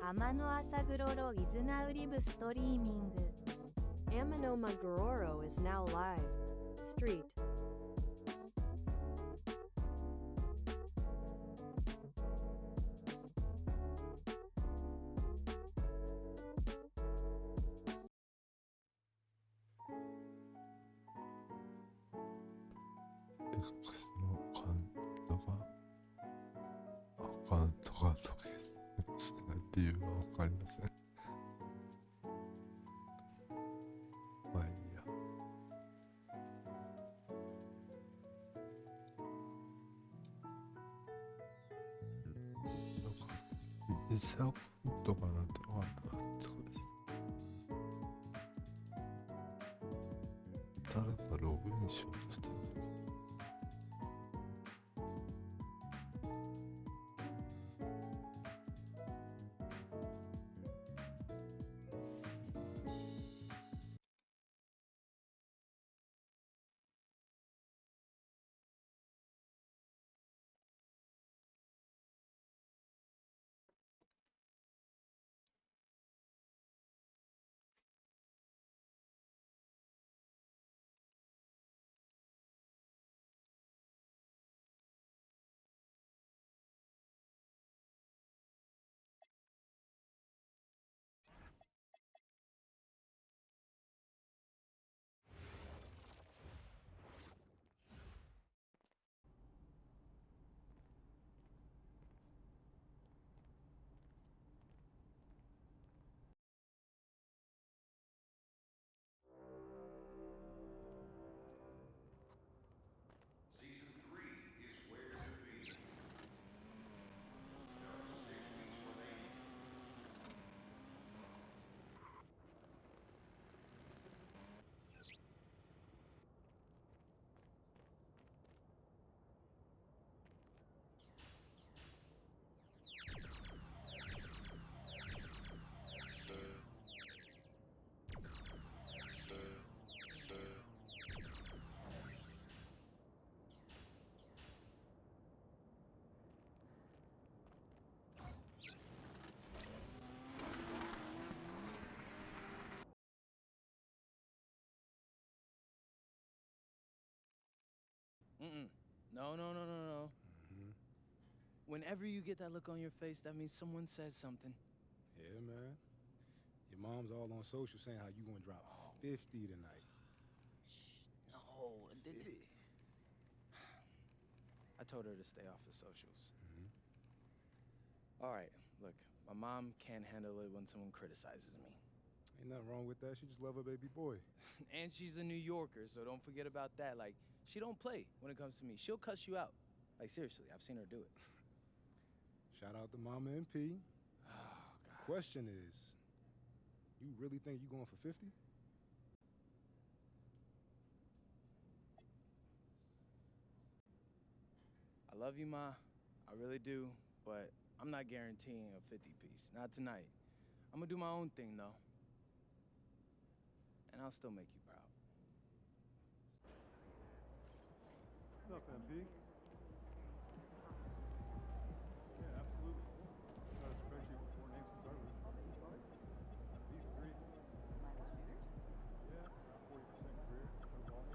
Amano Asaguroro is now live streaming. Amano Magororo is now live. Street. X のアカウントが時計してないっていうのはわかりません。まあいいや。なんか、自社アカウントかなんてのがあったらってことです。誰かログインしようとしてるのか。No. Whenever you get that look on your face, that means someone says something. Yeah, man. Your mom's all on social saying how you gonna drop 50 tonight. No. 50. I told her to stay off the socials. All right, look, my mom can't handle it when someone criticizes me. Ain't nothing wrong with that. She just love her baby boy. And she's a New Yorker, so don't forget about that. Like, she don't play when it comes to me. She'll cuss you out. Like, seriously, I've seen her do it. Shout out to Mama and P. Oh, God. Question is, you really think you going for 50? I love you, Ma. I really do, but I'm not guaranteeing a 50 piece. Not tonight. I'm gonna do my own thing, though. And I'll still make you proud. What's up, MP? Yeah, absolutely. Got a spreadsheet with 4 names to start with. At least 3. Yeah, around 40% career. No ball.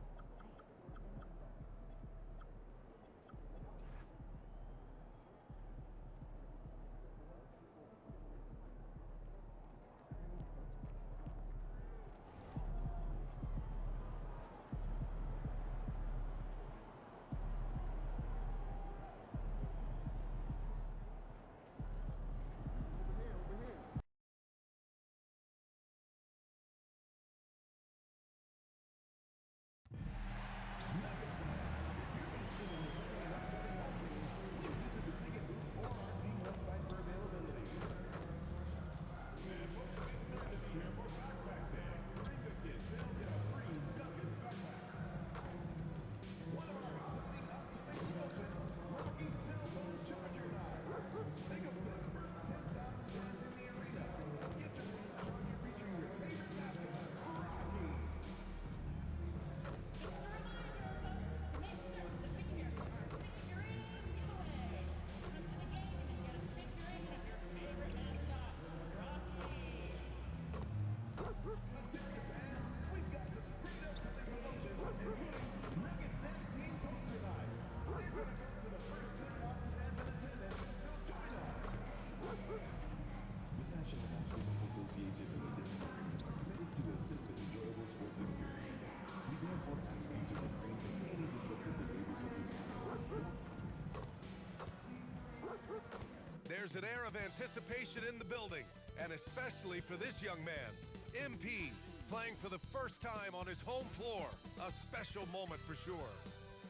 There's an air of anticipation in the building, and especially for this young man, MP, playing for the first time on his home floor. A special moment for sure.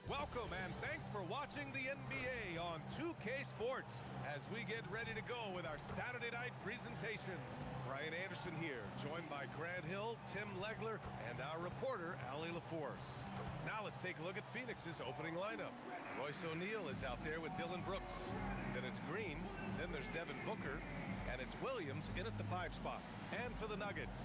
Welcome and thanks for watching the NBA on 2K Sports as we get ready to go with our Saturday night presentation. Brian Anderson here, joined by Grant Hill, Tim Legler, and our reporter, Allie LaForce. Now let's take a look at Phoenix's opening lineup. Royce O'Neal is out there with Dylan Brooks. Then it's Green, then there's Devin Booker, and it's Williams in at the 5 spot. And for the Nuggets,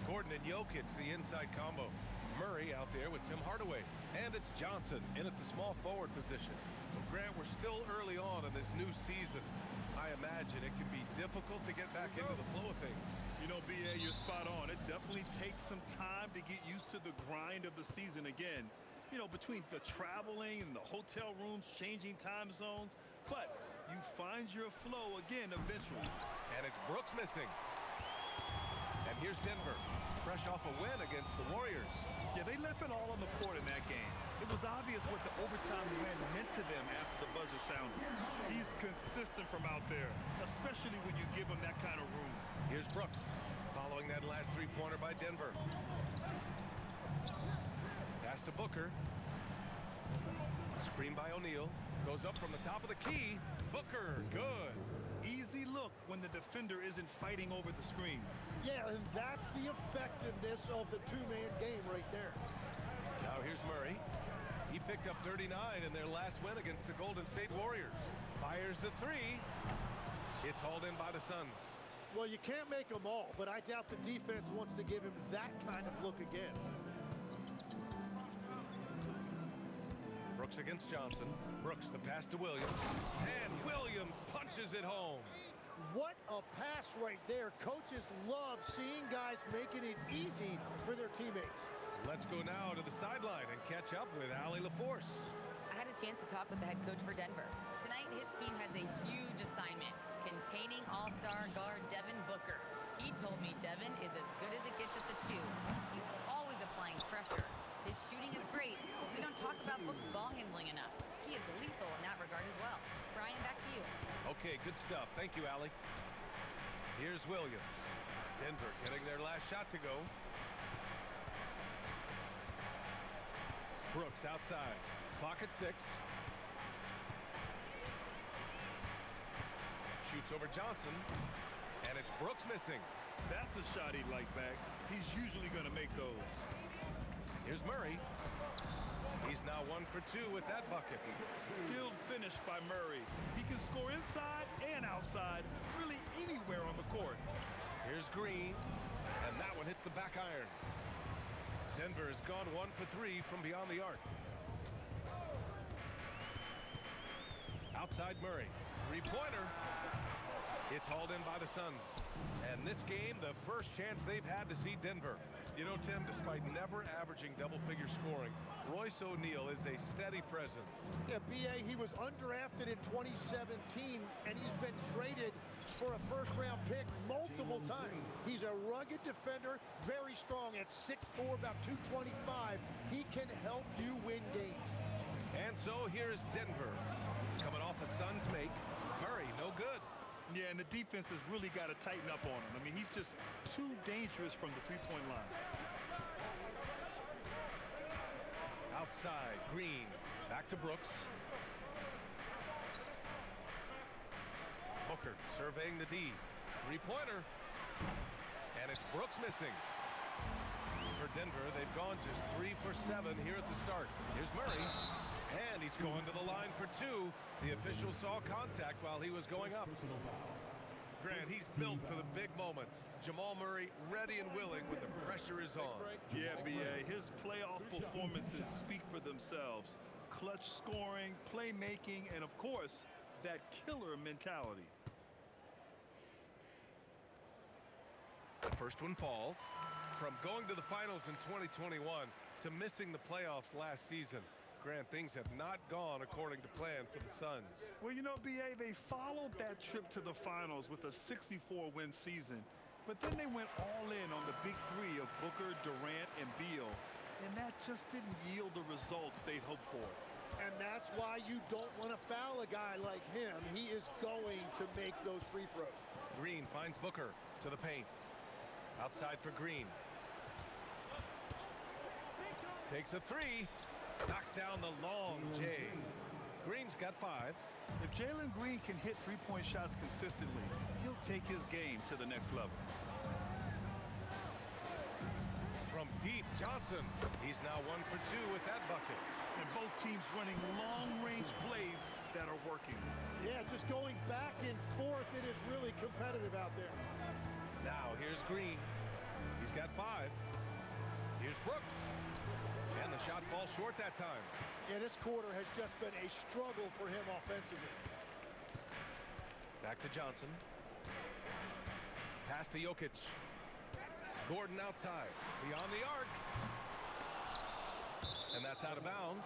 Gordon and Jokic, the inside combo. Murray out there with Tim Hardaway. And it's Johnson in at the small forward position. Well, Grant, we're still early on in this new season. I imagine it can be difficult to get back into the flow of things. You know, B.A., you're spot on. It definitely takes some time to get used to the grind of the season again. You know, between the traveling and the hotel rooms, changing time zones. But you find your flow again eventually. And it's Brooks missing. And here's Denver, fresh off a win against the Warriors. Yeah, they left it all on the court in that game. It was obvious what the overtime win meant to them after the buzzer sounded. He's consistent from out there, especially when you give him that kind of room. Here's Brooks, following that last three-pointer by Denver. Pass to Booker. Screen by O'Neal. Goes up from the top of the key. Booker, good. Easy look when the defender isn't fighting over the screen. Yeah, and that's the effectiveness of the two-man game right there. Now here's Murray. He picked up 39 in their last win against the Golden State Warriors. Fires the three. It's hauled in by the Suns. Well, you can't make them all, but I doubt the defense wants to give him that kind of look again. Brooks against Johnson. Brooks, the pass to Williams. And Williams punches it home. What a pass right there. Coaches love seeing guys making it easy for their teammates. Let's go now to the sideline and catch up with Allie LaForce. I had a chance to talk with the head coach for Denver. Tonight, his team has a huge assignment, containing all-star guard Devin Booker. He told me Devin is as good as it gets at the 2. He's always applying pressure. His shooting is great. We don't talk about Book's ball handling enough. He is lethal in that regard as well. Brian, back to you. Okay, good stuff. Thank you, Allie. Here's Williams. Denver getting their last shot to go. Brooks outside. Clock at 6. Shoots over Johnson. And it's Brooks missing. That's a shot he'd like back. He's usually going to make those. Here's Murray. He's now 1 for 2 with that bucket. Skilled finish by Murray. He can score inside and outside, really anywhere on the court. Here's Green, and that one hits the back iron. Denver has gone 1 for 3 from beyond the arc. Outside Murray. Three-pointer. It's hauled in by the Suns. And this game, the first chance they've had to see Denver. You know, Tim, despite never averaging double-figure scoring, Royce O'Neal is a steady presence. Yeah, B.A., he was undrafted in 2017, and he's been traded for a first-round pick multiple times. He's a rugged defender, very strong at 6'4", about 225. He can help you win games. And so here's Denver. Coming off a Suns make. Murray, no good. Yeah, and the defense has really got to tighten up on him. I mean, he's just too dangerous from the three-point line. Outside, Green. Back to Brooks. Booker surveying the D. Three-pointer. And it's Brooks missing. For Denver, they've gone just 3 for 7 here at the start. Here's Murray. And he's going to the line for 2. The official saw contact while he was going up. Grant, he's built for the big moments. Jamal Murray ready and willing when the pressure is on. Yeah, B.A., his playoff performances speak for themselves. Clutch scoring, playmaking, and of course, that killer mentality. The first one falls. From going to the finals in 2021 to missing the playoffs last season, Grant, things have not gone according to plan for the Suns. Well, you know, B.A., they followed that trip to the finals with a 64-win season, but then they went all in on the big three of Booker, Durant, and Beal, and that just didn't yield the results they'd hoped for. And that's why you don't want to foul a guy like him. He is going to make those free throws. Green finds Booker to the paint. Outside for Green. Takes a three. Knocks down the long J. Green's got 5. If Jalen Green can hit three-point shots consistently, he'll take his game to the next level. From deep, Johnson. He's now 1 for 2 with that bucket. And both teams running long-range plays that are working. Yeah, just going back and forth. It is really competitive out there. Now here's Green. He's got 5. Here's Brooks. And the shot falls short that time. Yeah, this quarter has just been a struggle for him offensively. Back to Johnson. Pass to Jokic. Gordon outside. Beyond the arc. And that's out of bounds.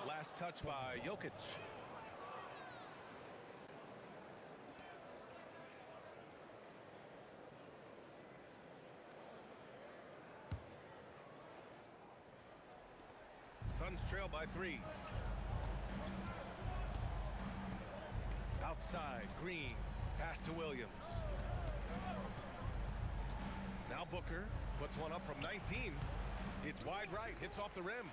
Last touch by Jokic. Suns trail by 3. Outside, Green. Pass to Williams. Now Booker puts one up from 19. It's wide right, hits off the rim.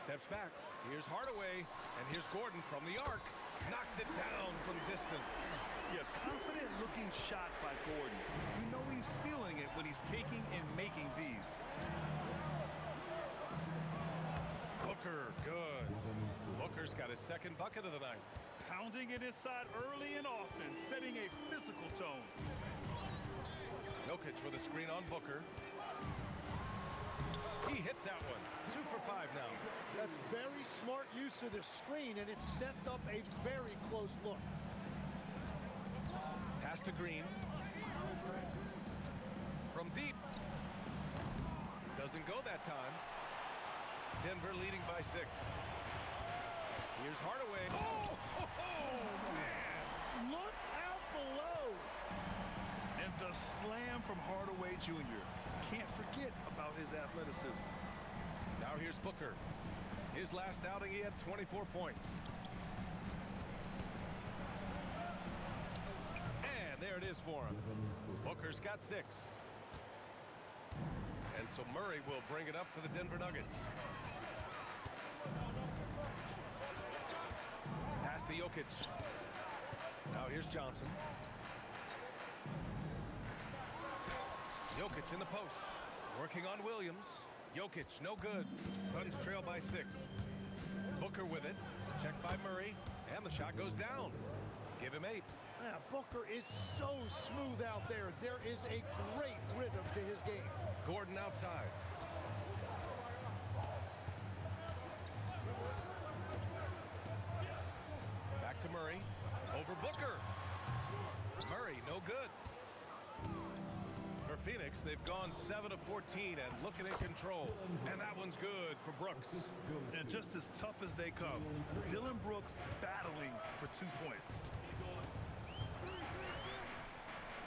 Steps back. Here's Hardaway, and here's Gordon from the arc. Knocks it down from distance. Yeah, confident looking shot by Gordon. You know he's feeling it when he's taking and making these. Booker, good. Booker's got his second bucket of the night. Pounding it inside early and often, setting a physical tone. Jokic with a screen on Booker. He hits that one. 2 for 5 now. That's very smart use of the screen, and it sets up a very close look. Pass to Green. From deep. Doesn't go that time. Denver leading by 6. Here's Hardaway. Oh, man. Look out below. And the slam from Hardaway Jr. Can't forget about his athleticism. Now here's Booker. His last outing, he had 24 points. And there it is for him. Booker's got 6. And so Murray will bring it up for the Denver Nuggets. Pass to Jokic. Now here's Johnson. Jokic in the post. Working on Williams. Jokic, no good. Suns trail by 6. Booker with it. Checked by Murray. And the shot goes down. Give him 8. Yeah, Booker is so smooth out there. There is a great rhythm to his game. Gordon outside. Back to Murray. Over Booker. Murray, no good. For Phoenix, they've gone 7 of 14 and looking in control. And that one's good for Brooks. And just as tough as they come, Dillon Brooks battling for 2 points.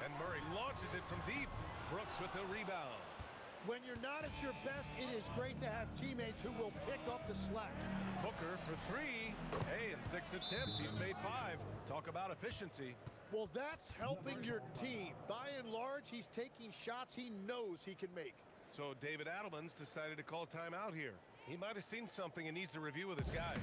And Murray launches it from deep. Brooks with the rebound. When you're not at your best, it is great to have teammates who will pick up the slack. Booker for 3. Hey, in 6 attempts, he's made 5. Talk about efficiency. Well, that's helping your team. By and large, he's taking shots he knows he can make. So David Adelman's decided to call timeout here. He might have seen something and needs to review with his guys.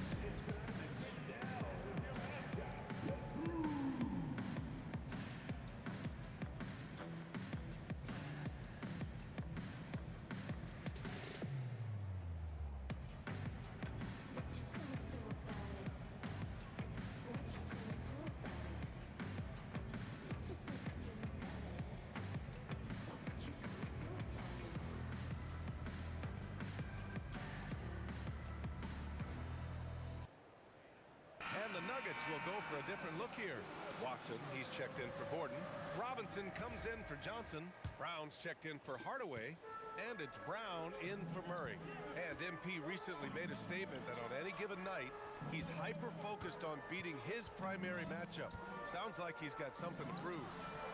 The Nuggets will go for a different look here. Watson, he's checked in for Gordon. Robinson comes in for Johnson. Brown's checked in for Hardaway. And it's Brown in for Murray. And MP recently made a statement that on any given night, he's hyper-focused on beating his primary matchup. Sounds like he's got something to prove.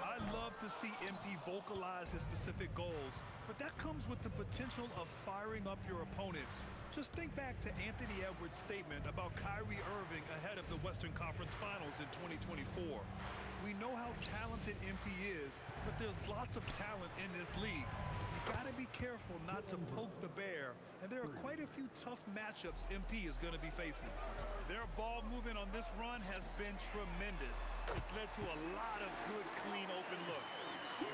I love to see MP vocalize his specific goals, but that comes with the potential of firing up your opponent. Just think back to Anthony Edwards' statement about Kyrie Irving ahead of the Western Conference Finals in 2024. We know how talented MP is, but there's lots of talent in this league. You got to be careful not to poke the bear, and there are quite a few tough matchups MP is going to be facing. Their ball movement on this run has been tremendous. It's led to a lot of good, clean, open looks.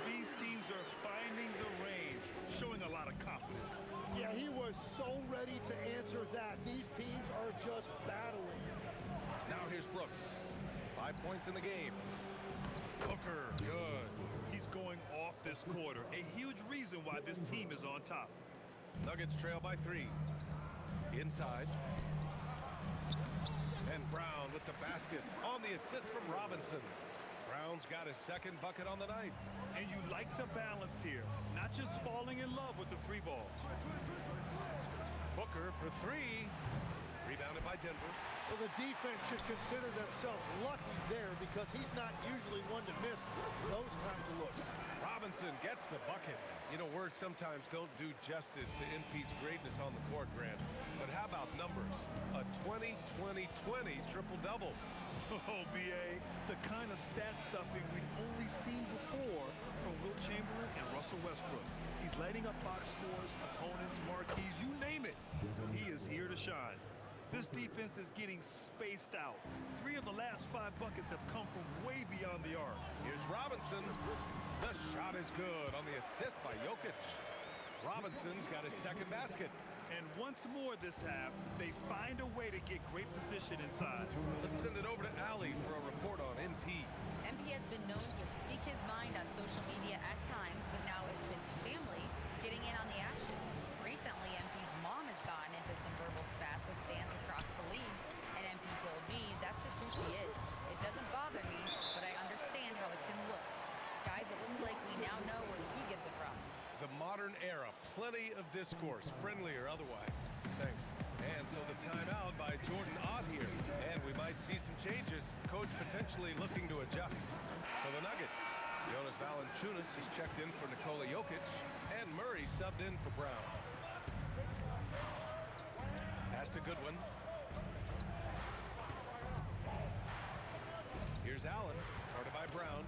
These teams are finding the range, showing a lot of confidence. Yeah, he was so ready to answer that. These teams are just battling. Now here's Brooks. 5 points in the game. Booker, good. He's going off this quarter, a huge reason why this team is on top. Nuggets trail by 3. Inside. And Brown with the basket on the assist from Robinson. Brown's got his second bucket on the night. And you like the balance here, not just falling in love with the 3 ball. Booker for 3. Rebounded by Denver. Well, the defense should consider themselves lucky there because he's not usually one to miss those kinds of looks. Robinson gets the bucket. You know, words sometimes don't do justice to NP's greatness on the court, Grant. But how about numbers? A 20-20-20 triple-double. Oh, B.A., the kind of stat stuffing we've only seen before from Wilt Chamberlain and Russell Westbrook. He's lighting up box scores, opponents, marquees, you name it. He is here to shine. This defense is getting spaced out. 3 of the last 5 buckets have come from way beyond the arc. Here's Robinson. The shot is good on the assist by Jokic. Robinson's got his second basket. And once more this half, they find a way to get great position inside. Let's send it over to Allie for a report on NP. MP has been known to speak his mind on social media at times, but now it's his family getting in on the action. Recently, MP's mom has gotten into some verbal spats with fans across the league, and MP told me that's just who she is. It doesn't bother me, but I understand how it can look. Guys, it looks like we now know where he gets it from. The modern era, plenty of discourse, friendly or otherwise. Thanks. And so the timeout by Jordan Ott here. And we might see some changes. Coach potentially looking to adjust. For the Nuggets, Jonas Valanciunas is checked in for Nikola Jokic, and Murray subbed in for Brown. Passed a good one. Here's Allen, guarded by Brown.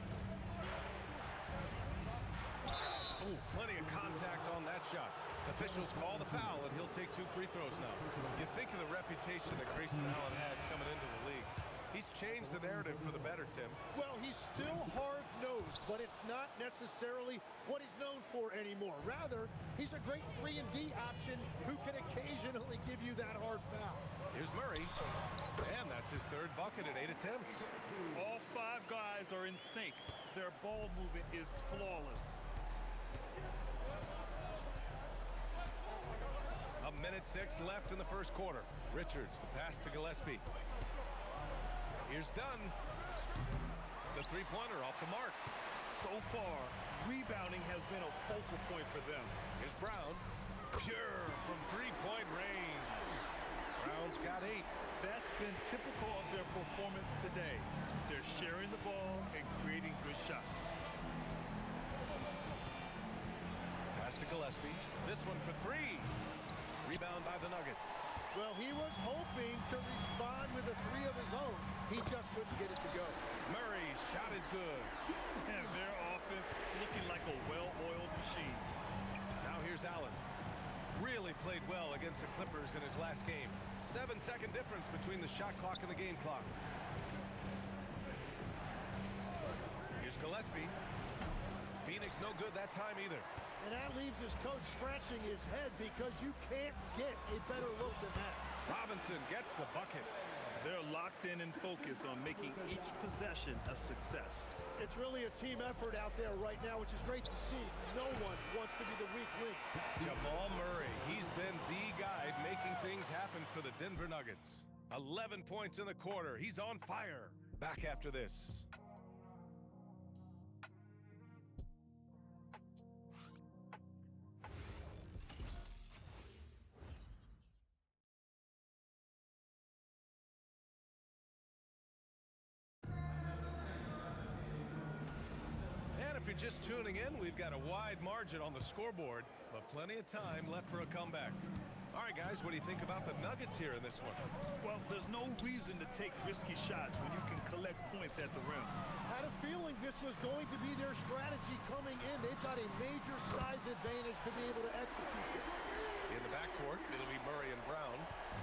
Oh, plenty of contact on that shot. Officials call the foul, and he'll take 2 free throws now. You think of the reputation that Grayson Allen had coming into the league. He's changed the narrative for the better, Tim. Well, he's still hard-nosed, but it's not necessarily what he's known for anymore. Rather, he's a great 3-and-D option who can occasionally give you that hard foul. Here's Murray, and that's his 3rd bucket at 8 attempts. All 5 guys are in sync. Their ball movement is flawless. A minute 6 left in the first quarter. Richards, the pass to Gillespie. Here's Dunn. The 3-pointer off the mark. So far, rebounding has been a focal point for them. Here's Brown. Pure from 3-point range. Brown's got 8. That's been typical of their performance today. They're sharing the ball and creating good shots. Pass to Gillespie. This one for 3. Rebound by the Nuggets. Well, he was hoping to respond with a 3 of his own. He just couldn't get it to go. Murray's shot is good. And their offense looking like a well-oiled machine. Now here's Allen. Really played well against the Clippers in his last game. 7-second difference between the shot clock and the game clock. Here's Gillespie. Phoenix no good that time either. And that leaves his coach scratching his head because you can't get a better look than that. Robinson gets the bucket. They're locked in and focused on making each possession a success. It's really a team effort out there right now, which is great to see. No one wants to be the weak link. Jamal Murray, he's been the guy making things happen for the Denver Nuggets. 11 points in the quarter. He's on fire. Back after this. If you're just tuning in, we've got a wide margin on the scoreboard, but plenty of time left for a comeback. All right, guys, what do you think about the Nuggets here in this one? Well, there's no reason to take risky shots when you can collect points at the rim. Had a feeling this was going to be their strategy coming in. They've got a major size advantage to be able to execute. In the backcourt, it'll be Murray and Brown.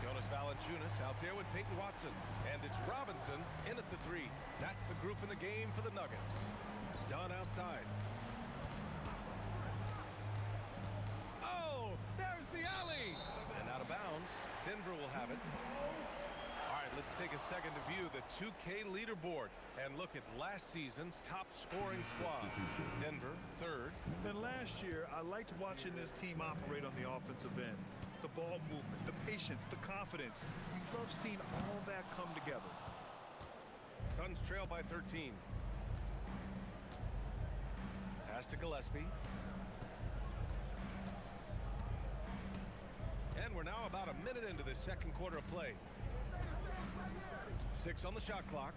Jonas Valanciunas out there with Peyton Watson. And it's Robinson in at the three. That's the group in the game for the Nuggets. Dunn outside. Oh, there's the alley. And out of bounds, Denver will have it. All right, let's take a second to view the 2K leaderboard and look at last season's top scoring squad. Denver, third. And last year, I liked watching this team operate on the offensive end. The ball movement, the patience, the confidence. You love seeing all that come together. Suns trail by 13. Pass to Gillespie. And we're now about a minute into the second quarter of play. 6 on the shot clock.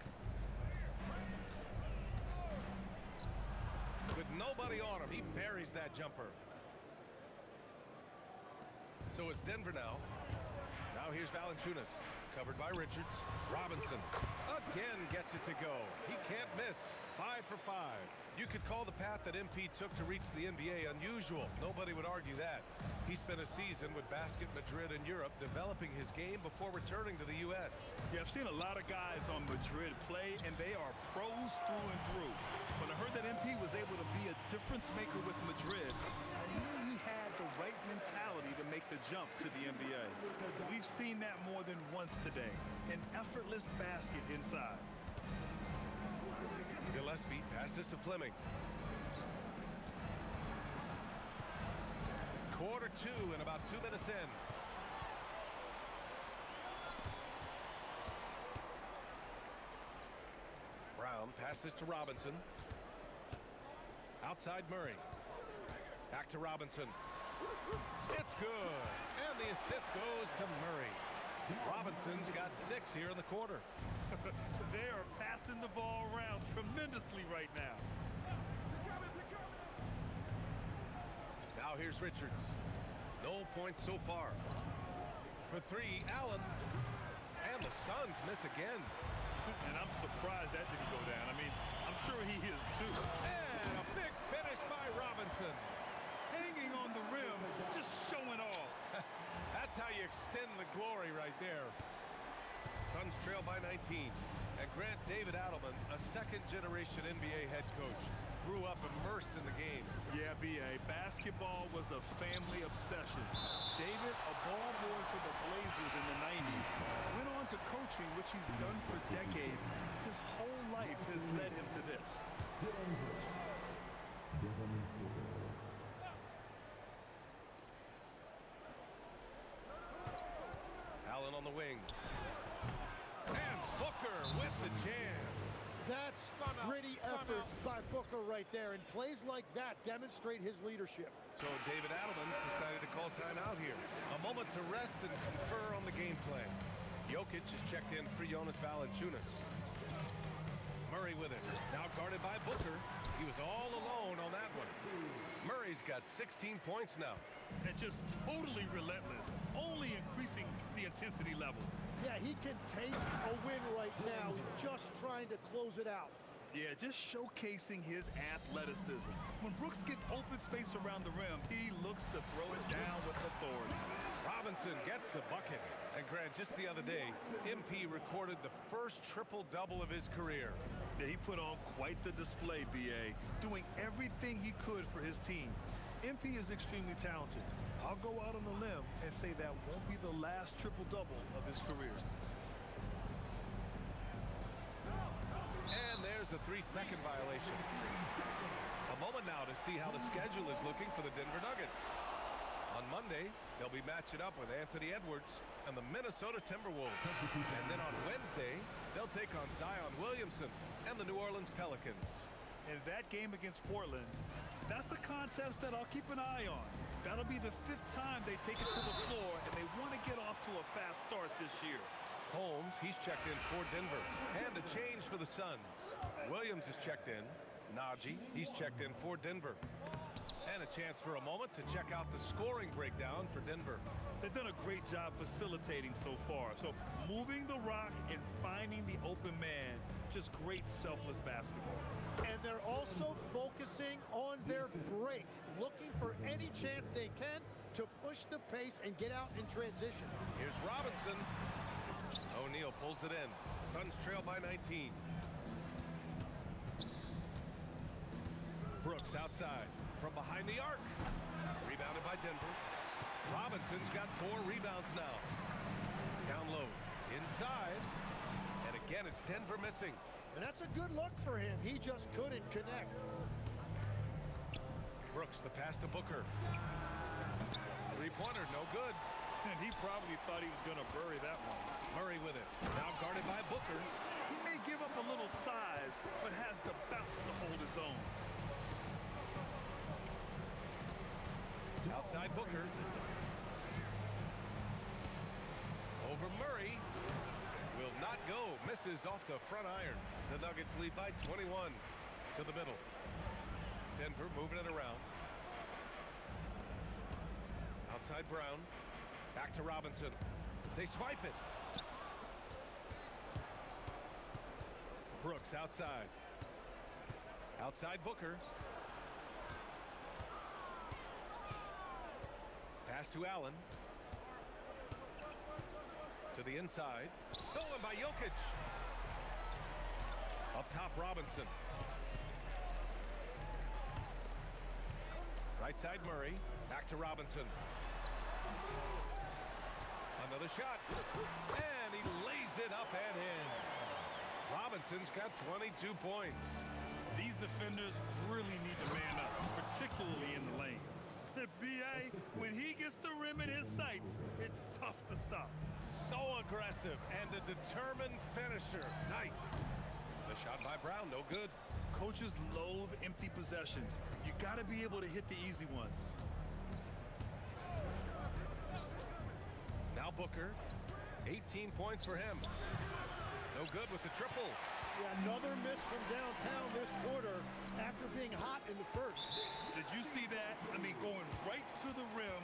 With nobody on him, he buries that jumper. So it's Denver now. Now here's Valanciunas, covered by Richards. Robinson again gets it to go. He can't miss. 5 for 5. You could call the path that MP took to reach the NBA unusual. Nobody would argue that. He spent a season with Basket Madrid in Europe developing his game before returning to the U.S. Yeah, I've seen a lot of guys on Madrid play, and they are pros through and through. When I heard that MP was able to be a difference maker with Madrid, I knew he had the right mentality to make the jump to the NBA. We've seen that more than once today. An effortless basket inside. Gillespie passes to Fleming. Quarter 2 and about 2 minutes in. Brown passes to Robinson. Outside Murray. Back to Robinson. It's good. And the assist goes to Murray. Robinson's got 6 here in the quarter. They are passing the ball around tremendously right now. Now here's Richards. No points so far. For 3, Allen. And the Suns miss again. And I'm surprised that didn't go down. I mean, I'm sure he is too. And a big finish by Robinson. Hanging on the rim, just showing off. That's how you extend the glory right there. Suns trail by 19. And Grant David Adelman, a second-generation NBA head coach, grew up immersed in the game. Yeah, B.A. Basketball was a family obsession. David, a ball boy for the Blazers in the 90s, went on to coaching, which he's done for decades. His whole life has led him to this. Allen on the wing. And Booker with the jam. That's gritty effort by Booker right there, and plays like that demonstrate his leadership. So David Adelman's decided to call timeout here. A moment to rest and confer on the game plan. Jokic is checked in for Jonas Valanciunas. Murray with it. Now guarded by Booker. He was all alone on that one. Murray's got 16 points now. And just totally relentless, only increasing the intensity level. Yeah, he can take a win right now, just trying to close it out. Yeah, just showcasing his athleticism. When Brooks gets open space around the rim, he looks to throw it down with authority. Robinson gets the bucket. And Grant, just the other day, MP recorded the first triple-double of his career. Yeah, he put on quite the display, B.A., doing everything he could for his team. MP is extremely talented. I'll go out on a limb and say that won't be the last triple-double of his career. And there's a 3-second violation. A moment now to see how the schedule is looking for the Denver Nuggets. On Monday, they'll be matching up with Anthony Edwards and the Minnesota Timberwolves. And then on Wednesday, they'll take on Zion Williamson and the New Orleans Pelicans. And that game against Portland, that's a contest that I'll keep an eye on. That'll be the 5th time they take it to the floor, and they want to get off to a fast start this year. Holmes, he's checked in for Denver. And a change for the Suns. Williams is checked in. Najee, he's checked in for Denver. And a chance for a moment to check out the scoring breakdown for Denver. They've done a great job facilitating so far. So moving the rock and finding the open man, just great selfless basketball. And they're also focusing on their break, looking for any chance they can to push the pace and get out in transition. Here's Robinson. O'Neal pulls it in. Suns trail by 19. Brooks outside from behind the arc. Rebounded by Denver. Robinson's got 4 rebounds now. Down low. Inside. And again, it's Denver missing. And that's a good look for him. He just couldn't connect. Brooks, the pass to Booker. Three-pointer, no good. And he probably thought he was going to bury that one. Murray with it. Now guarded by Booker. He may give up a little size, but has the bounce to hold his own. Outside Booker. Over Murray. Will not go. Misses off the front iron. The Nuggets lead by 21 to the middle. Denver moving it around. Outside Brown. Back to Robinson. They swipe it. Brooks outside. Outside Booker. Pass to Allen. To the inside. Stolen by Jokic. Up top, Robinson. Right side, Murray. Back to Robinson. Another shot. And he lays it up and in. Robinson's got 22 points. These defenders really need to man up, particularly in the lane. B.A., when he gets the rim in his sights, it's tough to stop. So aggressive and a determined finisher. Nice. The shot by Brown, no good. Coaches loathe empty possessions. You got to be able to hit the easy ones. Now Booker, 18 points for him. No good with the triple. Yeah, another miss from downtown this quarter after being hot in the first. Did you see that? I mean, going right to the rim.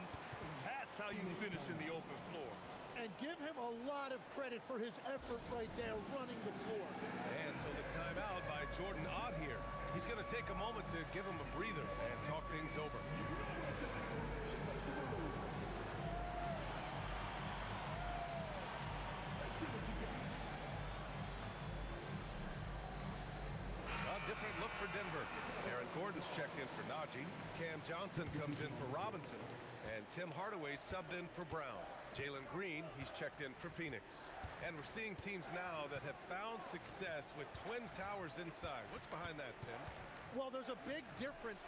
That's how you finish in the open floor. And give him a lot of credit for his effort right there running the floor. And so the timeout by Jordan Ott here. He's going to take a moment to give him a breather and talk things over. Different look for Denver. Aaron Gordon's checked in for Najee. Cam Johnson comes in for Robinson. And Tim Hardaway subbed in for Brown. Jalen Green, he's checked in for Phoenix. And we're seeing teams now that have found success with twin towers inside. What's behind that, Tim? Well, there's a big difference.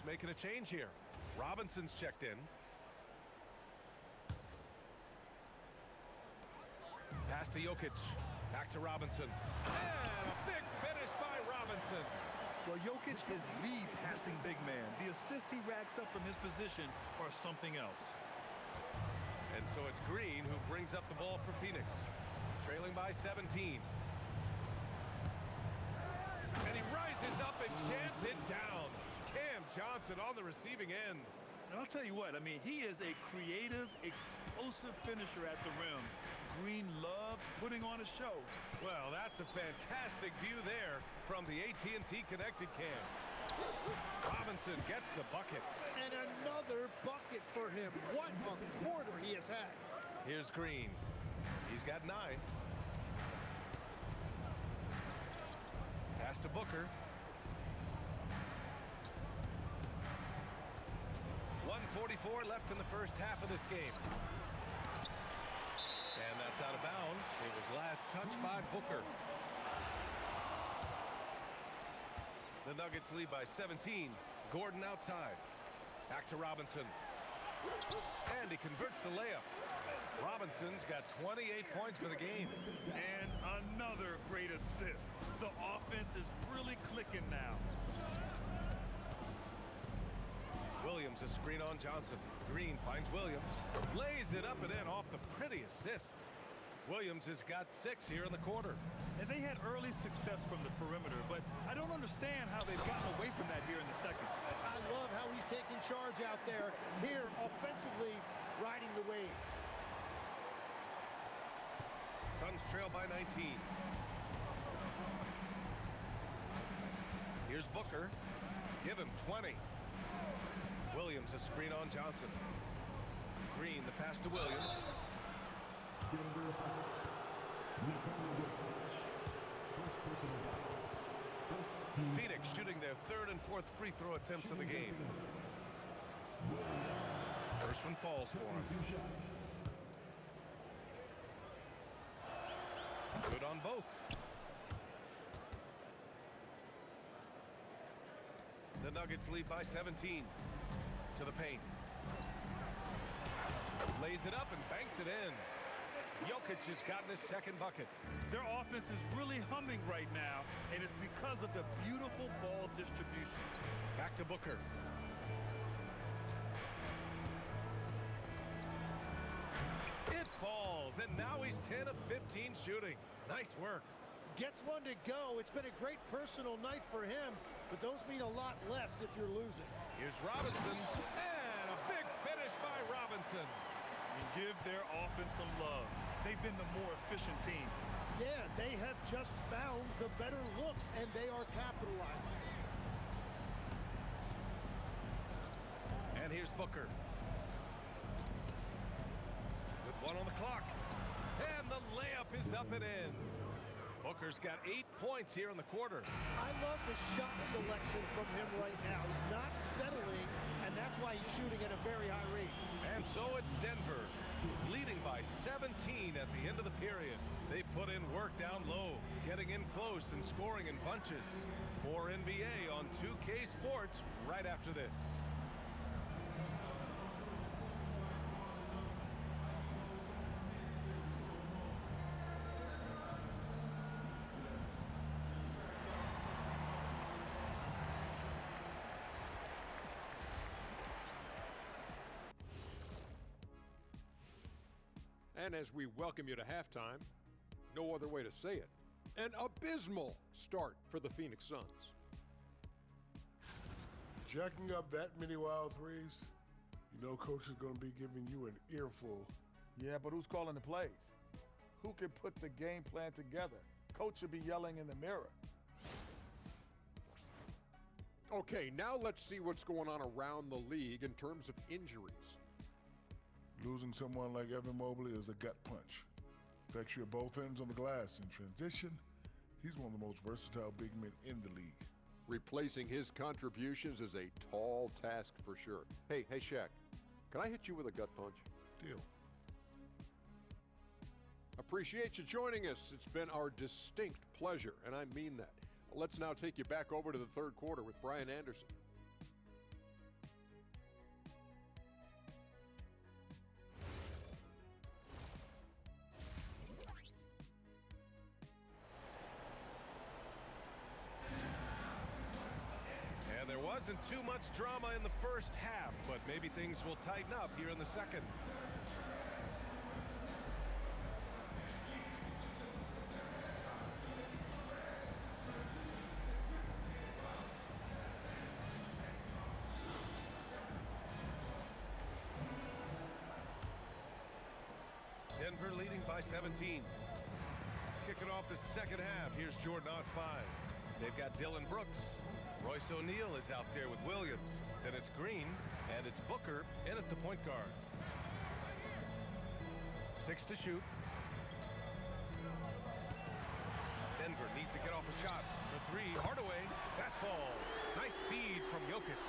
Making a change here. Robinson's checked in. Pass to Jokic. Back to Robinson. And a big finish by Robinson. Well, Jokic is the passing big man. The assist he racks up from his position are something else. And so it's Green who brings up the ball for Phoenix. Trailing by 17. And he rises up and jams it down. Cam Johnson on the receiving end. And I'll tell you what, I mean, he is a creative, explosive finisher at the rim. Green loves putting on a show. Well, that's a fantastic view there from the AT&T connected cam. Robinson gets the bucket. And another bucket for him. What a quarter he has had. Here's Green. He's got 9. Pass to Booker. 1:44 left in the first half of this game. And that's out of bounds. It was last touched by Booker. The Nuggets lead by 17. Gordon outside. Back to Robinson. And he converts the layup. Robinson's got 28 points for the game. And another great assist. The offense is really clicking now. Williams a screen on Johnson. Green finds Williams. Lays it up and in off the pretty assist. Williams has got 6 here in the quarter. And they had early success from the perimeter, but I don't understand how they've gotten away from that here in the second. I love how he's taking charge out there. Here, offensively, riding the wave. Suns trail by 19. Here's Booker. Give him 20. Williams a screen on Johnson. Green the pass to Williams. Phoenix shooting their 3rd and 4th free throw attempts of the game. First one falls for him. Good on both. The Nuggets lead by 17. To the paint. Lays it up and banks it in. Jokic has gotten his 2nd bucket. Their offense is really humming right now, and it's because of the beautiful ball distribution. Back to Booker. It falls, and now he's 10 of 15 shooting. Nice work. Gets one to go. It's been a great personal night for him, but those mean a lot less if you're losing. Here's Robinson, and a big finish by Robinson. And give their offense some love. They've been the more efficient team. Yeah, they have just found the better looks, and they are capitalizing. And here's Booker. With 1 on the clock. And the layup is up and in. Booker's got 8 points here in the quarter. I love the shot selection from him right now. He's not settling, and that's why he's shooting at a very high rate. And so it's Denver, leading by 17 at the end of the period. They put in work down low, getting in close and scoring in bunches. More NBA on 2K Sports right after this. And as we welcome you to halftime, no other way to say it, an abysmal start for the Phoenix Suns. Jacking up that many wild threes, you know Coach is going to be giving you an earful. Yeah, but who's calling the plays? Who can put the game plan together? Coach should be yelling in the mirror. Okay, now let's see what's going on around the league in terms of injuries. Losing someone like Evan Mobley is a gut punch. Affects you at both ends on the glass. In transition, he's one of the most versatile big men in the league. Replacing his contributions is a tall task for sure. Hey, Shaq, can I hit you with a gut punch? Deal. Appreciate you joining us. It's been our distinct pleasure, and I mean that. Let's now take you back over to the 3rd quarter with Brian Anderson. And there wasn't too much drama in the first half, but maybe things will tighten up here in the second. Denver leading by 17. Kicking off the second half. Here's Jordan on 5. They've got Dylan Brooks. Royce O'Neal is out there with Williams. Then it's Green, and it's Booker in at the point guard. 6 to shoot. Denver needs to get off a shot. For 3, Hardaway. That falls. Nice feed from Jokic.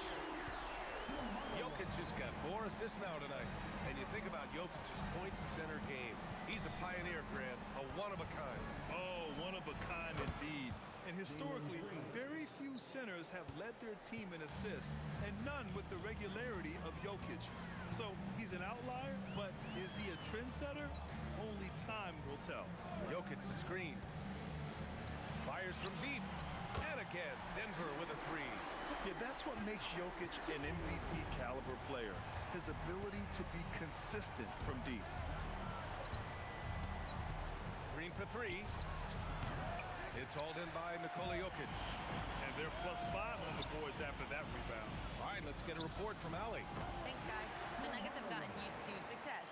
Jokic has got 4 assists now tonight. And you think about Jokic's point center game. He's a pioneer, Grant. A one-of-a-kind. Oh, one of a kind indeed. And historically, very few centers have led their team in assists, and none with the regularity of Jokic. So he's an outlier, but is he a trendsetter? Only time will tell. Jokic the screen. Fires from deep. And again, Denver with a 3. Yeah, that's what makes Jokic an MVP caliber player. His ability to be consistent from deep. Green for three. It's hauled in by Nikola Jokic. And they're +5 on the boards after that rebound. All right, let's get a report from Allie. Thanks, guys. The Nuggets have gotten used to success.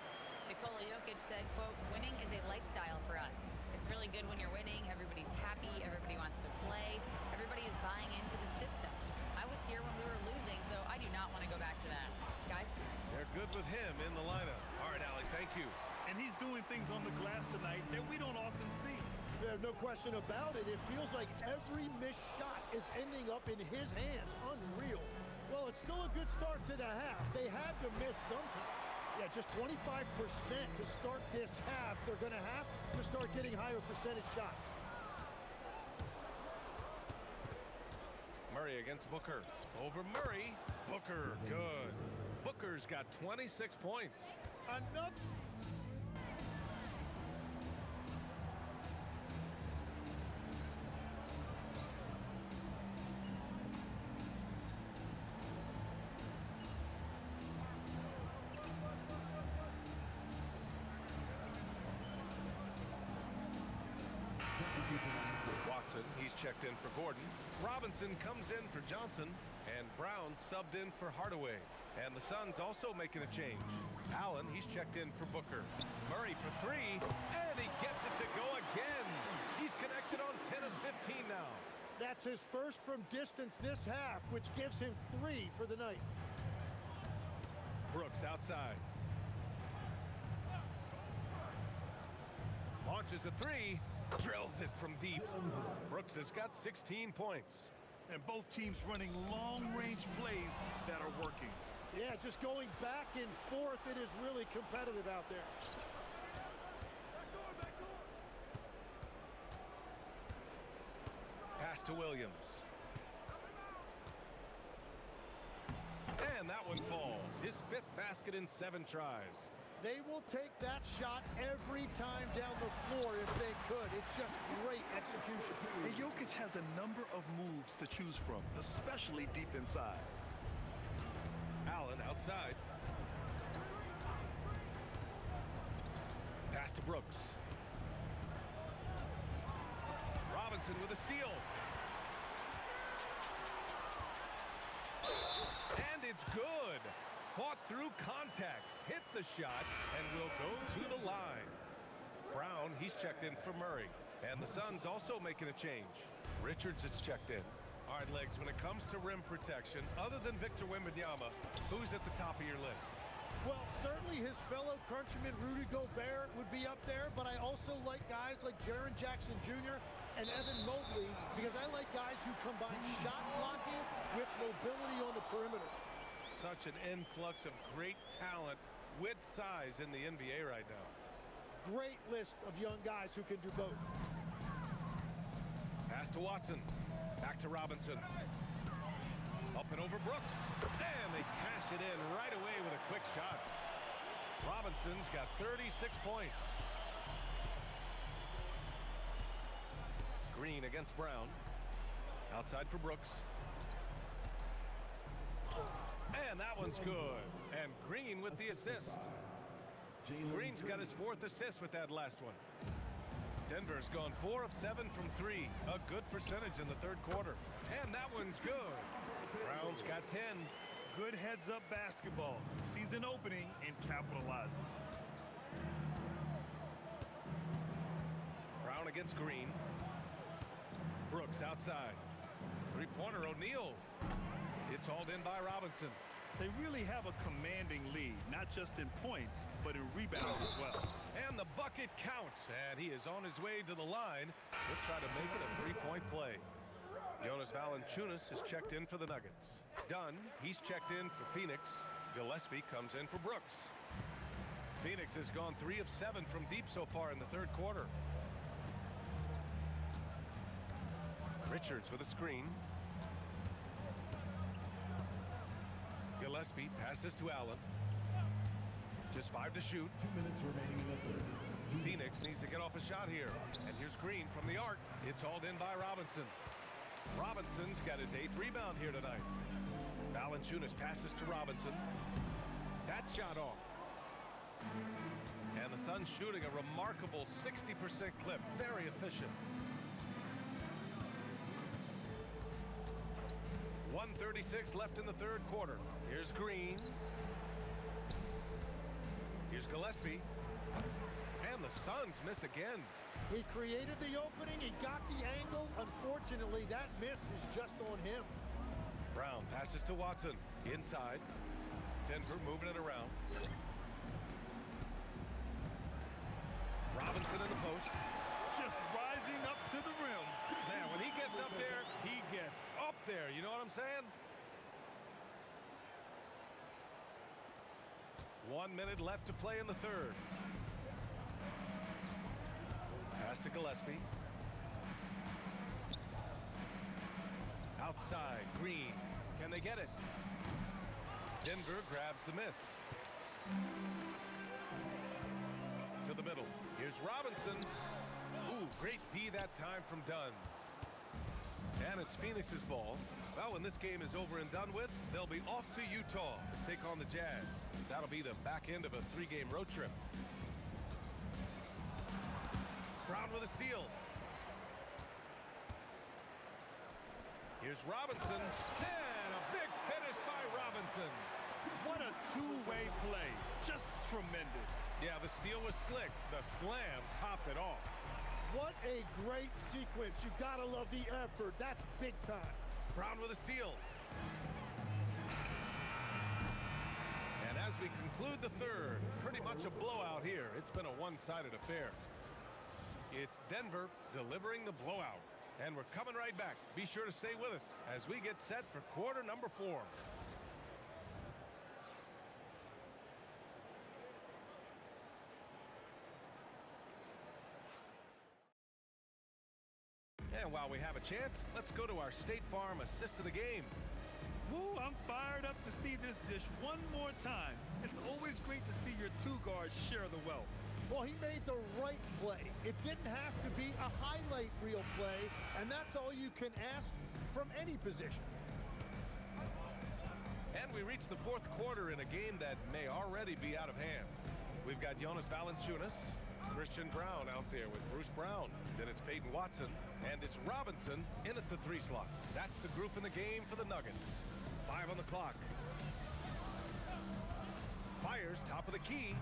Nikola Jokic said, quote, "Winning is a lifestyle for us. It's really good when you're winning. Everybody's happy. Everybody wants to play. Everybody is buying into the system. I was here when we were losing, so I do not want to go back to that." Guys? They're good with him in the lineup. All right, Allie, thank you. And he's doing things on the glass tonight that we don't often see. There's no question about it. It feels like every missed shot is ending up in his hands. Unreal. Well, it's still a good start to the half. They had to miss sometime. Yeah, just 25% to start this half. They're going to have to start getting higher percentage shots. Murray against Booker. Over Murray. Booker, good. Booker's got 26 points. Enough. Watson, he's checked in for Gordon. Robinson comes in for Johnson. And Brown subbed in for Hardaway. And the Suns also making a change. Allen, he's checked in for Booker. Murray for three. And he gets it to go again. He's connected on 10 of 15 now. That's his first from distance this half, which gives him 3 for the night. Brooks outside. Launches a three. Drills it from deep. Brooks has got 16 points. And both teams running long-range plays that are working. Yeah, just going back and forth. It is really competitive out there. Pass to Williams. And that one falls. His 5th basket in 7 tries. They will take that shot every time down the floor if they could. It's just great execution. And Jokic has a number of moves to choose from, especially deep inside. Allen outside. Pass to Brooks. Robinson with a steal. And it's good. Fought through contact, hit the shot, and will go to the line. Brown, he's checked in for Murray. And the Suns also making a change. Richards is checked in. All right, Legs, when it comes to rim protection, other than Victor Wembanyama, who's at the top of your list? Well, certainly his fellow countryman Rudy Gobert would be up there, but I also like guys like Jaren Jackson Jr. and Evan Mobley because I like guys who combine shot blocking with mobility on the perimeter. Such an influx of great talent with size in the NBA right now. Great list of young guys who can do both. Pass to Watson. Back to Robinson. Up and over Brooks. And they cash it in right away with a quick shot. Robinson's got 36 points. Green against Brown. Outside for Brooks. And that one's good. And Green with the assist. Green's got his 4th assist with that last one. Denver's gone 4 of 7 from 3. A good percentage in the 3rd quarter. And that one's good. Brown's got 10. Good heads-up basketball. Sees an opening and capitalizes. Brown against Green. Brooks outside. 3-pointer O'Neal. It's hauled in by Robinson. They really have a commanding lead, not just in points, but in rebounds as well. And the bucket counts, and he is on his way to the line. He'll try to make it a 3-point play. Jonas Valanciunas is checked in for the Nuggets. Dunn, he's checked in for Phoenix. Gillespie comes in for Brooks. Phoenix has gone 3 of 7 from deep so far in the 3rd quarter. Richards with a screen. Gillespie passes to Allen. Just 5 to shoot. 2 minutes remaining in the 3rd. Phoenix needs to get off a shot here. And here's Green from the arc. It's hauled in by Robinson. Robinson's got his 8th rebound here tonight. Valanciunas passes to Robinson. That shot off. And the Suns shooting a remarkable 60% clip. Very efficient. 1:36 left in the third quarter. Here's Green. Here's Gillespie. And the Suns miss again. He created the opening. He got the angle. Unfortunately, that miss is just on him. Brown passes to Watson. Inside. Denver moving it around. Robinson in the post. Just rising up to the rim. Man, when he gets up there, he gets up there. You know what I'm saying? 1 minute left to play in the third. Pass to Gillespie. Outside, Green. Can they get it? Denver grabs the miss. To the middle. Here's Robinson. Ooh, great D that time from Dunn. And it's Phoenix's ball. Well, when this game is over and done with, they'll be off to Utah to take on the Jazz. That'll be the back end of a 3-game road trip. Brown with a steal. Here's Robinson. And a big finish by Robinson. What a two-way play. Just tremendous. Yeah, the steal was slick. The slam topped it off. What a great sequence. You gotta love the effort. That's big time. Brown with a steal. And as we conclude the third, pretty much a blowout here. It's been a one-sided affair. It's Denver delivering the blowout. And we're coming right back. Be sure to stay with us as we get set for quarter number 4. And while we have a chance, let's go to our State Farm assist of the game. Woo, I'm fired up to see this dish one more time. It's always great to see your two guards share the wealth. Well, he made the right play. It didn't have to be a highlight reel play, and that's all you can ask from any position. And we reach the fourth quarter in a game that may already be out of hand. We've got Jonas Valanciunas, Christian Brown out there with Bruce Brown. Then it's Peyton Watson, and it's Robinson in at the 3 slot. That's the group in the game for the Nuggets. 5 on the clock. Fires top of the key.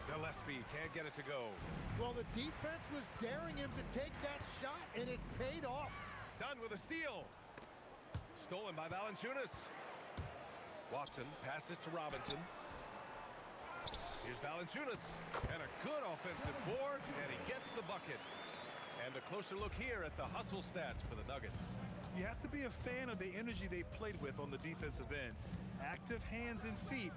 Gillespie can't get it to go. Well, the defense was daring him to take that shot, and it paid off. Dunn with a steal. Stolen by Valanciunas. Watson passes to Robinson. Here's Valanciunas. And a good offensive board, and he gets the bucket. And a closer look here at the hustle stats for the Nuggets. You have to be a fan of the energy they played with on the defensive end. Active hands and feet,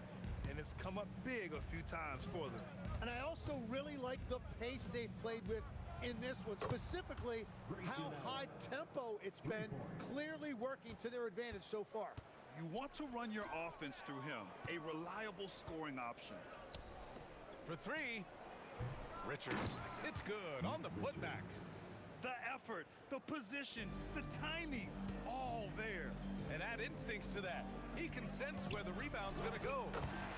and it's come up big a few times for them. And I also really like the pace they've played with in this one, specifically how high tempo it's been, clearly working to their advantage so far. You want to run your offense through him, a reliable scoring option. For 3, Richards. It's good on the putbacks. The effort, the position, the timing, all there. And add instincts to that. He can sense where the rebound's going to go.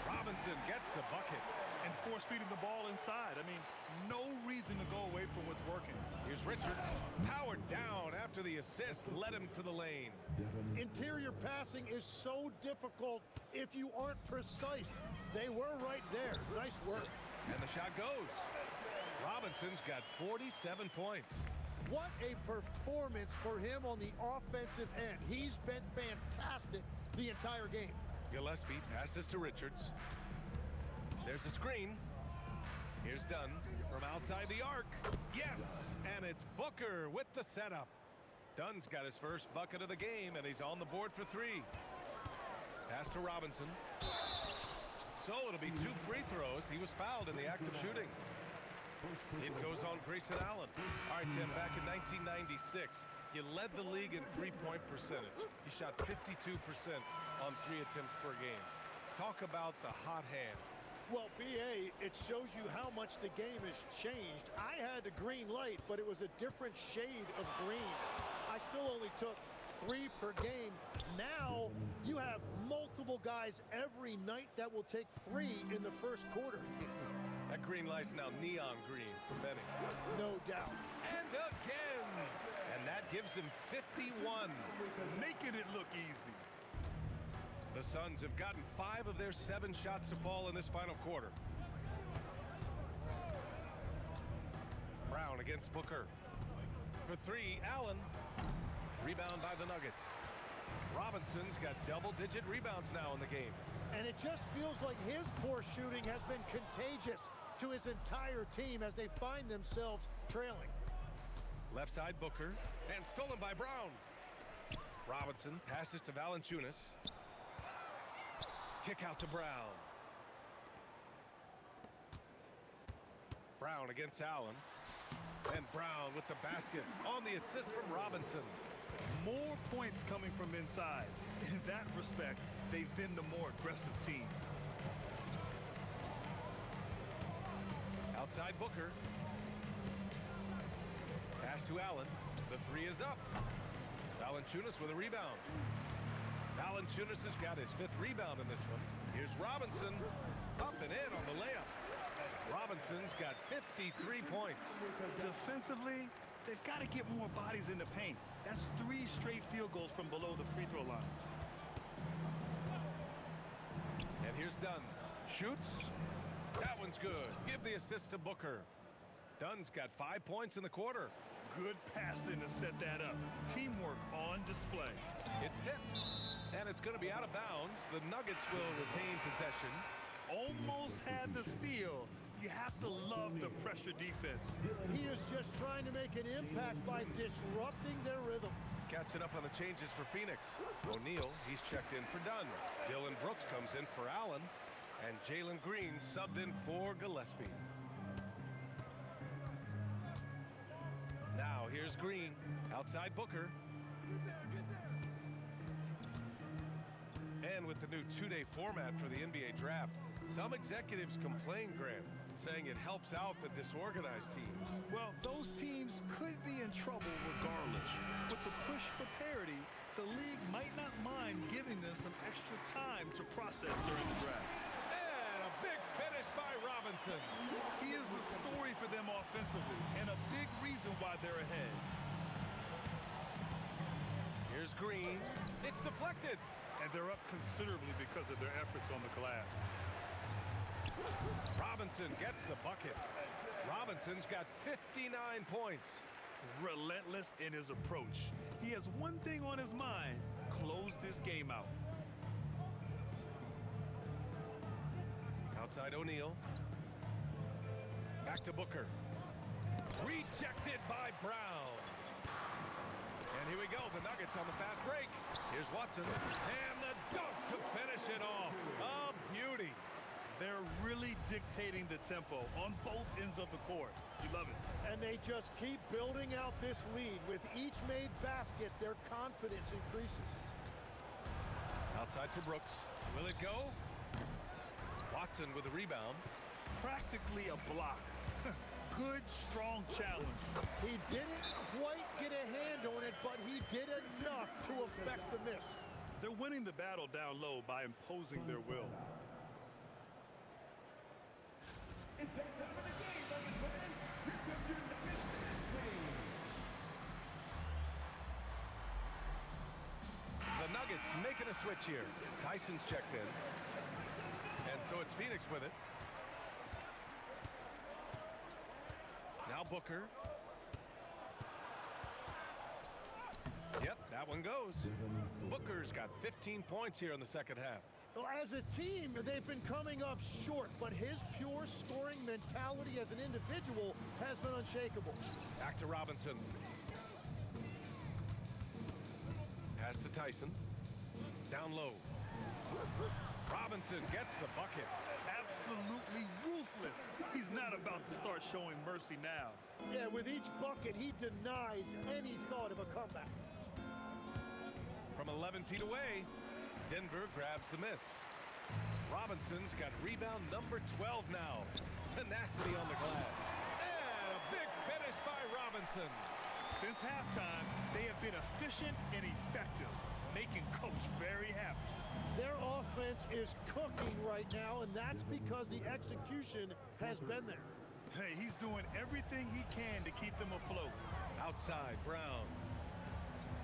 Robinson gets the bucket. And force feeding the ball inside. I mean, no reason to go away from what's working. Here's Richards. Powered down after the assist led him to the lane. Interior passing is so difficult if you aren't precise. They were right there. Nice work. And the shot goes. Robinson's got 47 points. What a performance for him on the offensive end. He's been fantastic the entire game. Gillespie passes to Richards. There's a screen. Here's Dunn from outside the arc. Yes! And it's Booker with the setup. Dunn's got his first bucket of the game, and he's on the board for 3. Pass to Robinson. So it'll be 2 free throws. He was fouled in the act of shooting. It goes on Grayson Allen. All right, Tim, back in 1996, you led the league in three-point percentage. You shot 52% on 3 attempts per game. Talk about the hot hand. Well, B.A., it shows you how much the game has changed. I had a green light, but it was a different shade of green. I still only took 3 per game. Now you have multiple guys every night that will take 3 in the first quarter. That green light's now neon green for Benny. No doubt. And again. And that gives him 51. Making it look easy. The Suns have gotten 5 of their 7 shots to fall in this final quarter. Brown against Booker. For 3, Allen. Rebound by the Nuggets. Robinson's got double-digit rebounds now in the game. And it just feels like his poor shooting has been contagious to his entire team as they find themselves trailing. Left side Booker, and stolen by Brown. Robinson passes to Valanciunas. Kick out to Brown. Brown against Allen. And Brown with the basket on the assist from Robinson. More points coming from inside. In that respect, they've been the more aggressive team. Outside Booker. Pass to Allen. The 3 is up. Valanciunas with a rebound. Valanciunas has got his 5th rebound in this one. Here's Robinson. Up and in on the layup. Robinson's got 53 points. Defensively, they've got to get more bodies in the paint. That's 3 straight field goals from below the free throw line. And here's Dunn. Shoots. That one's good. Give the assist to Booker. Dunn's got 5 points in the quarter. Good passing to set that up. Teamwork on display. It's tipped. And it's going to be out of bounds. The Nuggets will retain possession. Almost had the steal. You have to love the pressure defense. He is just trying to make an impact by disrupting their rhythm. Catching up on the changes for Phoenix. O'Neal, he's checked in for Dunn. Dylan Brooks comes in for Allen. And Jalen Green subbed in for Gillespie. Now here's Green. Outside Booker. And with the new 2-day format for the NBA draft, some executives complain, Graham, saying it helps out the disorganized teams. Well, those teams could be in trouble regardless. With the push for parity, the league might not mind giving them some extra time to process during the draft. And a big finish by Robinson. He is the story for them offensively and a big reason why they're ahead. Here's Green. It's deflected. And they're up considerably because of their efforts on the glass. Robinson gets the bucket. Robinson's got 59 points. Relentless in his approach. He has one thing on his mind: close this game out. Outside O'Neal. Back to Booker. Rejected by Brown. And here we go, the Nuggets on the fast break. Here's Watson, and the dunk to finish it off. A beauty. They're really dictating the tempo on both ends of the court. You love it. And they just keep building out this lead. With each made basket, their confidence increases. Outside for Brooks. Will it go? Watson with a rebound. Practically a block. Good, strong challenge. He didn't quite get a hand on it, but he did enough to affect the miss. They're winning the battle down low by imposing their will. The Nuggets making a switch here. Tyson's checked in. And so it's Phoenix with it. Now Booker. Yep, that one goes. Booker's got 15 points here in the second half. Well, as a team, they've been coming up short, but his pure scoring mentality as an individual has been unshakable. Back to Robinson. Pass to Tyson. Down low. Robinson gets the bucket. Absolutely ruthless. He's not about to start showing mercy now. Yeah, with each bucket, he denies any thought of a comeback. From 11 feet away, Denver grabs the miss. Robinson's got rebound number 12 now. Tenacity on the glass. And a big finish by Robinson. Since halftime, they have been efficient and effective, making Coach very happy. Their offense is cooking right now, and that's because the execution has been there. Hey, he's doing everything he can to keep them afloat. Outside, Brown.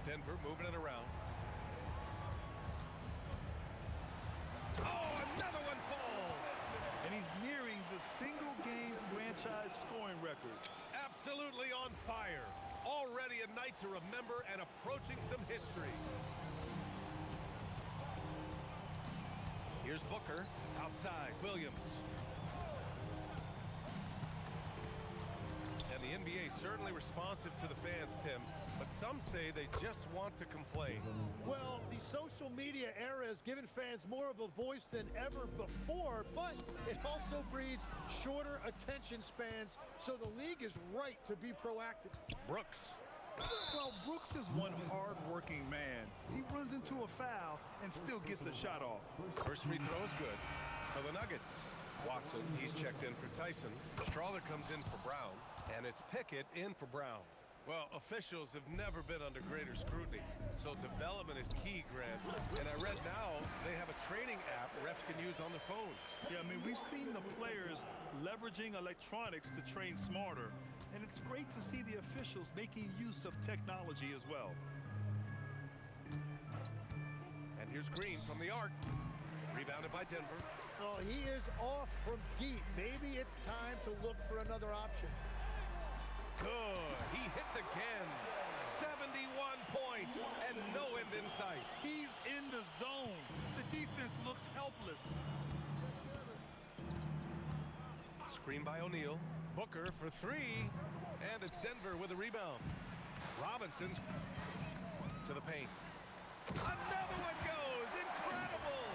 Denver moving it around. Oh, another one falls! And he's nearing the single-game franchise scoring record. Absolutely on fire. Already a night to remember and approaching some history. Here's Booker. Outside, Williams. And the NBA certainly responsive to the fans, Tim, but some say they just want to complain. Well, the social media era has given fans more of a voice than ever before, but it also breeds shorter attention spans, so the league is right to be proactive. Brooks. Well, Brooks is one hard-working man. He runs into a foul and still gets a shot off. First free throw is good for the Nuggets. Watson, he's checked in for Tyson. Strawler comes in for Brown, and it's Pickett in for Brown. Well, officials have never been under greater scrutiny, so development is key, Grant. And I read now they have a training app refs can use on their phones. Yeah, I mean, we've seen the players leveraging electronics to train smarter, and it's great to see the officials making use of technology as well. And here's Green from the arc. Rebounded by Denver. Oh, he is off from deep. Maybe it's time to look for another option. Good. He hits again. 71 points and no end in sight. He's in the zone. The defense looks helpless. Screen by O'Neal. Booker for three. And it's Denver with a rebound. Robinson's to the paint. Another one goes. Incredible.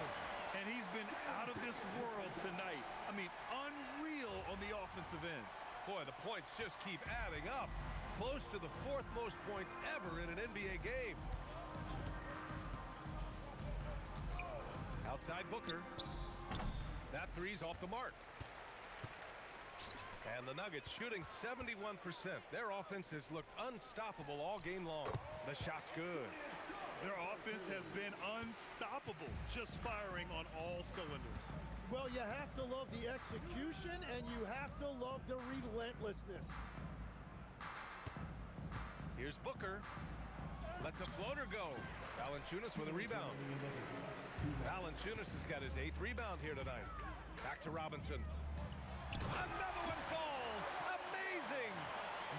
And he's been out of this world tonight. I mean, unreal on the offensive end. Boy, the points just keep adding up. Close to the fourth most points ever in an NBA game. Outside Booker. That three's off the mark. And the Nuggets shooting 71%. Their offense has looked unstoppable all game long. The shot's good. Their offense has been unstoppable, just firing on all cylinders. Well, you have to love the execution, and you have to love the relentlessness. Here's Booker. Lets a floater go. Valanciunas with a rebound. Valanciunas has got his 8th rebound here tonight. Back to Robinson. Another one falls. Amazing.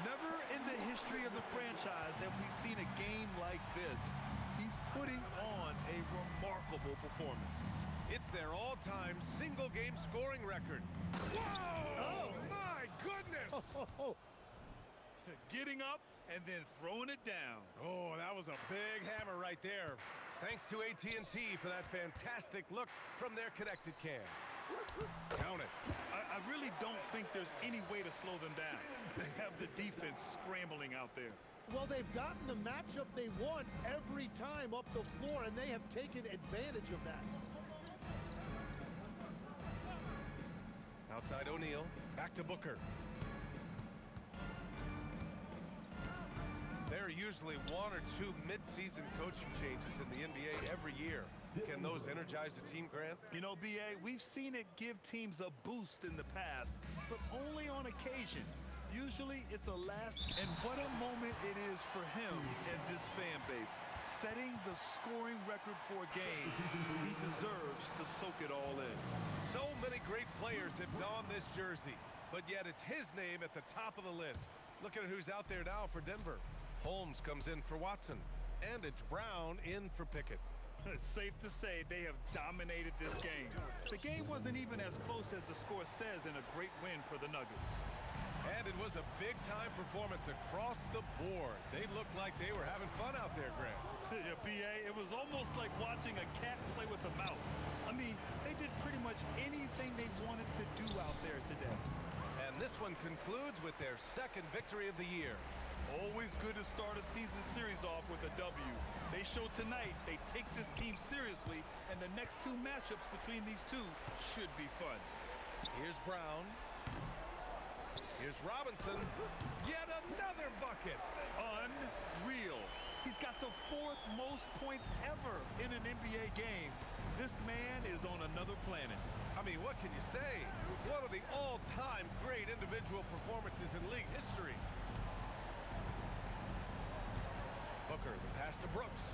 Never in the history of the franchise have we seen a game like this. He's putting on a remarkable performance. It's their all-time single-game scoring record. Whoa! Oh, my goodness! Getting up and then throwing it down. Oh, that was a big hammer right there. Thanks to AT&T for that fantastic look from their connected cam. Count it. I really don't think there's any way to slow them down. They have the defense scrambling out there. Well, they've gotten the matchup they want every time up the floor, and they have taken advantage of that. Outside O'Neal, back to Booker. There are usually 1 or 2 mid-season coaching changes in the NBA every year. Can those energize the team, Grant? You know, B.A., we've seen it give teams a boost in the past, but only on occasion. Usually it's a last, and what a moment it is for him and this fan base. Setting the scoring record for a game. He deserves to soak it all in. So many great players have donned this jersey, but yet it's his name at the top of the list. Look at who's out there now for Denver. Holmes comes in for Watson, and it's Brown in for Pickett. It's safe to say they have dominated this game. The game wasn't even as close as the score says in a great win for the Nuggets. And it was a big-time performance across the board. They looked like they were having fun out there, Grant. Yeah, B.A., it was almost like watching a cat play with a mouse. I mean, they did pretty much anything they wanted to do out there today. And this one concludes with their 2nd victory of the year. Always good to start a season series off with a W. They show tonight they take this team seriously, and the next 2 matchups between these two should be fun. Here's Brown. Here's Robinson. Yet another bucket. Unreal. He's got the 4th most points ever in an NBA game. This man is on another planet. I mean, what can you say? One of the all-time great individual performances in league history. Booker, the pass to Brooks.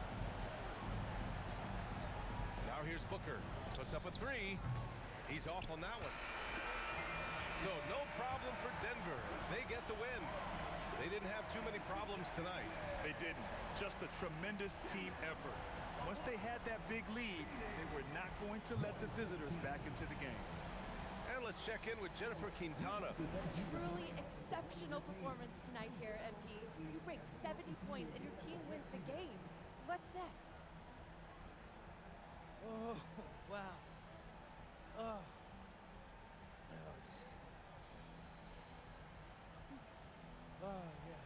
Now here's Booker. Puts up a 3. He's off on that one. So no problem for Denver as they get the win. They didn't have too many problems tonight. They didn't. Just a tremendous team effort. Once they had that big lead, they were not going to let the visitors back into the game. And let's check in with Jennifer Quintana. Truly exceptional performance tonight here, MP. You break 70 points and your team wins the game. What's next? Oh, wow. Oh. Oh, yeah.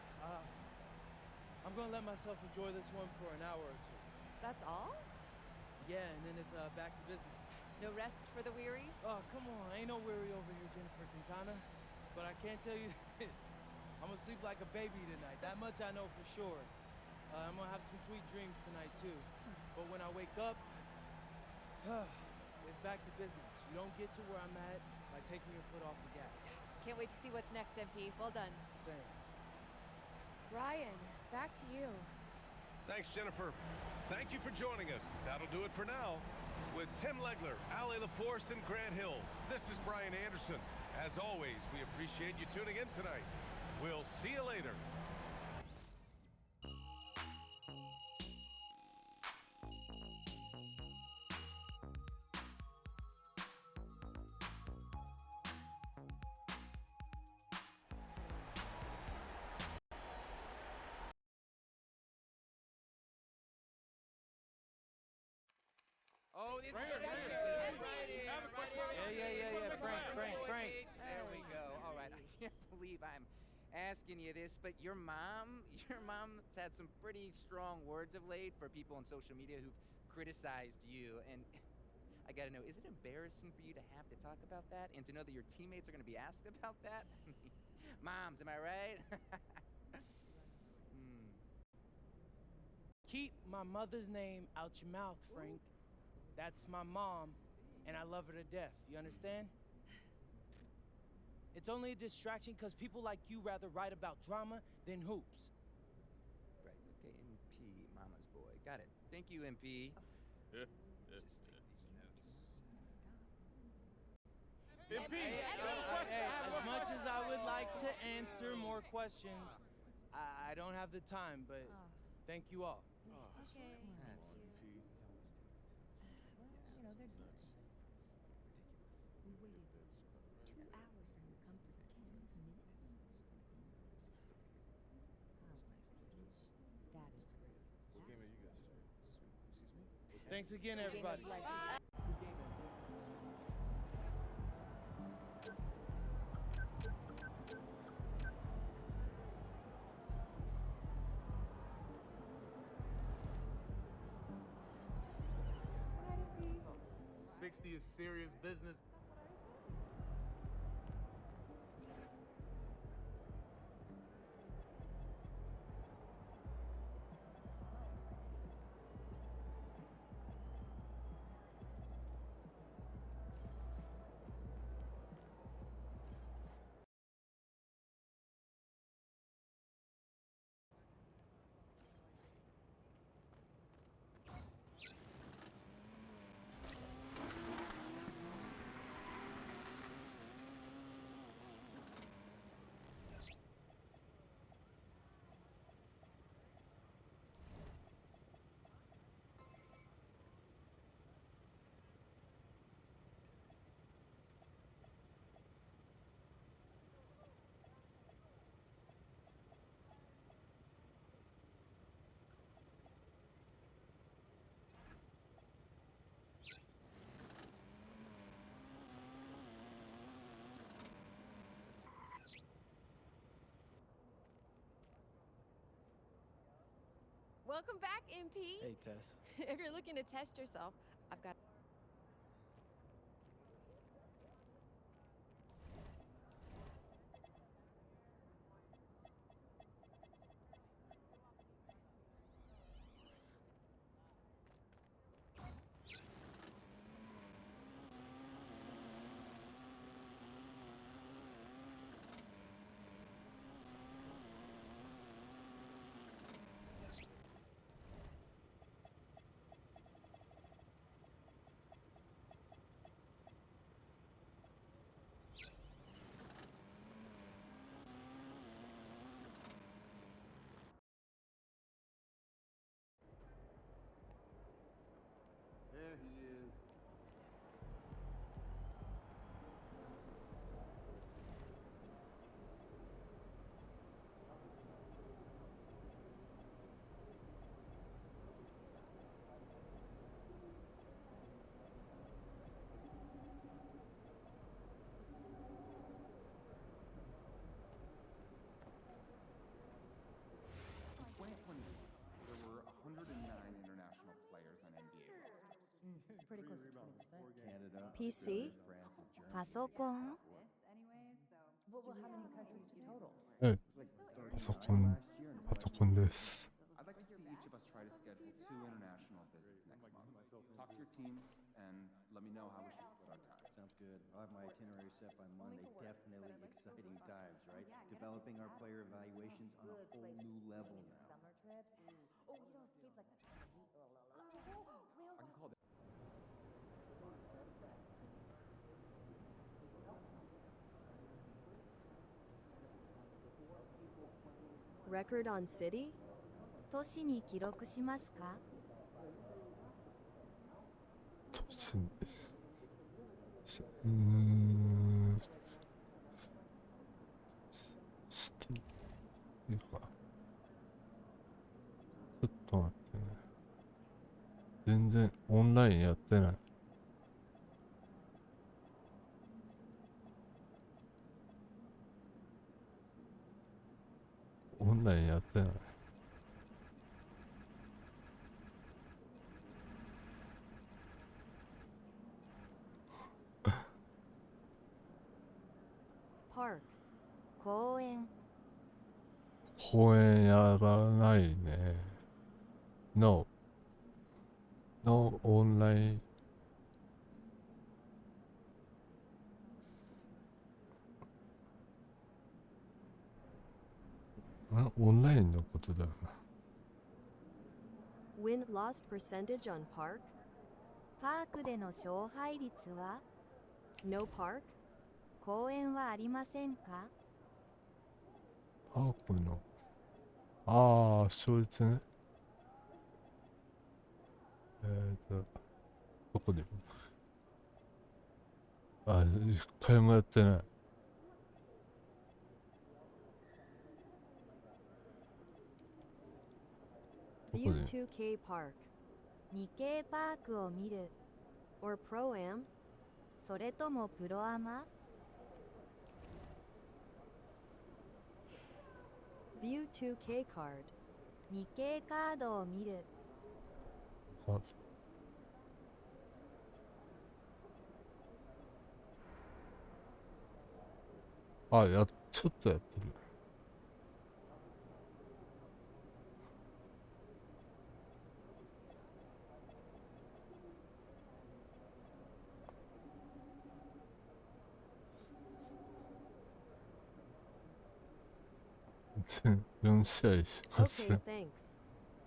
I'm going to let myself enjoy this one for an hour or two. That's all? Yeah, and then it's back to business. No rest for the weary? Oh, come on. Ain't no weary over here, Jennifer Quintana. But I can't tell you this. I'm going to sleep like a baby tonight. That much I know for sure. I'm going to have some sweet dreams tonight, too. But when I wake up, it's back to business. You don't get to where I'm at by taking your foot off the gas. Can't wait to see what's next, MP. Well done. Same. Ryan, back to you. Thanks, Jennifer. Thank you for joining us. That'll do it for now. With Tim Legler, Allie LaForce, and Grant Hill, this is Brian Anderson. As always, we appreciate you tuning in tonight. We'll see you later. Oh, this is Yeah. Frank. There we go. All right. I can't believe I'm asking you this, but your mom's had some pretty strong words of late for people on social media who've criticized you. And I got to know, is it embarrassing for you to have to talk about that and to know that your teammates are going to be asked about that? Moms, am I right? Keep my mother's name out your mouth, Frank. That's my mom, and I love her to death. You understand? It's only a distraction because people like you rather write about drama than hoops. Right. Okay, MP, mama's boy. Got it. Thank you, MP. Just take these notes. MP, as much as I would like to answer more questions, I don't have the time, but thank you all. Okay. They're good. We waited 2 hours for him to come through. 10 minutes? That is rude. What game are you guys starting? Excuse me? Thanks again, everybody. Is serious business. Welcome back, MP. Hey, Tess. If you're looking to test yourself, I've got... pretty close to 20%. PC? パソコン? Well, how many countries total? はいパソコンです I'd like to see each of us try to schedule 2 international visits next month. Talk to your teams and let me know how we should split our time. Sounds good. I'll have my itinerary set by Monday. Definitely exciting times, right? Developing our player evaluations on a whole new level now. Summer trips. Oh, you don't escape like that. I can call Record on city? 都市に記録しますか? シティっていうかちょっと待ってね全然オンラインやってないオンラインやってないPark 公園公園やらないね Noオンラインオンラインのことだな Win-loss percentage on park? パークでの勝敗率は? No park? 公園はありませんか? パークの勝率ねどこで見る一回もやってない View2K Park 2K パークを見る or Pro-Am それともプロアマ View2K Card 2K カードを見るちょっとやってる4試合しかせん Okay, thanks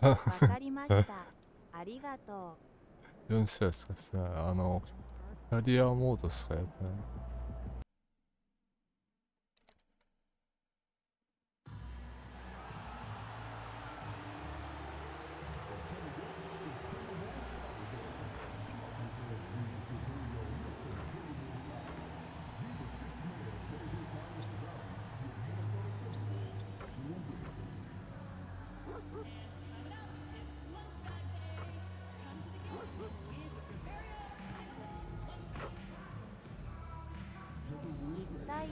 わかりましたありがとう4試合しかしてないキャリアモードしかやってない 1対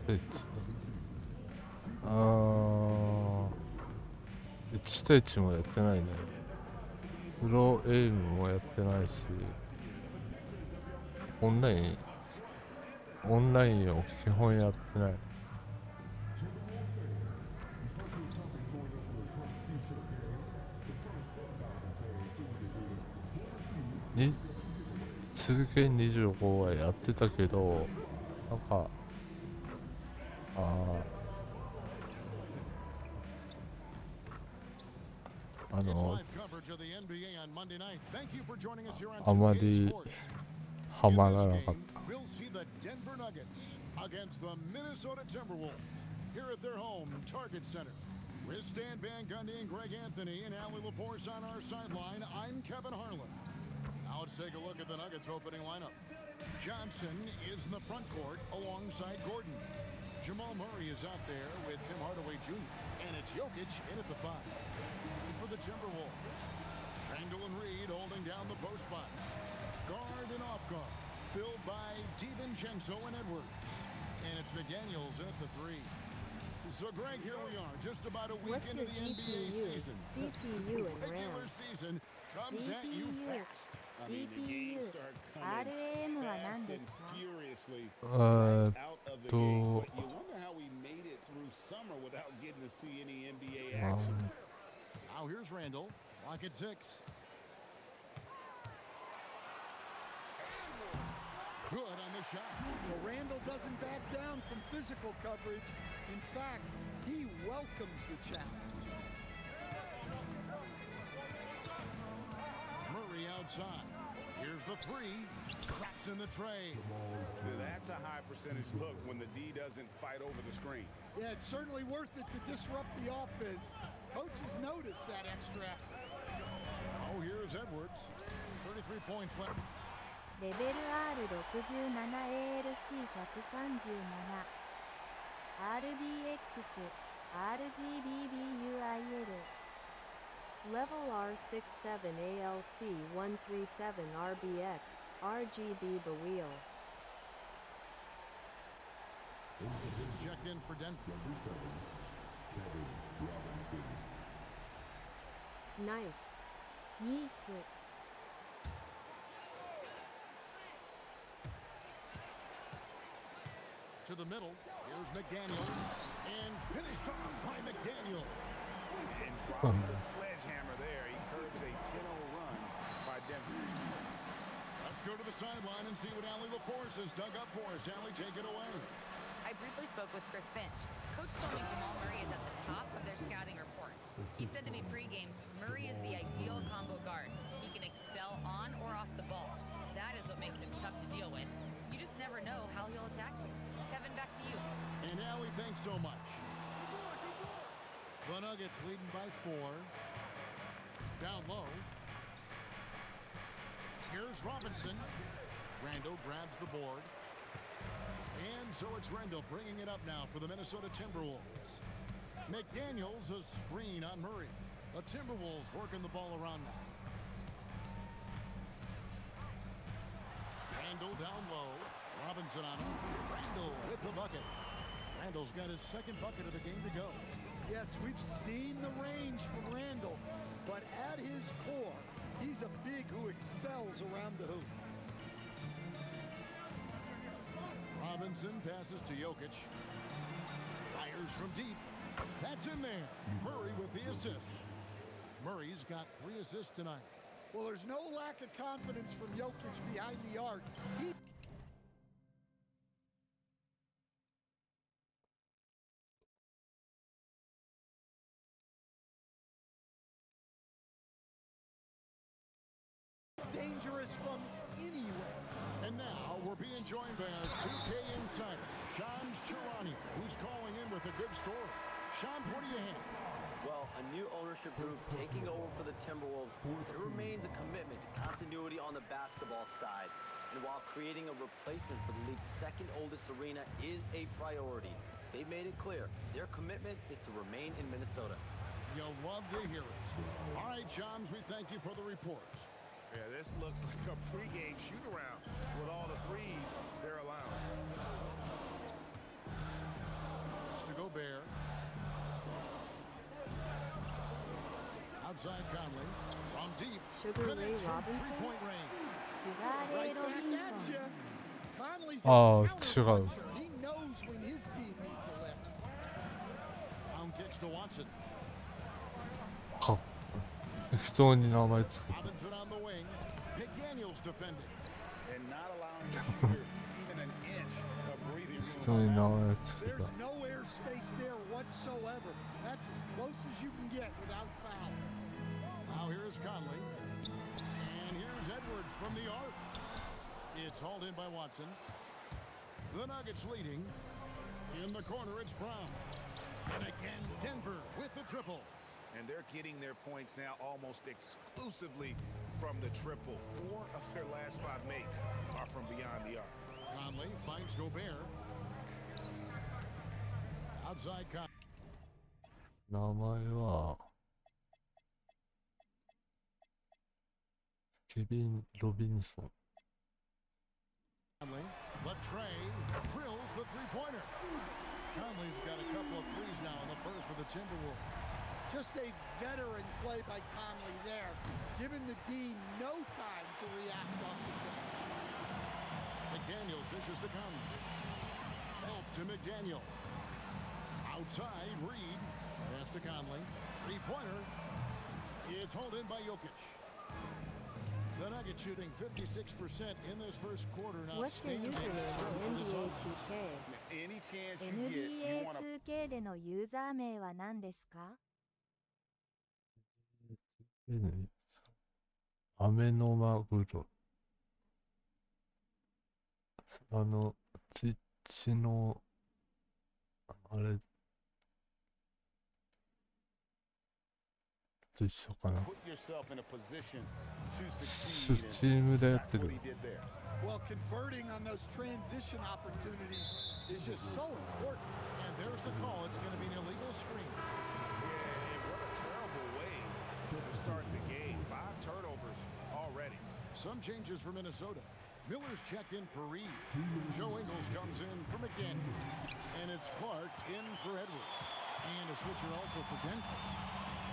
1? 1対1もやってないねプロエイムもやってないしオンラインを基本やってない続け25はやってたけどなんかあまりハマらなかった We'll see the Denver Nuggets against the Minnesota Timberwolves here at their home Target Center. With Stan Van Gundy and Greg Anthony and Allie LaForce on our sideline, I'm Kevin Harlan. Now let's take a look at the Nuggets opening lineup. Johnson is in the front court alongside Gordon. Jamal Murray is out there with Tim Hardaway Jr. And it's Jokic in at the 5. For the Timberwolves, Randall and Reed holding down the post spot. Guard and off guard, filled by DiVincenzo and Edwards. And it's McDaniels in at the 3. So, Greg, here we are, just about a week What's into your the NBA GPU, season. CPU, and Regular RAM? season comes at you GPU, fast. I mean, the games CPU, start coming RAM は fast 何で and すか furiously right out of the gate. But you wonder how we made it through summer without getting to see any NBA action. Now here's Randall. Lock at 6. Good on the shot. Well, Randall doesn't back down from physical coverage. In fact, he welcomes the challenge. Murray outside. Here's the 3. Cracks in the tray. That's a high percentage look when the D doesn't fight over the screen. Yeah, it's certainly worth it to disrupt the offense. Coaches notice that extra effort. Oh, here's Edwards. 33 points left. レベル R67ALC137 RBX RGBBUIL Level R67ALC137RBX RGB Bawheel. Checked in for Denver. Nice. Nice. To the middle. Here's McDaniel. And finished off by McDaniel. And dropping the sledgehammer there, he curbs a 10-0 run by Denver. Let's go to the sideline and see what Allie LaForce has dug up for us. Allie, take it away. I briefly spoke with Chris Finch. Coach told me Jamal Murray is at the top of their scouting report. He said to me pregame, Murray is the ideal combo guard. He can excel on or off the ball. That is what makes him tough to deal with. You just never know how he'll attack you. Kevin, back to you. And Allie, thanks so much. The Nuggets leading by 4. Down low. Here's Robinson. Randall grabs the board. And so it's Randall bringing it up now for the Minnesota Timberwolves. McDaniels a screen on Murray. The Timberwolves working the ball around now. Randall down low. Robinson on him. Randall with the bucket. Randall's got his second bucket of the game to go. Yes, we've seen the range from Randall, but at his core, he's a big who excels around the hoop. Robinson passes to Jokic. Fires from deep. That's in there. Murray with the assist. Murray's got 3 assists tonight. Well, there's no lack of confidence from Jokic behind the arc. Dangerous from anywhere. And now we're being joined by our 2K insider, Sean Chirani, who's calling in with a good story. Sean, what do you have? Well, a new ownership group taking over for the Timberwolves. There remains a commitment to continuity on the basketball side. And while creating a replacement for the league's second oldest arena is a priority, they've made it clear their commitment is to remain in Minnesota. You'll love to hear it. All right, Johns, we thank you for the report. Yeah, this looks like a pregame shoot-around with all the threes they're allowing. To Gobert. Outside Conley. From deep. Sugar Ray Robinson? Three-point range. Sugar Ray Right back at Robinson. you. Conley's a 아, counter-puncher. He knows when his team needs a lift. Down kicks to Watson. 適当に名前つけた。 Robinson on the wing. McDaniels defending. And not allowing the shooter even an inch of breathing 適当 room. に名前つけ There's た。 no airspace there whatsoever. That's as close as you can get without foul. Now here's Conley. And here's Edwards from the arc. It's hauled in by Watson. The Nuggets leading. In the corner, it's Brown. And again, Denver with the triple. And they're getting their points now almost exclusively from the triple. 4 of their last 5 makes are from beyond the arc. Conley finds Gobert. Outside Conley. 名前はケビン・ロビンソン。 The tray drills the three-pointer. Conley's got a couple of threes now in the first for the Timberwolves. Just a veteran play by Conley there, giving the D no time to react off the tip. McDaniels dishes to Conley. Back to McDaniel. Outside, Reed. Pass to Conley. Three-pointer. It's hauled in by Jokic. The Nuggets shooting 56% in this first quarter. Now, What's your username on NBA2K? Any chance you get, you want to... NBA2K でのユーザー名は何ですか？飴のマグロ。血の、あれ、と一緒かな。スチームでやってる。Well, converting on those transition opportunities is just so important. And there's the call. It's going to be an illegal screen. Yeah, and what a terrible way to start the game. 5 turnovers already. Some changes for Minnesota. Miller's checked in for Reed. Joe Ingles comes in for McDaniel. And it's Clark in for Edwards. And a switcher also for Denver.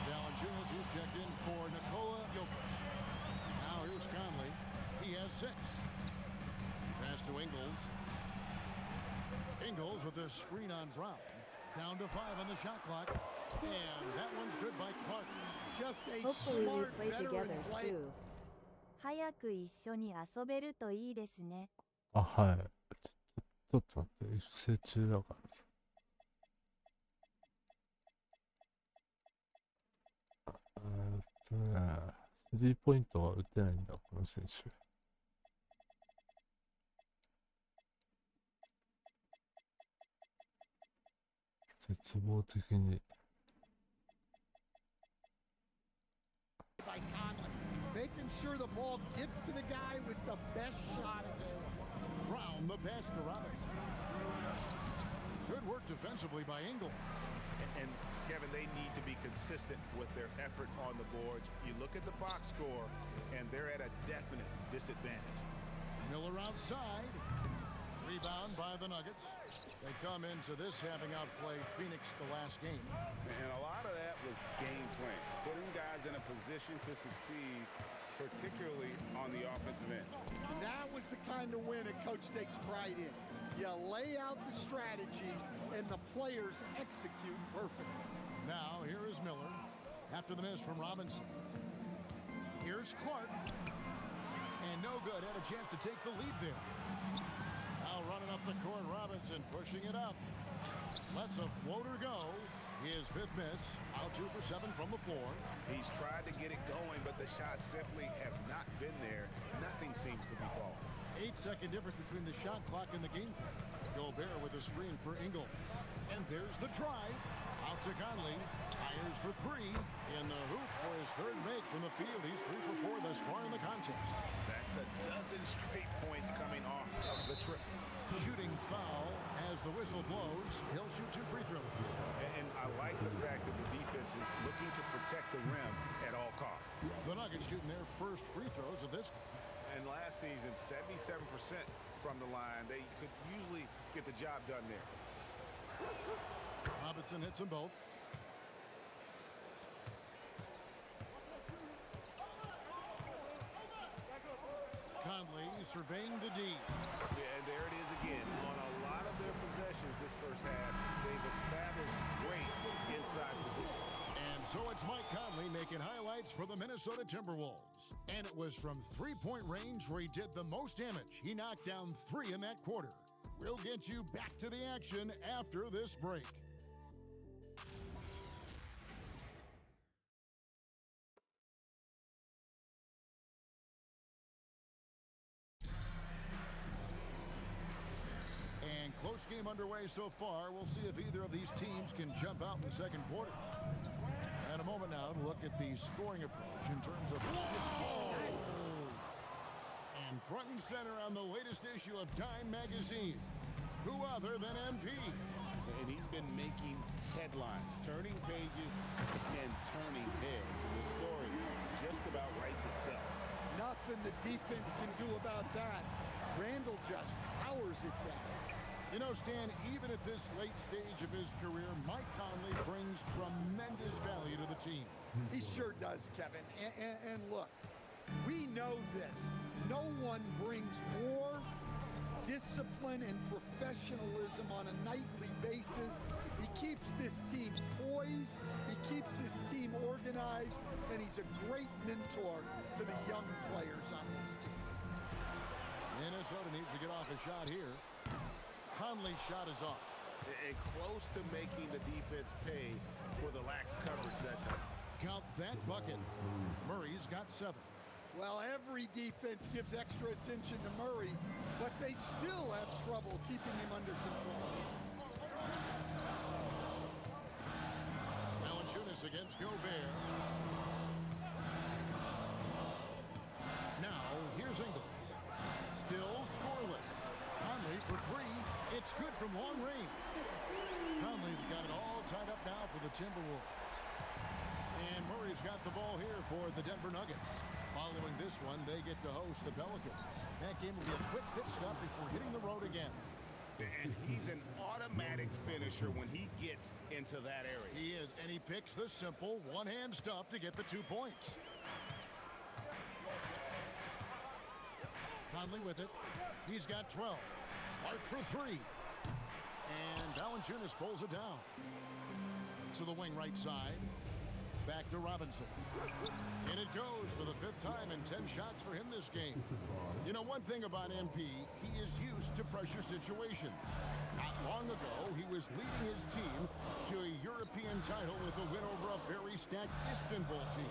Valanciunas, he's checked in for Nikola Jokic. Now here's Conley. He has 6. Pass to Ingles. Ingles with a screen on Brown. Down to 5 on the shot clock. And that one's good by Clark. Just a Hopefully we smart play together veteran play. soon. 早く一緒に遊べるといいですね。あ、はい。ちょっと待って、育成中だからさ。スリーポイントは打てないんだ、この選手。絶望的に。By Conley, making sure the ball gets to the guy with the best shot available. Brown, the pass to Robinson. Good work defensively by Ingles. And Kevin, they need to be consistent with their effort on the boards. You look at the box score, and they're at a definite disadvantage. Miller outside. Rebound by the Nuggets. They come into this having outplayed Phoenix the last game. And a lot of that was game plan, putting guys in a position to succeed, particularly on the offensive end. That was the kind of win a coach takes pride in. You lay out the strategy, and the players execute perfectly. Now, here is Miller. After the miss from Robinson. Here's Clark. And no good. Had a chance to take the lead there. Now running up the court, Robinson pushing it up. Lets a floater go. His 5th miss. Out 2 for 7 from the floor. He's tried to get it going, but the shots simply have not been there. Nothing seems to be falling. 8-second difference between the shot clock and the game clock. Gobert with a screen for Ingles. And there's the drive. Out to Conley. Fires for 3. In the hoop for his 3rd make from the field. He's 3 for 4 thus far in the contest. That's a dozen straight points coming off of the trip. Shooting foul as the whistle blows. He'll shoot 2 free throws. And I like the fact that the defense is looking to protect the rim at all costs. The Nuggets shooting their first free throws of this. And last season, 77% from the line. They could usually get the job done there. Robinson hits them both. Conley surveying the D. Yeah, and there it is again. On a lot of their possessions this first half, they've established great inside position. And so it's Mike Conley making highlights for the Minnesota Timberwolves. And it was from 3-point range where he did the most damage. He knocked down 3 in that quarter. We'll get you back to the action after this break. And close game underway so far. We'll see if either of these teams can jump out in the second quarter. And a moment now to look at the scoring approach in terms of... And front and center on the latest issue of Dime magazine. Who other than MP? And he's been making headlines, turning pages and turning heads. And the story just about writes itself. Nothing the defense can do about that. Randall just powers it down. You know, Stan, even at this late stage of his career, Mike Conley brings tremendous value to the team. He sure does, Kevin. And look, we know this. No one brings more discipline and professionalism on a nightly basis. He keeps this team poised, he keeps his team organized, and he's a great mentor to the young players on this team. Minnesota needs to get off a shot here. Conley's shot is off. And close to making the defense pay for the lax coverage that time. Count that bucket. Murray's got 7. Well, every defense gives extra attention to Murray, but they still have trouble keeping him under control. Valanciunas against Gobert. Now, here's Ingles. Still scoreless. Conley for 3. It's good from long range. Conley's got it all tied up now for the Timberwolves. And Murray's got the ball here for the Denver Nuggets. Following this one, they get to host the Pelicans. That game will be a quick pit stop before hitting the road again. And he's an automatic finisher when he gets into that area. He is, and he picks the simple one-hand stuff to get the 2 points. Conley with it. He's got 12. Clark for 3. And Valanciunas pulls it down. To the wing right side. Back to Robinson. And it goes for the 5th time in 10 shots for him this game. You know, one thing about MP, he is used to pressure situations. Not long ago, he was leading his team to a European title with a win over a very stacked Istanbul team.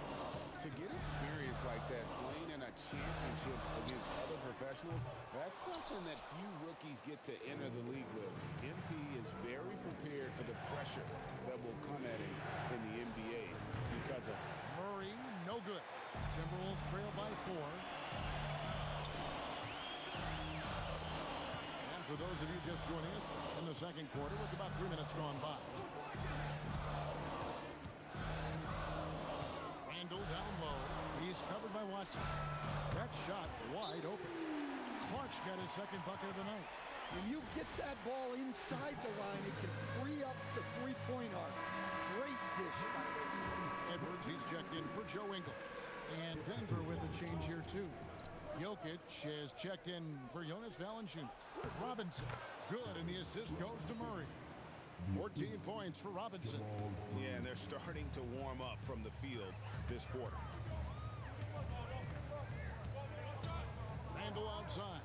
To get experience like that, playing in a championship against other professionals, that's something that few rookies get to enter the league with. MP is very prepared for the pressure that will come at him in the NBA because of Murray, no good. Timberwolves trail by 4. And for those of you just joining us in the second quarter with about 3 minutes gone by. Randall down low. He's covered by Watson. That shot wide open. Clark's got his second bucket of the night. When you get that ball inside the line, it can free up the three-point arc. Great dish by Edwards, he's checked in for Joe Ingles. And Denver with a change here, too. Jokic has checked in for Jonas Valanciunas. Robinson, good, and the assist goes to Murray. 14 points for Robinson. Yeah, and they're starting to warm up from the field this quarter. Randall outside.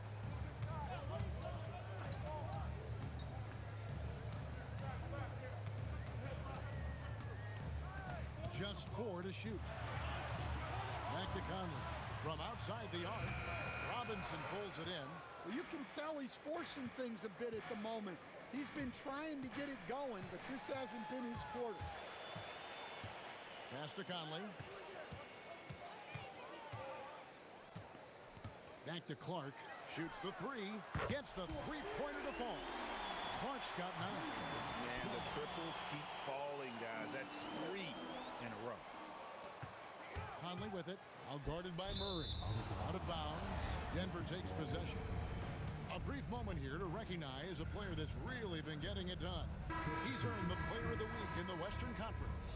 Just 4 to shoot. Back to Conley. From outside the arc, Robinson pulls it in. Well, you can tell he's forcing things a bit at the moment. He's been trying to get it going, but this hasn't been his quarter. Pass to Conley. Back to Clark. Shoots the 3. Gets the three-pointer to fall. Clark's got 9. Man, the triples keep falling, guys. That's 3 in a row. Conley with it. Outguarded by Murray. Out of bounds. Denver takes possession. A brief moment here to recognize a player that's really been getting it done. He's earned the Player of the Week in the Western Conference.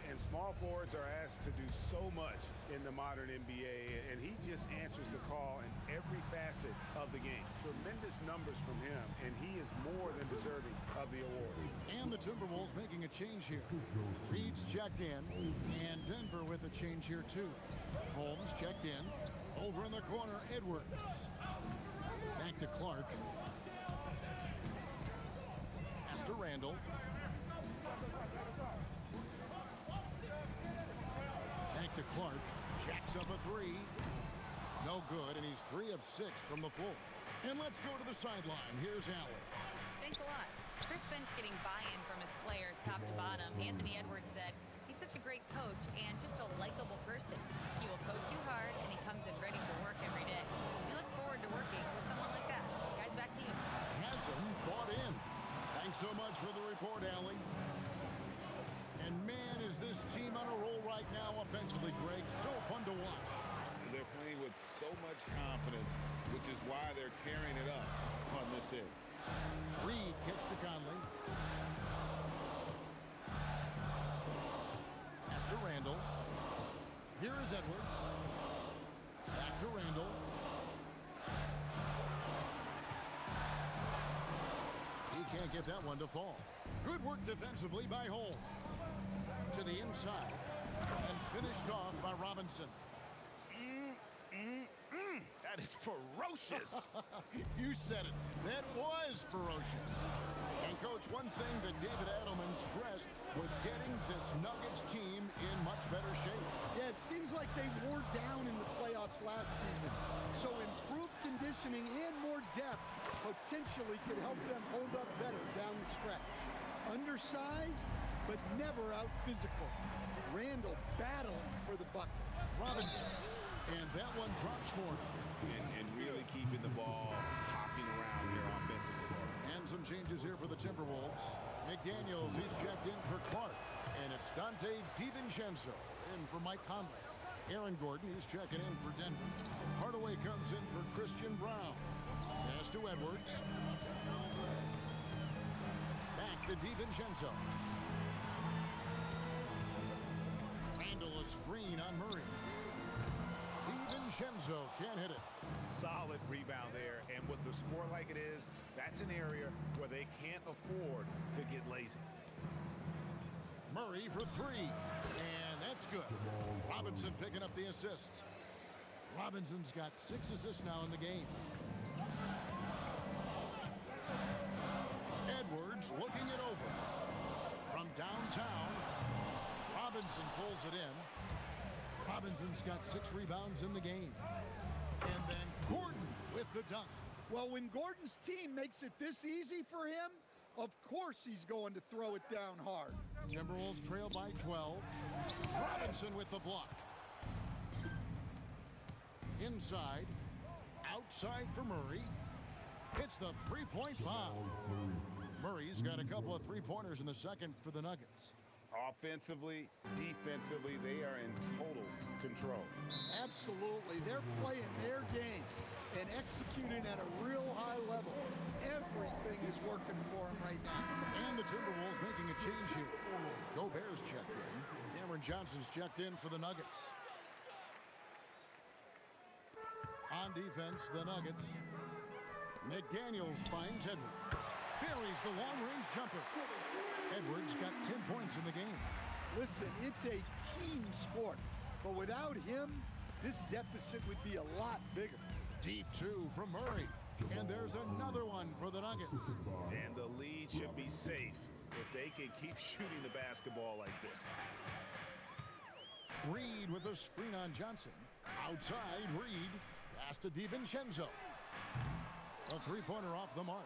And small forwards are asked to do so much in the modern NBA, and he just answers the call in every facet of the game. Tremendous numbers from him, and he is more than deserving of the award. And the Timberwolves making a change here. Reed's checked in, and Denver with a change here too. Holmes checked in. Over in the corner, Edwards. Back to Clark. Pass to Randall. Back to Clark. Jacks up a 3. No good, and he's 3 of 6 from the floor. And let's go to the sideline. Here's Allen. Thanks a lot. Chris Finch getting buy-in from his players top to bottom. Anthony Edwards said he's such a great coach and just a likable person. He will coach you hard, and he comes in ready for work every day. We look forward to working with someone like that. Guys, back to you. Hasn't bought in. Thanks so much for the report, Allie. And man, is this team on a roll right now offensively, Greg. So fun to watch. They're playing with so much confidence, which is why they're tearing it up on this end. Reed kicks to Conley. Pass to Randall. Here is Edwards. Back to Randall. He can't get that one to fall. Good work defensively by Holmes. To the inside. And finished off by Robinson. That is ferocious. You said it. That was ferocious. And, Coach, one thing that David Adelman stressed was getting this Nuggets team in much better shape. Yeah, it seems like they wore down in the playoffs last season. So improved conditioning and more depth potentially could help them hold up better down the stretch. Undersized, but never out physical. Randall battling for the bucket. Robinson. And that one drops for him. And really keeping the ball hopping around here offensively. And some changes here for the Timberwolves. McDaniels, he's checked in for Clark. And it's Dante DiVincenzo in for Mike Conley. Aaron Gordon, he's checking in for Denver. Hardaway comes in for Christian Brown. Pass to Edwards. Back to DiVincenzo. Randall, a screen on Murray. DiVincenzo can't hit it. Solid rebound there, and with the score like it is, that's an area where they can't afford to get lazy. Murray for three, and that's good. Robinson picking up the assist. Robinson's got 6 assists now in the game. Edwards looking it over. From downtown, Robinson pulls it in. Robinson's got 6 rebounds in the game. And then Gordon with the dunk. Well, when Gordon's team makes it this easy for him, of course he's going to throw it down hard. Timberwolves trail by 12. Robinson with the block. Inside. Outside for Murray. It's the three-point bomb. Murray's got a couple of three-pointers in the second for the Nuggets. Offensively, defensively, they are in total control. Absolutely. They're playing their game and executing at a real high level. Everything is working for them right now. And the Timberwolves making a change here. Gobert's checked in. Cameron Johnson's checked in for the Nuggets. On defense, the Nuggets. McDaniels finds Edwards. Buries the long-range jumper. Edwards got 10 points in the game. Listen, it's a team sport, but without him, this deficit would be a lot bigger. Deep two from Murray. And there's another one for the Nuggets. And the lead should be safe if they can keep shooting the basketball like this. Reed with a screen on Johnson. Outside, Reed. Pass to DiVincenzo. A three-pointer off the mark.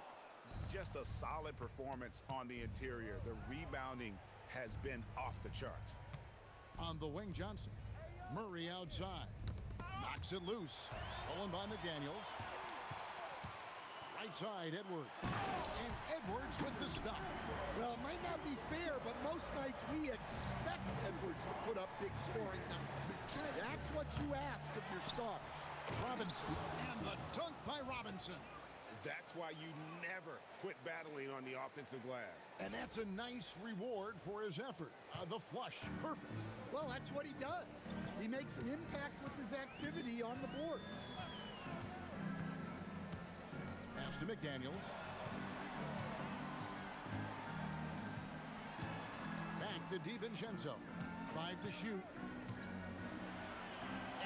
Just a solid performance on the interior. The rebounding has been off the charts. On the wing, Johnson. Murray outside. Knocks it loose. Stolen by McDaniels. Right side, Edwards. And Edwards with the stop. Well, it might not be fair, but most nights we expect Edwards to put up big scoring numbers. That's what you ask of your star. Robinson. And the dunk by Robinson. That's why you never quit battling on the offensive glass. And that's a nice reward for his effort. The flush, perfect. Well, that's what he does. He makes an impact with his activity on the boards. Pass to McDaniels. Back to DiVincenzo. 5 to shoot.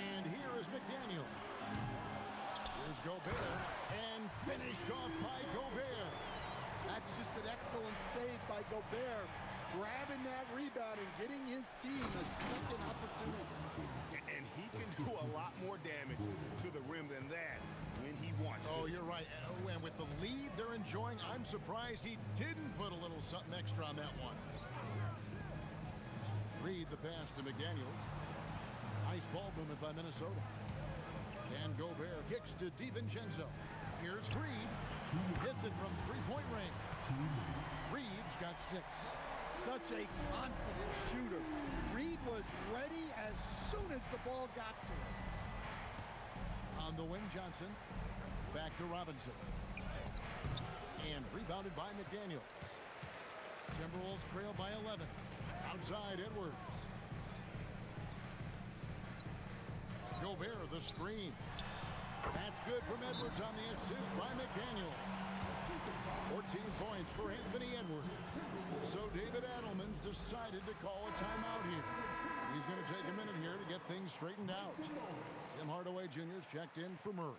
And here is McDaniels. Here's Gobert, and finished off by Gobert. That's just an excellent save by Gobert, grabbing that rebound and getting his team a second opportunity. And he can do a lot more damage to the rim than that when he wants to. Oh, you're right. And with the lead they're enjoying, I'm surprised he didn't put a little something extra on that one. Reed the pass to McDaniels. Nice ball movement by Minnesota. And Gobert kicks to DiVincenzo. Here's Reed. Hits it from three-point range. Reed's got 6. Such a confident shooter. Reed was ready as soon as the ball got to him. On the wing, Johnson. Back to Robinson. And rebounded by McDaniels. Timberwolves trail by 11. Outside Edwards. Gobert the screen. That's good from Edwards on the assist by McDaniels. 14 points for Anthony Edwards. So David Adelman's decided to call a timeout here. He's going to take a minute here to get things straightened out. Tim Hardaway Jr.'s checked in for Murray.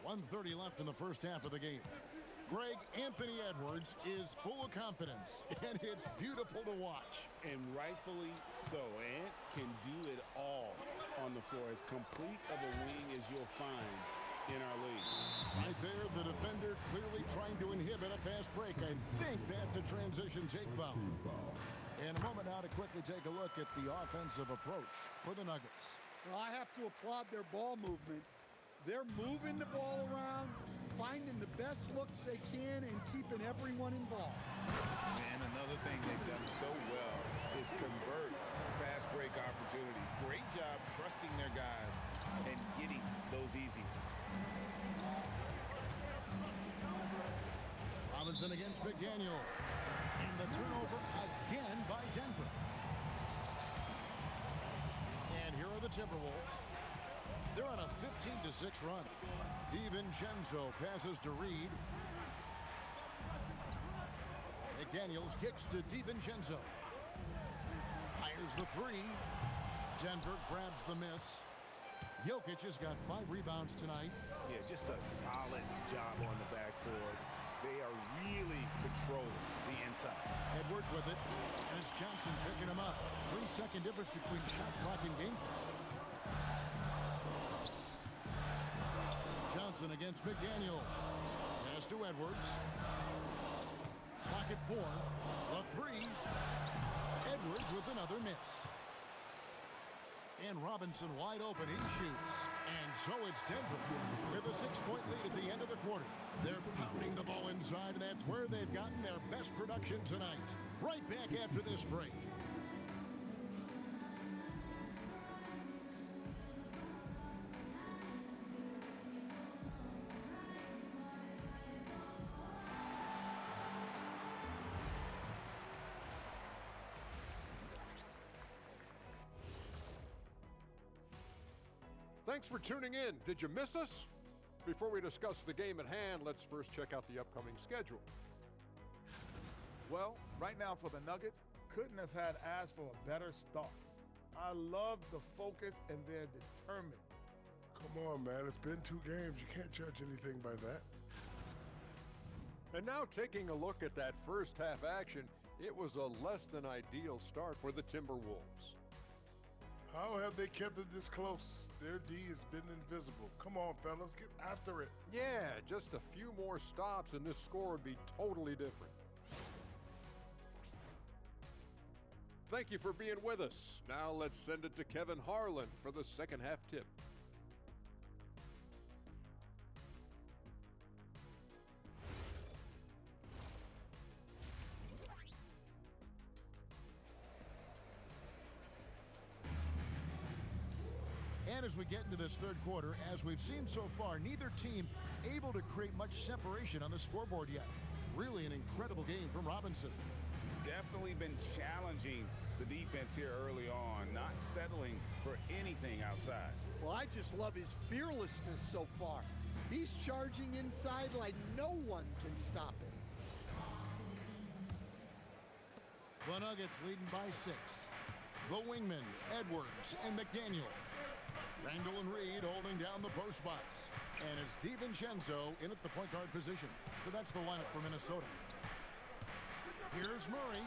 .130 left in the first half of the game. Greg, Anthony Edwards is full of confidence, and it's beautiful to watch. And rightfully so. Ant can do it all on the floor. As complete of a wing as you'll find in our league. Right there, the defender clearly trying to inhibit a fast break. I think that's a transition take foul. And a moment now to quickly take a look at the offensive approach for the Nuggets. Well, I have to applaud their ball movement. They're moving the ball around, finding the best looks they can, and keeping everyone involved. And another thing they've done so well is convert fast break opportunities. Great job trusting their guys and getting those easy. Robinson against McDaniel. And the turnover again by Denver. And here are the Timberwolves. They're on a 15-6 run. DiVincenzo passes to Reed. McDaniels kicks to DiVincenzo. Fires the three. Denver grabs the miss. Jokic has got 5 rebounds tonight. Yeah, just a solid job on the backboard. They are really controlling the inside. Edwards with it, and it's Johnson picking him up. 3-second difference between shot clock and game clock. Johnson against McDaniel. Pass to Edwards. Clock at 4. The three. Edwards with another miss. And Robinson wide open. He shoots. And so it's Denver with a 6-point lead at the end of the quarter. They're pounding the ball inside, and that's where they've gotten their best production tonight. Right back after this break. Thanks for tuning in. Did you miss us? Before we discuss the game at hand, let's first check out the upcoming schedule. Well, right now for the Nuggets, couldn't have had asked for a better start. I love the focus and they're determined. Come on, man. It's been 2 games. You can't judge anything by that. And now taking a look at that first half action, it was a less than ideal start for the Timberwolves. How have they kept it this close? Their D has been invisible. Come on, fellas, get after it. Yeah, just a few more stops and this score would be totally different. Thank you for being with us. Now let's send it to Kevin Harlan for the second half tip. And as we get into this third quarter, as we've seen so far, neither team able to create much separation on the scoreboard yet. Really an incredible game from Robinson. Definitely been challenging the defense here early on, not settling for anything outside. Well, I just love his fearlessness so far. He's charging inside like no one can stop him. The Nuggets leading by 6. The wingmen, Edwards and McDaniel. Randall and Reed holding down the post spots. And it's DiVincenzo in at the point guard position. So that's the lineup for Minnesota. Here's Murray.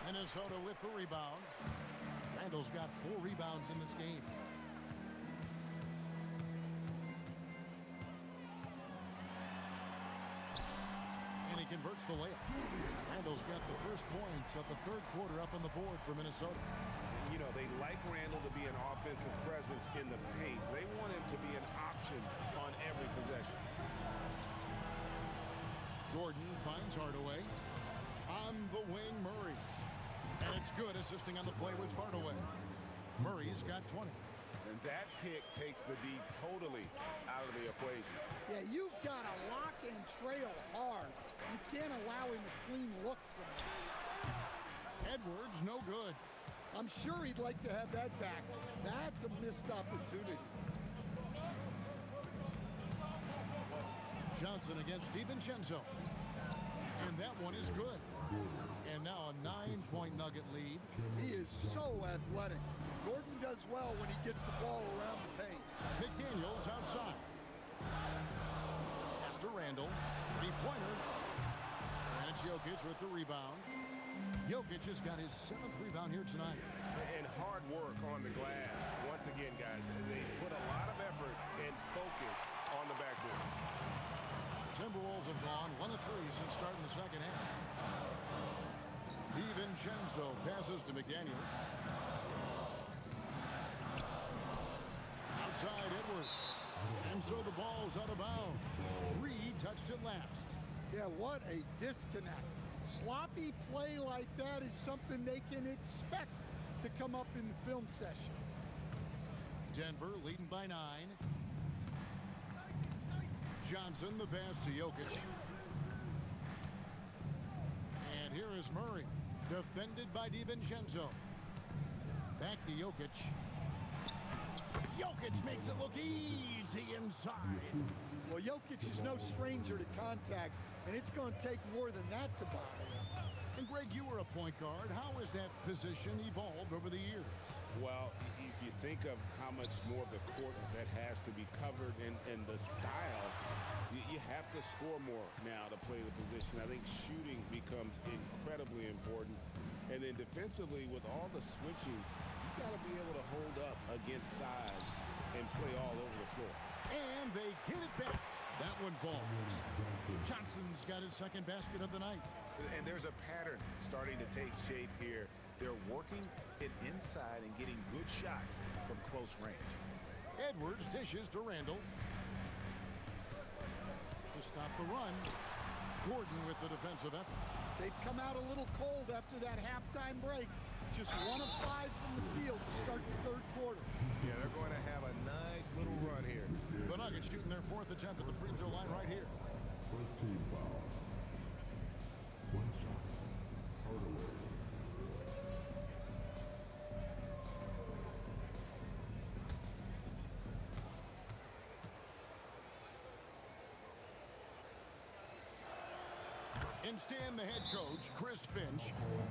Minnesota with the rebound. Randall's got 4 rebounds in this game. And he converts the layup. Randall's got the first points of the third quarter up on the board for Minnesota. You know, they like Randall to be an offensive presence in the paint. They want him to be an option on every possession. Gordon finds Hardaway. On the wing, Murray. And it's good, assisting on the play with Hardaway. Murray's got 20. And that pick takes the D totally out of the equation. Yeah, you've got to lock and trail hard. You can't allow him a clean look from him. Edwards, no good. I'm sure he'd like to have that back. That's a missed opportunity. Johnson against DiVincenzo. And that one is good. And now a 9-point Nugget lead. He is so athletic. Gordon does well when he gets the ball around the paint. McDaniels outside. Pass to Randall. Three-pointer. And it's Jokic with the rebound. Jokic has got his 7th rebound here tonight. And hard work on the glass. Once again, guys, they put a lot of effort and focus on the backboard. Timberwolves have gone 1 of 3 since starting the second half. DiVincenzo passes to McDaniels. Outside Edwards. And so the ball's out of bounds. Reed touched it last. Yeah, what a disconnect. Sloppy play like that is something they can expect to come up in the film session. Denver leading by 9. Johnson, the pass to Jokic. And here is Murray, defended by DiVincenzo. Back to Jokic. Jokic makes it look easy inside. Well, Jokic is no stranger to contact, and it's going to take more than that to bother him. And Greg, you were a point guard. How has that position evolved over the years? Well, if you think of how much more of the court that has to be covered and the style, you have to score more now to play the position. I think shooting becomes incredibly important. And then defensively, with all the switching, you got to be able to hold up against size and play all over the floor. And they get it back. That one falls. Johnson's got his 2nd basket of the night. And there's a pattern starting to take shape here. They're working it inside and getting good shots from close range. Edwards dishes to Randall. To stop the run, Gordon with the defensive effort. They've come out a little cold after that halftime break. Just 1 of 5 from the field to start the 3rd quarter. Yeah, they're going to have a nice little run here. The Nuggets shooting their 4th attempt at the free throw line right here. First team foul. 1 shot. Hardaway. And Stan, the head coach, Chris Finch,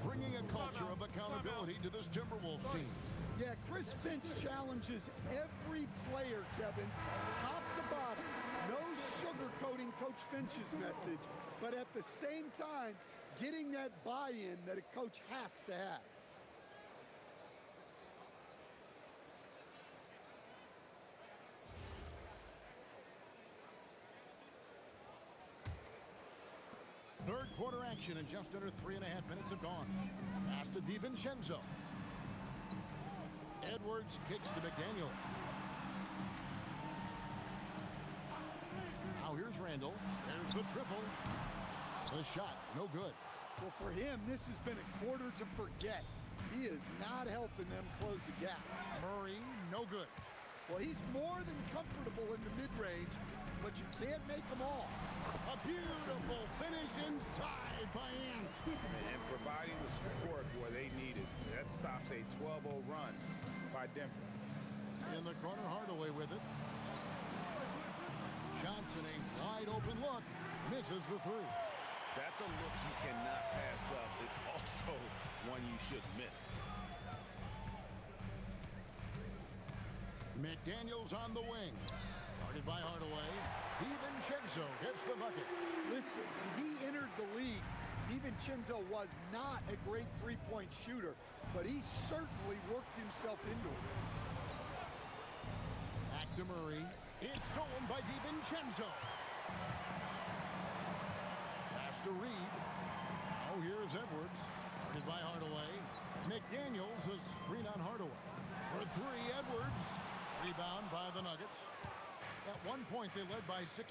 bringing a culture of accountability to this Timberwolves team. Yeah, Chris Finch challenges every player, Kevin, top to bottom. No sugarcoating Coach Finch's message, but at the same time, getting that buy-in that a coach has to have. Third quarter action, and just under 3.5 minutes have gone. Pass to DiVincenzo. Edwards kicks to McDaniel. Now here's Randall. There's the triple. The shot, no good. Well, for him, this has been a quarter to forget. He is not helping them close the gap. Murray, no good. Well, he's more than comfortable in the mid-range, but you can't make them all. A beautiful finish inside by Ant. And providing the support where they needed. That stops a 12-0 run by Denver. In the corner, Hardaway with it. Johnson, a wide open look, misses the 3. That's a look you cannot pass up. It's also one you shouldn't miss. McDaniels on the wing. Guarded by Hardaway. DiVincenzo gets the bucket. Listen, when he entered the league, DiVincenzo was not a great three-point shooter, but he certainly worked himself into it. Back to Murray. It's stolen by DiVincenzo. Pass to Reed. Oh, here's Edwards. Guarded by Hardaway. McDaniels, a screen on Hardaway. For 3, Edwards. Rebound by the Nuggets. At one point, they led by 16.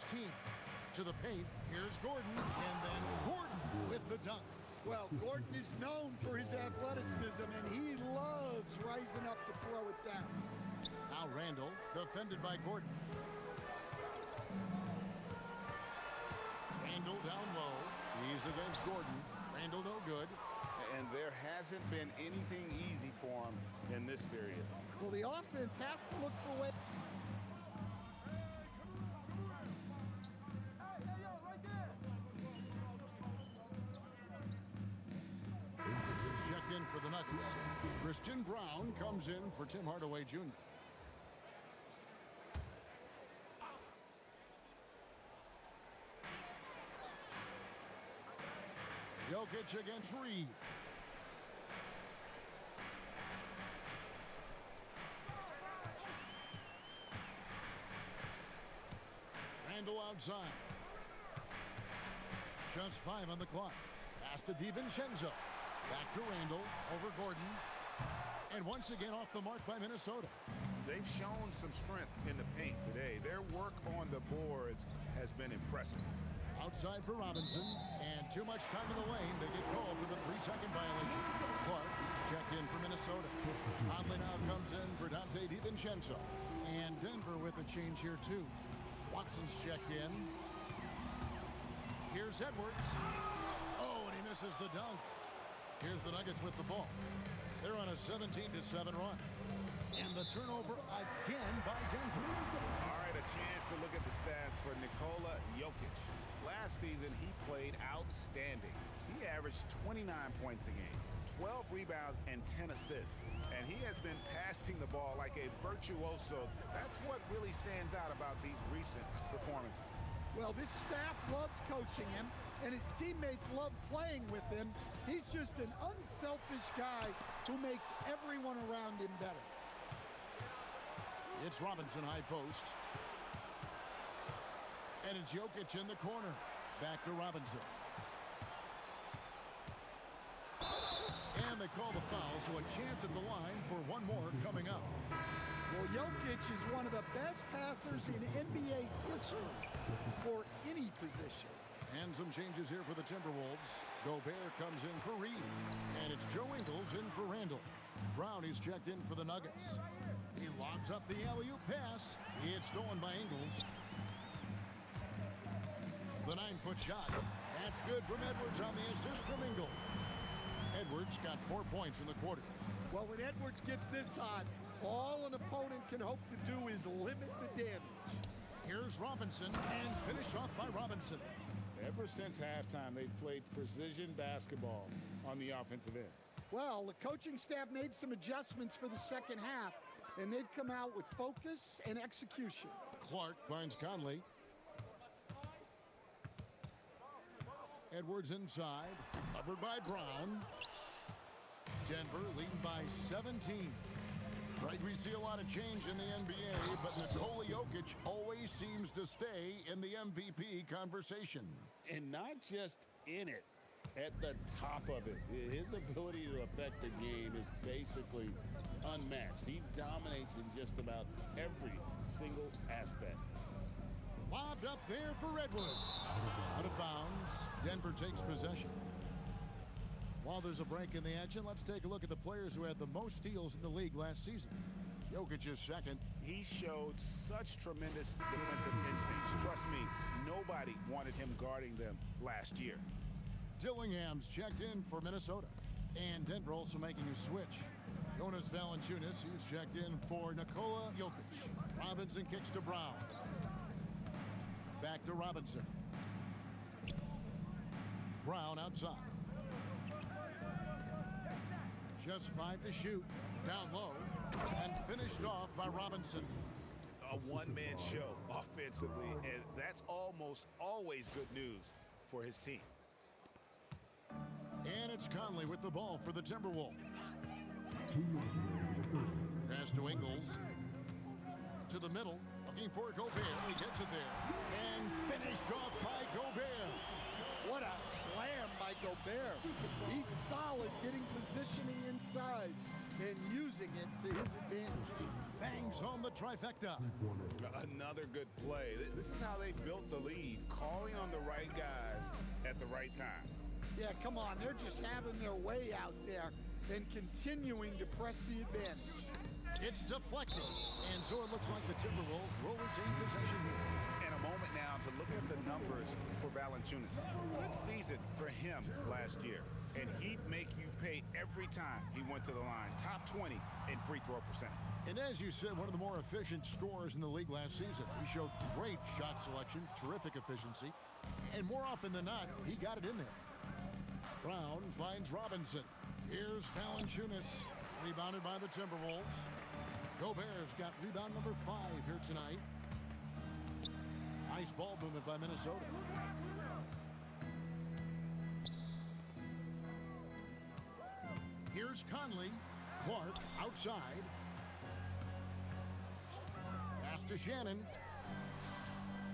To the paint, here's Gordon, and then Gordon with the dunk. Well, Gordon is known for his athleticism, and he loves rising up to throw it down. Now Randall defended by Gordon. Randall down low. He's against Gordon. Randall no good. And there hasn't been anything easy for him in this period. Well, the offense has to look for ways. Checked in for the Nuggets. Christian Brown comes in for Tim Hardaway Jr. Jokic against Reed. Randall outside. Just 5 on the clock. Pass to DiVincenzo. Back to Randall. Over Gordon. And once again off the mark by Minnesota. They've shown some strength in the paint today. Their work on the boards has been impressive. Outside for Robinson, and too much time in the lane. They get called for the 3-second violation. Clark checked in for Minnesota. Conley now comes in for Dante DiVincenzo. And Denver with a change here too. Watson's checked in. Here's Edwards. Oh, and he misses the dunk. Here's the Nuggets with the ball. They're on a 17-7 run. And the turnover again by Denver. All right, a chance to look at the stats for Nikola Jokic. Last season, he played outstanding. He averaged 29 points a game, 12 rebounds, and 10 assists. And he has been passing the ball like a virtuoso. That's what really stands out about these recent performances. Well, this staff loves coaching him, and his teammates love playing with him. He's just an unselfish guy who makes everyone around him better. It's Robinson high post. And it's Jokic in the corner. Back to Robinson. And they call the foul, so a chance at the line for one more coming up. Well, Jokic is one of the best passers in NBA history for any position. And some changes here for the Timberwolves. Gobert comes in for Reed. And it's Joe Ingles in for Randall. Brown is checked in for the Nuggets. He lobs up the alley-oop pass. It's stolen by Ingles. The 9-foot shot. That's good from Edwards on the assist from Ingles. Edwards got 4 points in the quarter. Well, when Edwards gets this hot, all an opponent can hope to do is limit the damage. Here's Robinson, and finished off by Robinson. Ever since halftime, they've played precision basketball on the offensive end. Well, the coaching staff made some adjustments for the second half, and they've come out with focus and execution. Clark finds Conley. Edwards inside, covered by Brown. Denver leading by 17. Right, we see a lot of change in the NBA, but Nikola Jokic always seems to stay in the MVP conversation. And not just in it, at the top of it. His ability to affect the game is basically unmatched. He dominates in just about every single aspect. Lobbed up there for Edwards. Out of bounds. Denver takes possession. While there's a break in the action, let's take a look at the players who had the most steals in the league last season. Jokic is second. He showed such tremendous defensive instincts. Trust me, nobody wanted him guarding them last year. Dillingham's checked in for Minnesota. And Denver also making a switch. Jonas Valanciunas, he's checked in for Nikola Jokic. Robinson kicks to Brown. Back to Robinson. Brown outside. Just 5 to shoot. Down low. And finished off by Robinson. A one-man show offensively, and that's almost always good news for his team. And it's Conley with the ball for the Timberwolves. Pass to Ingles. To the middle. Looking for Gobert. He gets it there. And finished off by Gobert. What a slam by Gobert. He's solid getting positioning inside and using it to his advantage. Bangs on the trifecta. Another good play. This is how they built the lead, calling on the right guys at the right time. Yeah, come on. They're just having their way out there. and continuing to press the advantage. It's deflected, and so it looks like the Timberwolves will retain possession here. And a moment now to look at the numbers for Valanciunas. Good season for him last year, and he'd make you pay every time he went to the line. Top 20 in free throw percentage. And as you said, one of the more efficient scorers in the league last season. He showed great shot selection, terrific efficiency, and more often than not, he got it in there. Brown finds Robinson. Here's Valanciunas, rebounded by the Timberwolves. Gobert's got rebound number 5 here tonight. Nice ball movement by Minnesota. Here's Conley. Clark outside. Pass to Shannon.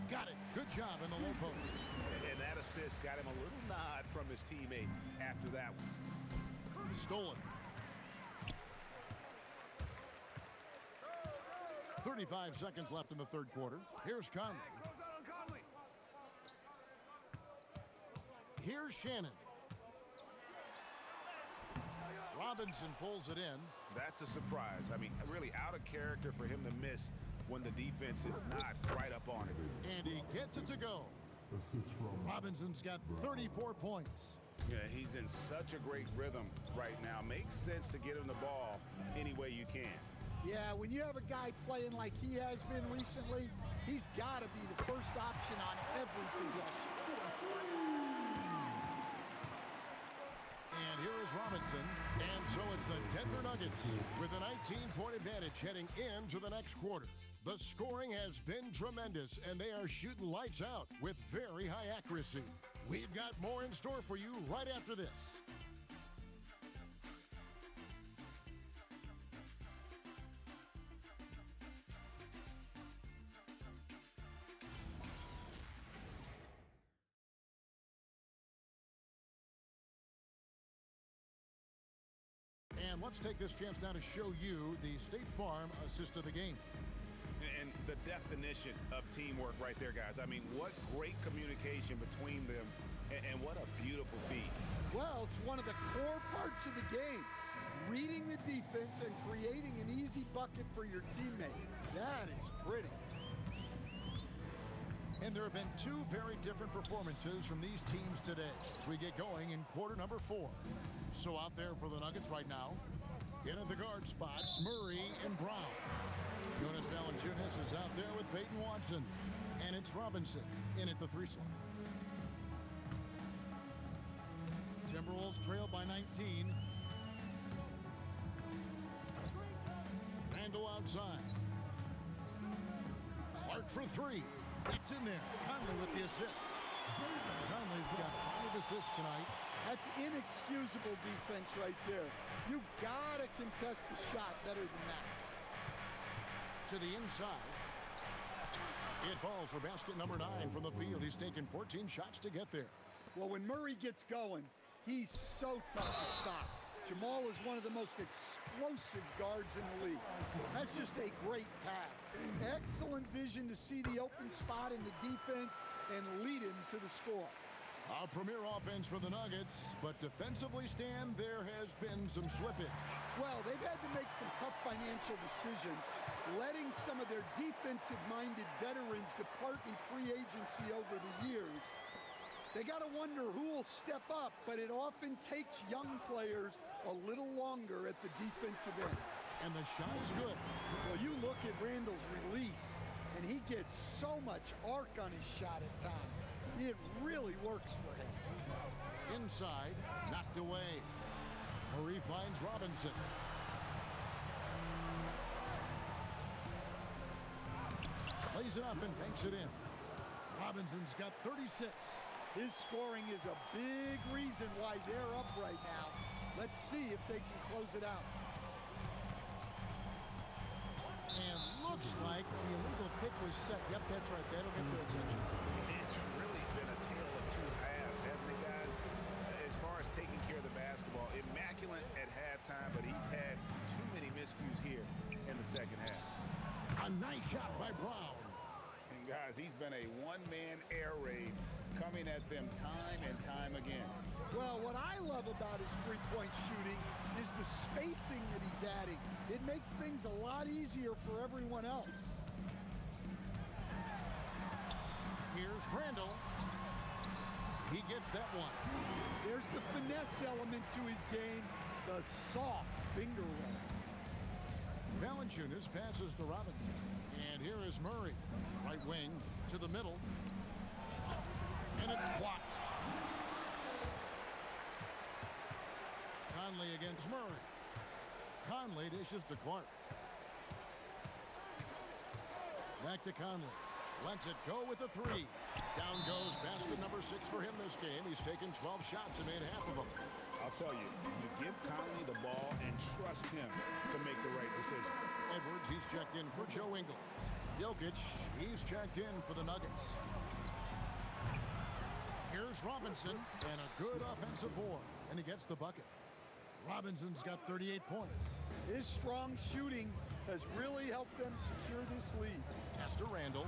Got it. Good job in the low post. And that assist got him a little nod from his teammate after that one. Stolen. 35 seconds left in the third quarter. Here's Conley. Here's Shannon. Robinson pulls it in. That's a surprise. I mean, really out of character for him to miss when the defense is not right up on it. And he gets it to go. Robinson's got 34 points. Yeah, he's in such a great rhythm right now. Makes sense to get him the ball any way you can. Yeah, when you have a guy playing like he has been recently, he's got to be the first option on every possession. And here is Robinson. And so it's the Denver Nuggets with a 19-point advantage heading into the next quarter. The scoring has been tremendous, and they are shooting lights out with very high accuracy. We've got more in store for you right after this. And let's take this chance now to show you the State Farm assist of the game. And the definition of teamwork right there, guys. I mean, what great communication between them, and what a beautiful feat. Well, it's one of the core parts of the game. Reading the defense and creating an easy bucket for your teammate. That is pretty. And there have been two very different performances from these teams today as we get going in quarter number 4. So out there for the Nuggets right now, in at the guard spots, Murray and Brown. Jonas Valanciunas is out there with Peyton Watson. And it's Robinson in at the 3 slot. Timberwolves trail by 19. Randall outside. Clark for 3. That's in there. Conley with the assist. Conley's got 5 assists tonight. That's inexcusable defense right there. You gotta contest the shot better than that. To the inside. It falls for basket number 9 from the field. He's taken 14 shots to get there. Well, when Murray gets going, he's so tough to stop. Jamal is one of the most explosive guards in the league. That's just a great pass. Excellent vision to see the open spot in the defense and lead him to the score. A premier offense for the Nuggets, but defensively, Stan, there has been some slippage. Well, they've had to make some tough financial decisions, letting some of their defensive-minded veterans depart in free agency over the years. They got to wonder who will step up, but it often takes young players a little longer at the defensive end. And the shot is good. Well, you look at Randall's release, and he gets so much arc on his shot at times. It really works for him. Inside, knocked away. Murray finds Robinson. Plays it up and banks it in. Robinson's got 36. His scoring is a big reason why they're up right now. Let's see if they can close it out. And looks like the illegal kick was set. Yep, that's right. That'll get their attention. It's really been a tale of two halves, hasn't it, guys? As far as taking care of the basketball, immaculate at halftime, but he's had too many miscues here in the second half. A nice shot by Brown. And guys, he's been a one-man air raid coming at them time and time again. Well, what I love about his three-point shooting is the spacing that he's adding. It makes things a lot easier for everyone else. Here's Randall. He gets that one. There's the finesse element to his game, the soft finger roll. Valanciunas passes to Robinson. And here is Murray. Right wing to the middle. And it's blocked. Conley against Murray. Conley dishes to Clark. Back to Conley. Lets it go with a three. Down goes basket number 6 for him this game. He's taken 12 shots and made half of them. I'll tell you, you give Conley the ball and trust him to make the right decision. Edwards, he's checked in for Joe Ingles. Jokic, he's checked in for the Nuggets. Here's Robinson, and a good offensive board, and he gets the bucket. Robinson's got 38 points. His strong shooting has really helped them secure this lead. Pass to Randall.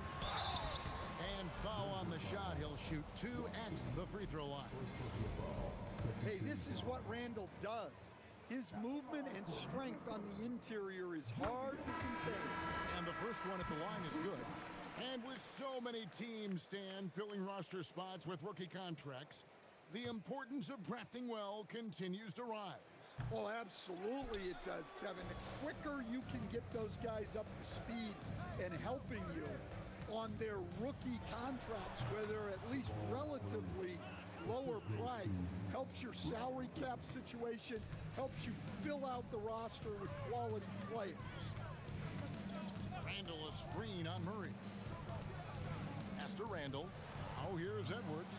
And foul on the shot. He'll shoot 2 at the free throw line. Hey, this is what Randall does. His movement and strength on the interior is hard to contain. And the first one at the line is good. And with so many teams, Stan, filling roster spots with rookie contracts, the importance of drafting well continues to rise. Well, absolutely it does, Kevin. The quicker you can get those guys up to speed and helping you on their rookie contracts, where they're at least relatively lower price, helps your salary cap situation, helps you fill out the roster with quality players. Randall, a screen on Murray. Pass to Randall. Now here's Edwards.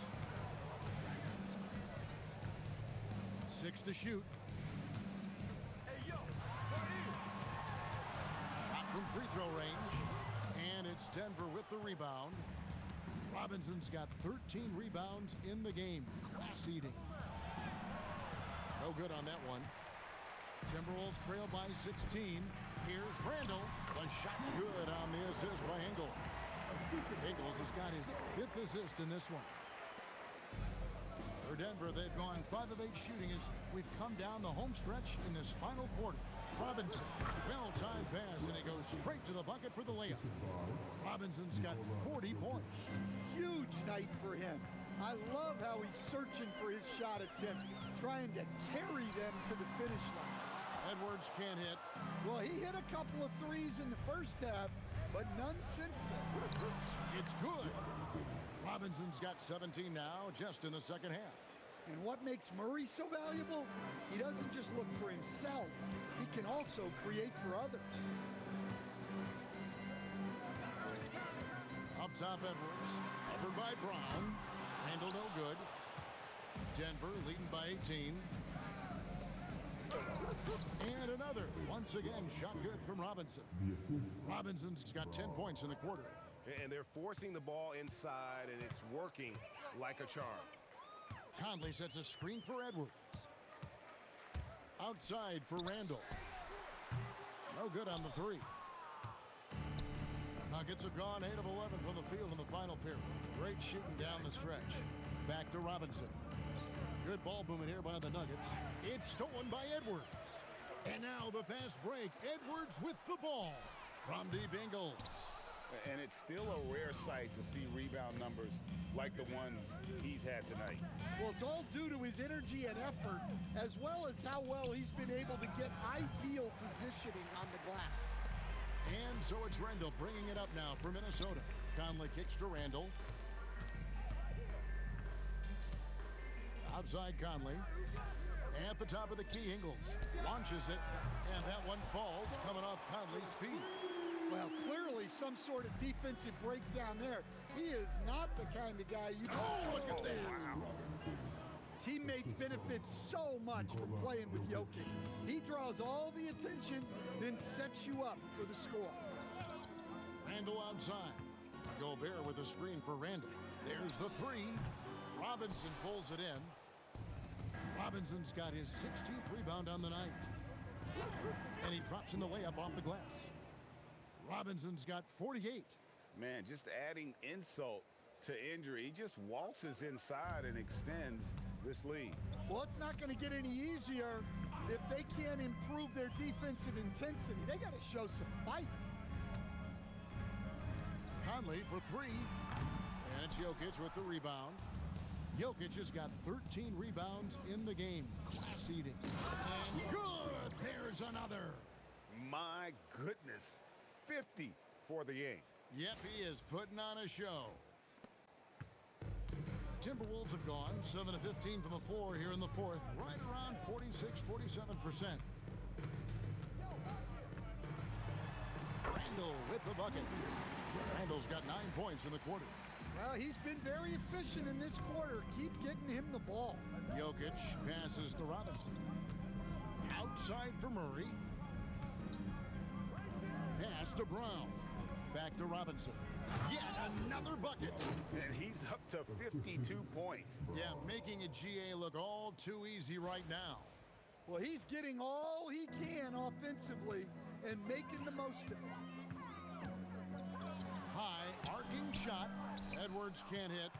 6 to shoot. Shot from free throw range. And it's Denver with the rebound. Robinson's got 13 rebounds in the game. Class eating. No good on that one. Timberwolves trail by 16. Here's Randall. The shot's good on the assist by Ingles. Ingles has got his 5th assist in this one. For Denver, they've gone 5 of 8 shooting as we've come down the home stretch in this final quarter. Robinson, well-timed pass, and he goes straight to the bucket for the layup. Robinson's got 40 points. Huge night for him. I love how he's searching for his shot attempts, trying to carry them to the finish line. Edwards can't hit. Well, he hit a couple of threes in the first half, but none since then. It's good. Robinson's got 17 now, just in the second half. And what makes Murray so valuable? He doesn't just look for himself. He can also create for others. Up top, Edwards. Covered by Brown. Randall no good. Denver leading by 18. And another. Once again, shot good from Robinson. Robinson's got 10 points in the quarter. And they're forcing the ball inside, and it's working like a charm. Conley sets a screen for Edwards. Outside for Randall. No good on the 3. Nuggets have gone 8 of 11 from the field in the final period. Great shooting down the stretch. Back to Robinson. Good ball movement here by the Nuggets. It's stolen by Edwards. And now the fast break. Edwards with the ball from deep Ingles. And it's still a rare sight to see rebound numbers like the ones he's had tonight. Well, it's all due to his energy and effort, as well as how well he's been able to get ideal positioning on the glass. And so it's Randall bringing it up now for Minnesota. Conley kicks to Randall. Outside Conley. At the top of the key, Ingles launches it, and that one falls coming off Conley's feet. Well, clearly some sort of defensive breakdown there. He is not the kind of guy you... Oh, look at that! Wow. Teammates benefit so much from playing with Jokic. He draws all the attention, then sets you up for the score. Randall outside. Gobert with a screen for Randall. There's the 3. Robinson pulls it in. Robinson's got his 16th rebound on the night. And he drops in the layup off the glass. Robinson's got 48. Man, just adding insult to injury. He just waltzes inside and extends this lead. Well, it's not going to get any easier if they can't improve their defensive intensity, they got to show some fight. Conley for three. And it's Jokic with the rebound. Jokic has got 13 rebounds in the game. Class eating. And good. There's another. My goodness. 50 for the game. Yep, he is putting on a show. Timberwolves have gone 7 of 15 from the floor here in the fourth. Right around 46-47%. Randall with the bucket. Randall's got 9 points in the quarter. Well, he's been very efficient in this quarter. Keep getting him the ball. Jokic passes to Robinson. Outside for Murray. Pass to Brown. Back to Robinson. Yet another bucket. And he's up to 52 points. Yeah, making a GA look all too easy right now. Well, he's getting all he can offensively and making the most of it. High arcing shot. Edwards can't hit.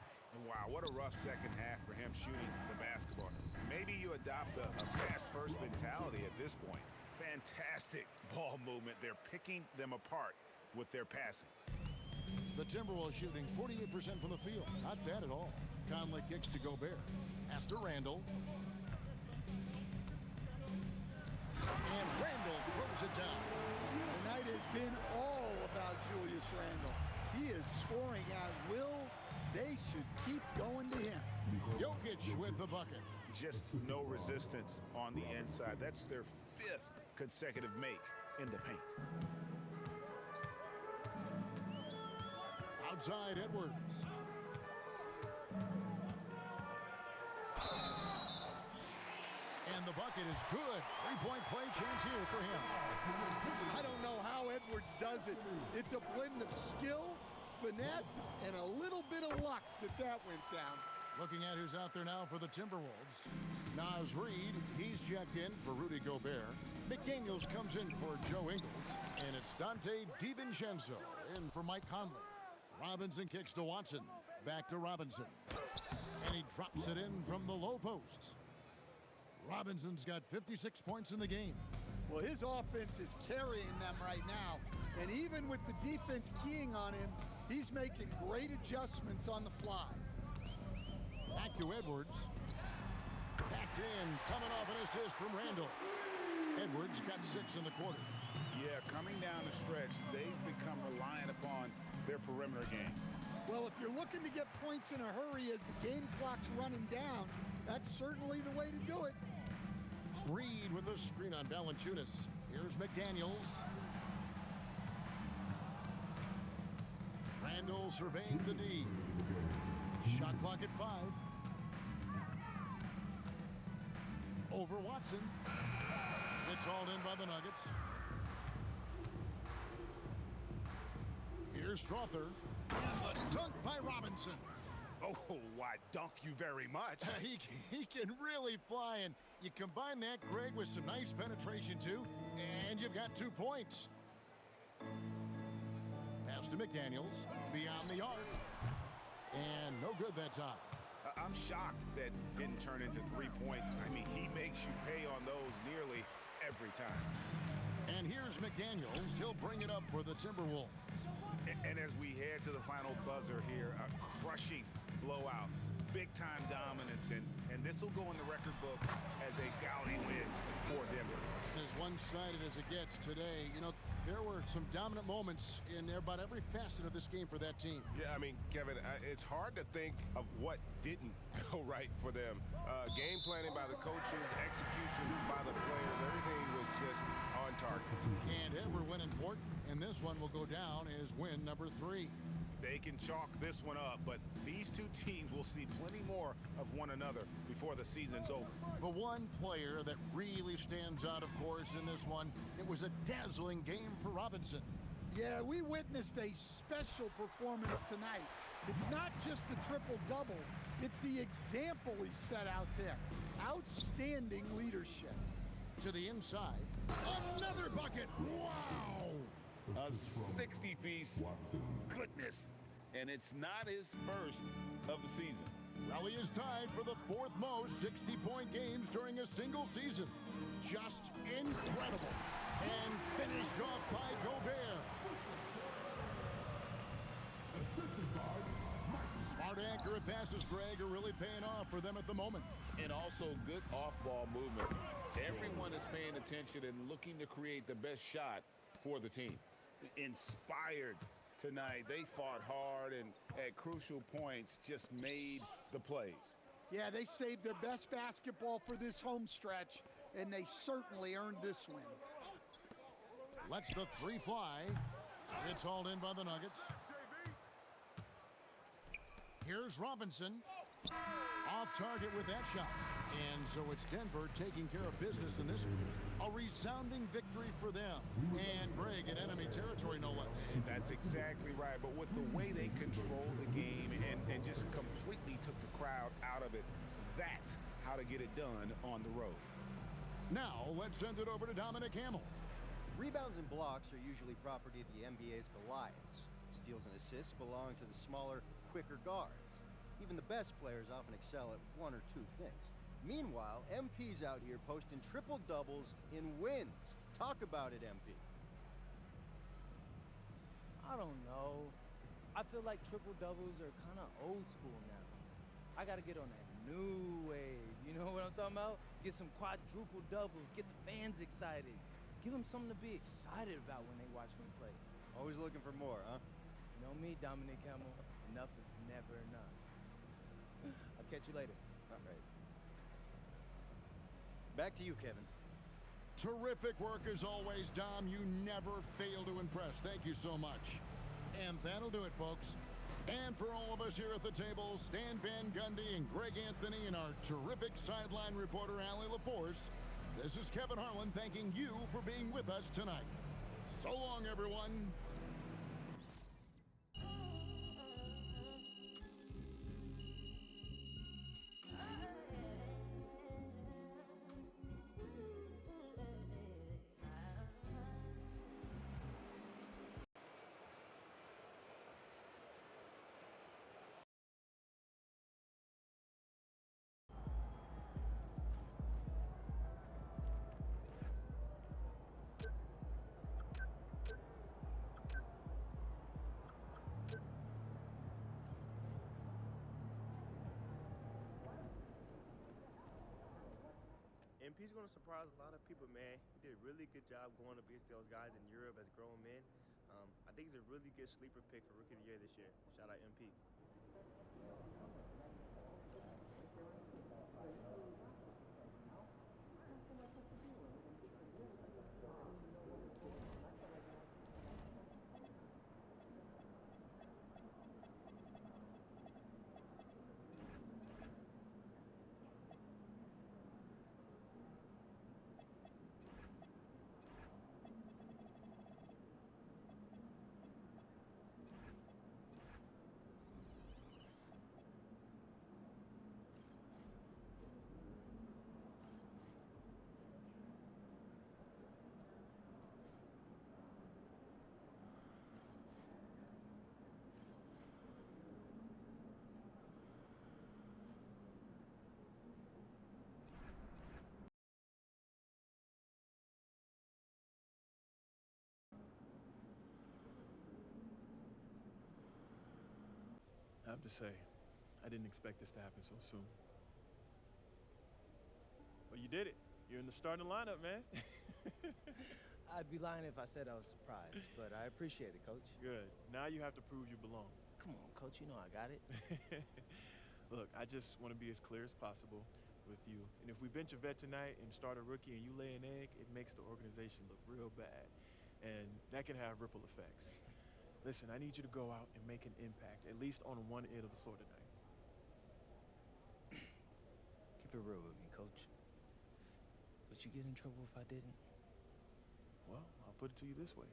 Wow, what a rough second half for him shooting the basketball. Maybe you adopt a pass-first mentality at this point. Fantastic ball movement. They're picking them apart with their passing. The Timberwolves shooting 48% from the field. Not bad at all. Conley kicks to Gobert. Pass to Randall. And Randall throws it down. Tonight has been all about Julius Randall. He is scoring at will. They should keep going to him. Jokic with the bucket. Just no resistance on the inside. That's their 5th consecutive make in the paint. Outside Edwards. And the bucket is good. 3-point play chance here for him. I don't know how Edwards does it. It's a blend of skill, finesse, and a little bit of luck that went down. Looking at who's out there now for the Timberwolves. Naz Reid, he's checked in for Rudy Gobert. McDaniels comes in for Joe Ingles. And it's Dante DiVincenzo in for Mike Conley. Robinson kicks to Watson. Back to Robinson. And he drops it in from the low post. Robinson's got 56 points in the game. Well, his offense is carrying them right now. And even with the defense keying on him, he's making great adjustments on the fly. Back to Edwards. Backed in, coming off an assist from Randall. Edwards got 6 in the quarter. Yeah, coming down the stretch, they've become reliant upon their perimeter game. Well, if you're looking to get points in a hurry as the game clock's running down, that's certainly the way to do it. Reed with a screen on Valanciunas. Here's McDaniels. Randall surveying the D. Shot clock at 5. Over Watson. It's hauled in by the Nuggets. Here's Strother. And the dunk by Robinson. Oh, why, dunk you very much. He can really fly, and you combine that, Greg, with some nice penetration, too, and you've got 2 points. Pass to McDaniels, beyond the arc, and no good that time. I'm shocked that didn't turn into 3 points. I mean, he makes you pay on those nearly every time. And here's McDaniels. He'll bring it up for the Timberwolves. And as we head to the final buzzer here, a crushing blowout, big-time dominance, and this will go in the record books as a gaudy win for Denver. As one-sided as it gets today, you know, there were some dominant moments in about every facet of this game for that team. Yeah, I mean, Kevin, it's hard to think of what didn't go right for them. Game planning by the coaches, execution by the players, everything was just on target. And every win important, and this one will go down as win number 3. They can chalk this one up, but these two teams will see plenty more of one another before the season's over. The one player that really stands out, of course, in this one, it was a dazzling game for Robinson. Yeah, we witnessed a special performance tonight. It's not just the triple-double, it's the example he set out there. Outstanding leadership. To the inside, another bucket. Wow! A 60-piece. Goodness. And it's not his first of the season. Raleigh is tied for the 4th most 60-point games during a single season. just incredible. And finished off by Gobert. Smart, accurate passes, Greg, are really paying off for them at the moment. And also good off-ball movement. Everyone is paying attention and looking to create the best shot for the team. Inspired tonight. They fought hard and at crucial points just made the plays. Yeah, they saved their best basketball for this home stretch, and they certainly earned this win. Lets the three fly. It's hauled in by the Nuggets. Here's Robinson. Off target with that shot. And so it's Denver taking care of business in this one. A resounding victory for them. And Greg in enemy territory, no less. That's exactly right. But with the way they controlled the game and just completely took the crowd out of it, that's how to get it done on the road. Now, let's send it over to Dominic Hamill. Rebounds and blocks are usually property of the NBA's Goliaths. Steals and assists belong to the smaller, quicker guards. Even the best players often excel at one or two things. Meanwhile, MP's out here posting triple-doubles in wins. Talk about it, MP. I don't know. I feel like triple-doubles are kind of old school now. I got to get on that new wave. You know what I'm talking about? Get some quadruple doubles. Get the fans excited. Give them something to be excited about when they watch me play. Always looking for more, huh? You know me, Dominic Hamill. Enough is never enough. I'll catch you later. All right. Back to you, Kevin. Terrific work as always, Dom. You never fail to impress. Thank you so much. And that'll do it, folks. And for all of us here at the table, Stan Van Gundy and Greg Anthony and our terrific sideline reporter, Allie LaForce, this is Kevin Harlan thanking you for being with us tonight. So long, everyone. MP's going to surprise a lot of people, man. He did a really good job going up against those guys in Europe as grown men. I think he's a really good sleeper pick for Rookie of the Year this year. Shout out MP. I have to say, I didn't expect this to happen so soon. Well, you did it. You're in the starting lineup, man. I'd be lying if I said I was surprised, but I appreciate it, Coach. Good. Now you have to prove you belong. Come on, Coach. You know I got it. Look, I just want to be as clear as possible with you. And if we bench a vet tonight and start a rookie and you lay an egg, it makes the organization look real bad. And that can have ripple effects. Listen, I need you to go out and make an impact, at least on one end of the floor tonight. Keep it real with me, Coach. Would you get in trouble if I didn't? Well, I'll put it to you this way.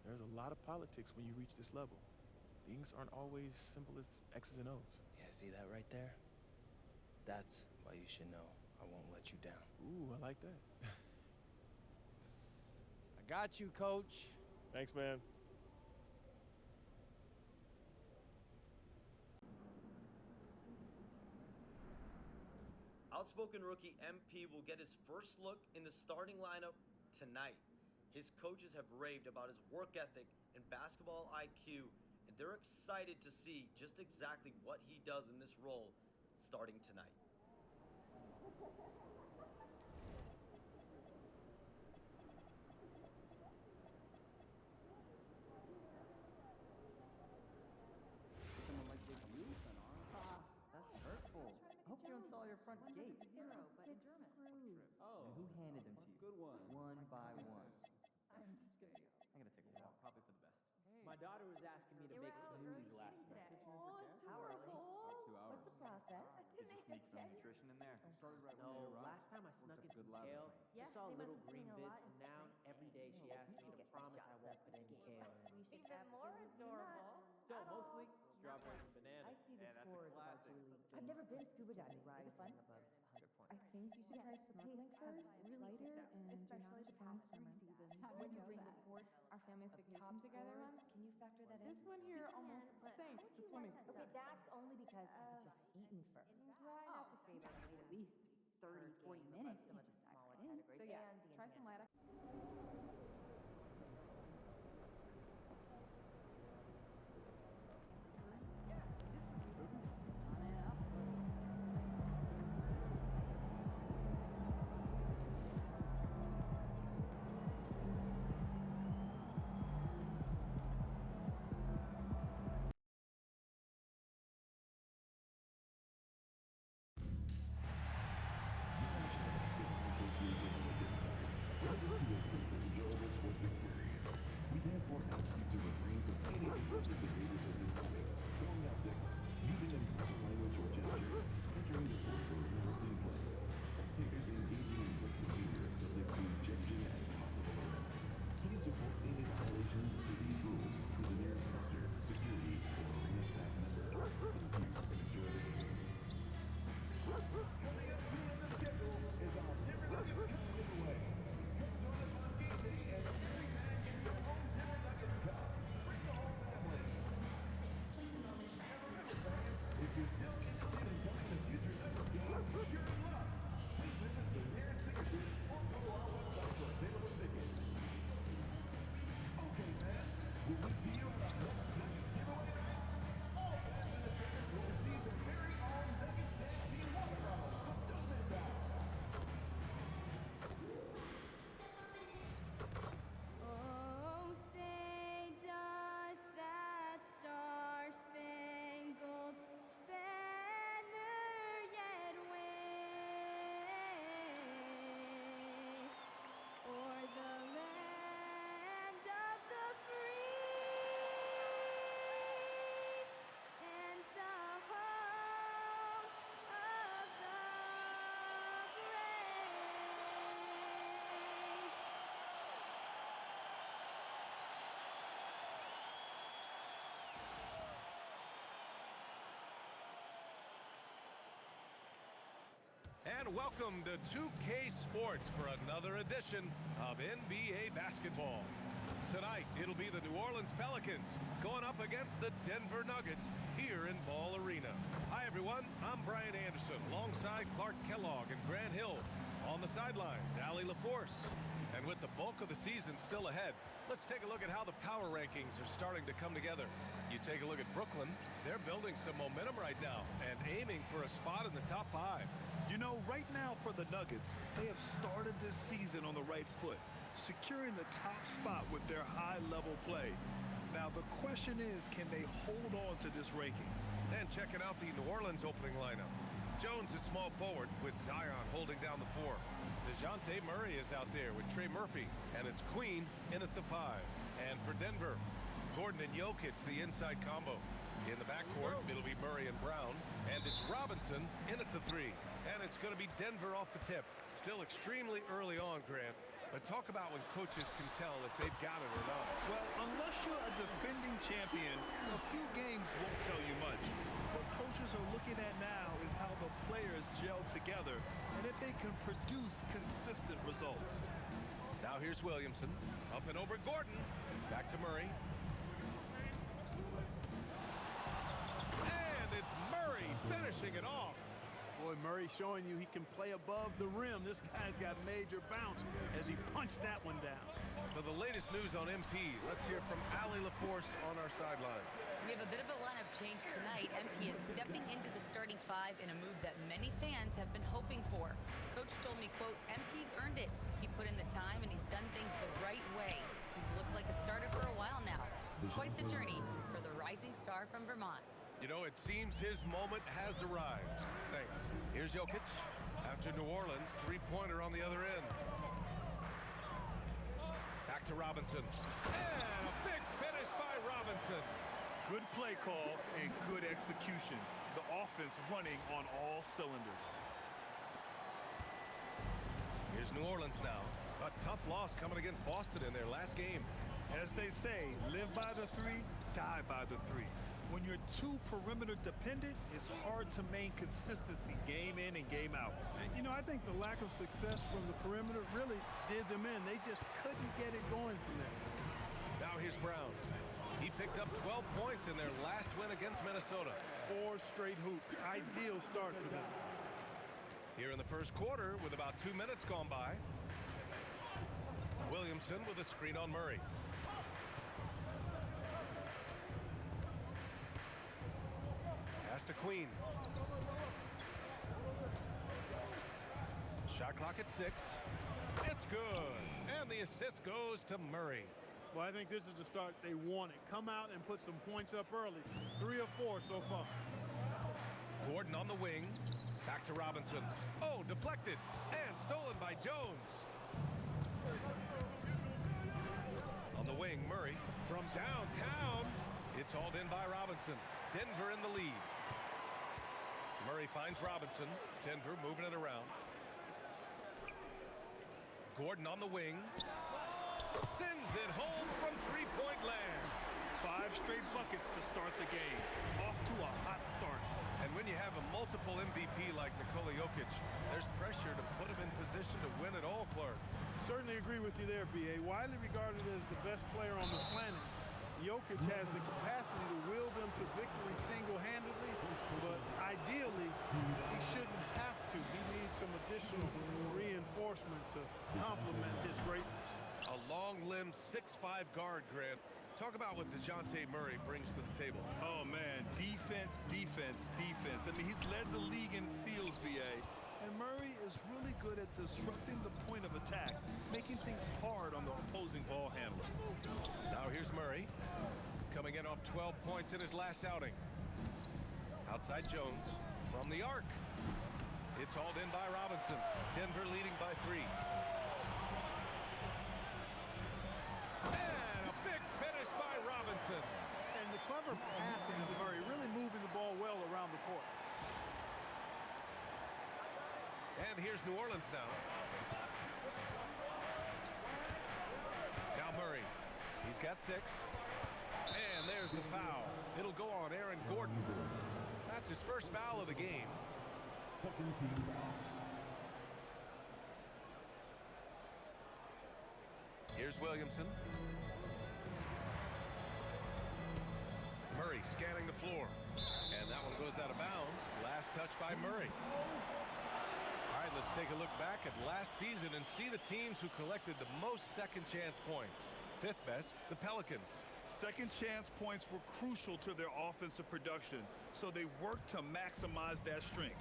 There's a lot of politics when you reach this level. Things aren't always simple as X's and O's. Yeah, see that right there? That's why you should know I won't let you down. Ooh, I like that. I got you, Coach. Thanks, man. I'll outspoken rookie MP will get his first look in the starting lineup tonight. His coaches have raved about his work ethic and basketball IQ, and they're excited to see just exactly what he does in this role starting tonight. Someone like this you, that's hurtful. I hope you don't install your front gate. 0, but in German. Oh. And who handed them to you? Good one. One by one. I'm gonna take a walk. Probably for the best. My daughter was asking me to make smoothies last night. Oh, it's adorable. About 2 hours. What's the process? Did you sneak some nutrition in there? No, last time I snuck in some kale, Yeah, just saw they must little be green putting a bits, lot and into now this every day she asks me to promise I won't put any kale in. Even more adorable. So mostly strawberries and bananas. I see the Yeah, that's a scores about classic. Julie. I've never been scuba diving. Is it fun? Above 100 points. I think you should try snorkeling first. It's lighter and especially the past 3 seasons. When you bring the port, our family's vacation together on, can you factor that in? This one here almost sank the swimming pool. Okay, that's only because I've just eaten first. Try not to say that at least 30, 40 minutes. Some of the smaller So categories. yeah, and the try some light. We therefore ask you to refrain from any disruptive behaviors at this moment, throwing objects, using improper language or gestures, entering the court or interrupting play. Spectators engaging in such behavior are subject to ejection and possible arrest. Please support any violations to these rules with the nearest doctor, security, or arena staff member. Thank you and enjoy the game. Coming up soon on the schedule is our Denver Nuggets Cup giveaway. Come join us on game day and every man get your own Denver Nuggets Cup. Bring the whole family. Remember, Nuggets fans, if you're still interested in coming to future Nuggets games, you're in luck. Please visit the nearest ticket or go to our website for available tickets. Okay, fans, will we see you at our next Nuggets giveaway night? All fans in attendance will receive their very own Nuggets Tag Team water bottles, so don't miss out. Oh, say does that star-spangled banner yet wave o'er the land of the free and the home of the brave? And welcome to 2K Sports for another edition of NBA basketball. Tonight, it'll be the New Orleans Pelicans going up against the Denver Nuggets here in Ball Arena. Hi, everyone. I'm Brian Anderson alongside Clark Kellogg and Grant Hill. On the sidelines, Allie LaForce. And with the bulk of the season still ahead, let's take a look at how the power rankings are starting to come together. You take a look at Brooklyn, they're building some momentum right now and aiming for a spot in the top 5. You know, right now for the Nuggets, they have started this season on the right foot, securing the top spot with their high-level play. Now, the question is, can they hold on to this ranking? And checking out the New Orleans opening lineup. Jones at small forward with Zion holding down the 4. DeJounte Murray is out there with Trey Murphy, and it's Queen in at the 5. And for Denver, Gordon and Jokic, the inside combo. In the backcourt, it'll be Murray and Brown, and it's Robinson in at the 3. And it's going to be Denver off the tip. Still extremely early on, Grant, but talk about when coaches can tell if they've got it or not. Well, unless you're a defending champion, a few games won't tell you much. What coaches are looking at now is how the players gel together and if they can produce consistent results. Now here's Williamson. Up and over Gordon. Back to Murray. And it's Murray finishing it off. Boy, Murray Murray showing you he can play above the rim. This guy's got major bounce as he punched that one down. For the latest news on MP, let's hear from Allie LaForce on our sideline. We have a bit of a lineup change tonight. MP is stepping into the starting five in a move that many fans have been hoping for. Coach told me, quote, MP's earned it. He put in the time and he's done things the right way. He's looked like a starter for a while now. Quite the journey for the rising star from Vermont. You know, it seems his moment has arrived. Thanks. Here's Jokic. After New Orleans, three-pointer on the other end. Back to Robinson. And a big finish by Robinson. Good play call and good execution. The offense running on all cylinders. Here's New Orleans now. A tough loss coming against Boston in their last game. As they say, live by the three, die by the three. When you're too perimeter dependent, it's hard to maintain consistency game in and game out. You know, I think the lack of success from the perimeter really did them in. They just couldn't get it going from there. Now here's Brown. He picked up 12 points in their last win against Minnesota. 4 straight hoops. Ideal start for them. Here in the first quarter, with about 2 minutes gone by, Williamson with a screen on Murray. Pass to Queen. Shot clock at 6. It's good. And the assist goes to Murray. Well, I think this is the start they wanted. Come out and put some points up early. 3 or 4 so far. Gordon on the wing. Back to Robinson. Oh, deflected. And stolen by Jones. On the wing, Murray from downtown. It's hauled in by Robinson. Denver in the lead. Murray finds Robinson. Denver moving it around. Gordon on the wing. Sends it home from three-point land. 5 straight buckets to start the game. Off to a hot start. And when you have a multiple MVP like Nikola Jokic, there's pressure to put him in position to win it all, Clark. Certainly agree with you there, B.A. Widely regarded as the best player on the planet, Jokic has the capacity to will them to victory single-handedly, but ideally, he shouldn't have to. He needs some additional reinforcement to complement his greatness. A long-limbed 6'5" guard, Grant. Talk about what DeJounte Murray brings to the table. Oh, man. Defense, defense, defense. I mean, he's led the league in steals, B.A. And Murray is really good at disrupting the point of attack, making things hard on the opposing ball handler. Now here's Murray, coming in off 12 points in his last outing. Outside Jones, from the arc. It's hauled in by Robinson. Denver leading by 3. And a big finish by Robinson. And the clever passing of Murray, really moving the ball well around the court. And here's New Orleans now. Now Murray. He's got 6. And there's the foul. It'll go on Aaron Gordon. That's his first foul of the game. Second team foul. Here's Williamson. Murray scanning the floor. And that one goes out of bounds. Last touch by Murray. All right, let's take a look back at last season and see the teams who collected the most second chance points. 5th best, the Pelicans. Second chance points were crucial to their offensive production, so they worked to maximize that strength.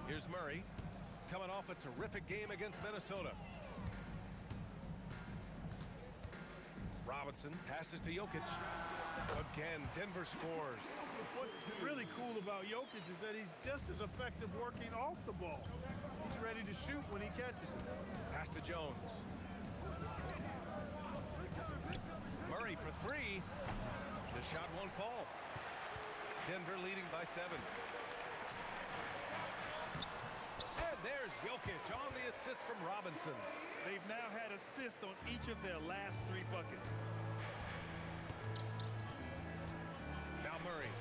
Here's Murray, coming off a terrific game against Minnesota. Robinson passes to Jokic. Again, Denver scores. What's really cool about Jokic is that he's just as effective working off the ball. He's ready to shoot when he catches it. Pass to Jones. Murray for 3. The shot won't fall. Denver leading by 7. And there's Jokic on the assist from Robinson. They've now had assists on each of their last 3 buckets. Now Murray.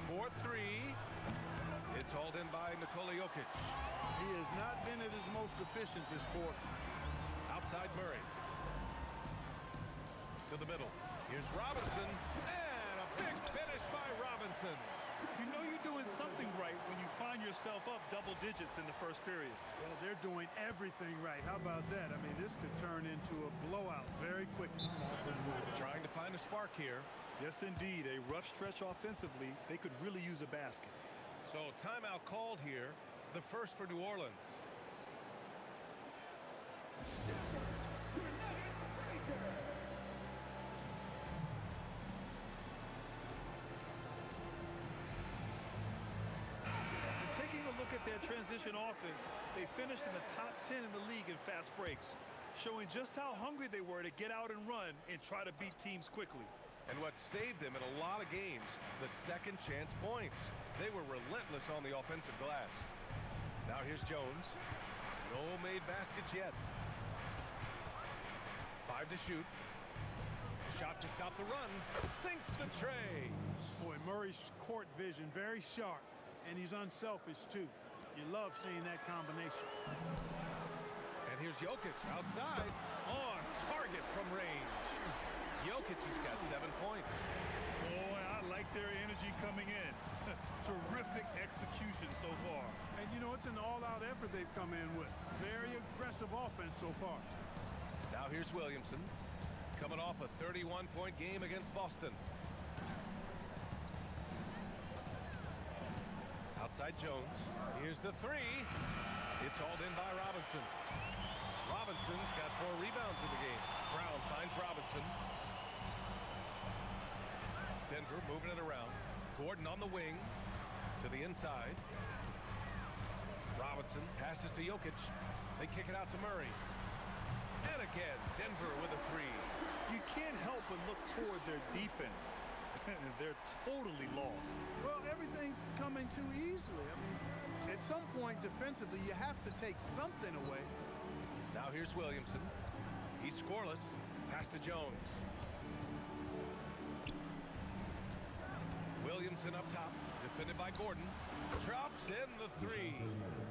4-3. It's hauled in by Nikola Jokic. He has not been at his most efficient this quarter. Outside Murray. To the middle. Here's Robinson. And Big finish by Robinson. You know you're doing something right when you find yourself up double digits in the first period. Well, they're doing everything right. How about that? I mean, this could turn into a blowout very quickly. Trying to find a spark here. Yes, indeed. A rough stretch offensively. They could really use a basket. So timeout called here. The first for New Orleans. Taking a look at their transition offense, they finished in the top 10 in the league in fast breaks, showing just how hungry they were to get out and run and try to beat teams quickly. And what saved them in a lot of games, the second chance points. They were relentless on the offensive glass. Now here's Jones. No made baskets yet. 5 to shoot. Shot to stop the run. Sinks the tray. Boy, Murray's court vision very sharp, and he's unselfish too. You love seeing that combination. And here's Jokic outside on target from range. Jokic has got 7 points. Boy, I like their energy coming in. Terrific execution so far. And you know, it's an all-out effort they've come in with. Very aggressive offense so far. Now here's Williamson, coming off a 31-point game against Boston. Outside Jones. Here's the three. It's hauled in by Robinson. Robinson's got 4 rebounds in the game. Brown finds Robinson. Denver moving it around. Gordon on the wing to the inside. Robinson passes to Jokic. They kick it out to Murray. And again, Denver with a three. You can't help but look toward their defense. They're totally lost. Well, everything's coming too easily. I mean, at some point defensively, you have to take something away. Now here's Williamson. He's scoreless. Pass to Jones. Williamson up top, defended by Gordon. Drops in the three.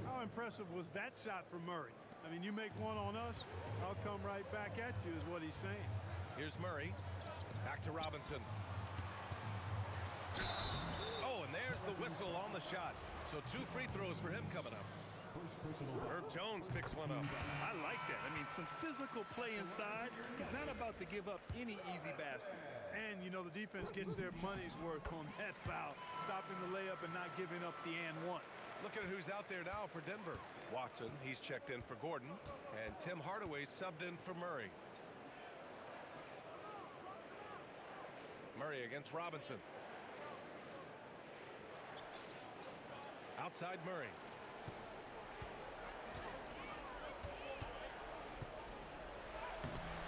How impressive was that shot from Murray? I mean, you make one on us, I'll come right back at you is what he's saying. Here's Murray. Back to Robinson. Oh, and there's the whistle on the shot. So 2 free throws for him coming up. Herb Jones picks one up. I like that. I mean, some physical play inside. He's not about to give up any easy baskets. And, you know, the defense gets their money's worth on that foul, stopping the layup and not giving up the and one. Look at who's out there now for Denver. Watson, he's checked in for Gordon. And Tim Hardaway subbed in for Murray. Murray against Robinson. Outside Murray.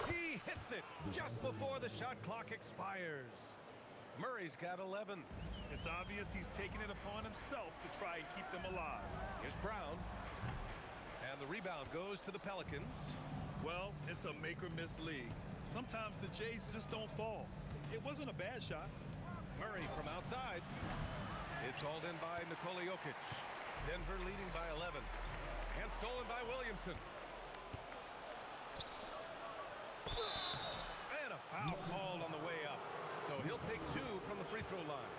He hits it just before the shot clock expires. Murray's got 11. It's obvious he's taking it upon himself to try and keep them alive. Here's Brown. And the rebound goes to the Pelicans. Well, it's a make-or-miss league. Sometimes the Jays just don't fall. It wasn't a bad shot. Murray from outside. It's hauled in by Nikola Jokic. Denver leading by 11. And stolen by Williamson. And a foul called on the way up. So he'll take 2 from the free throw line.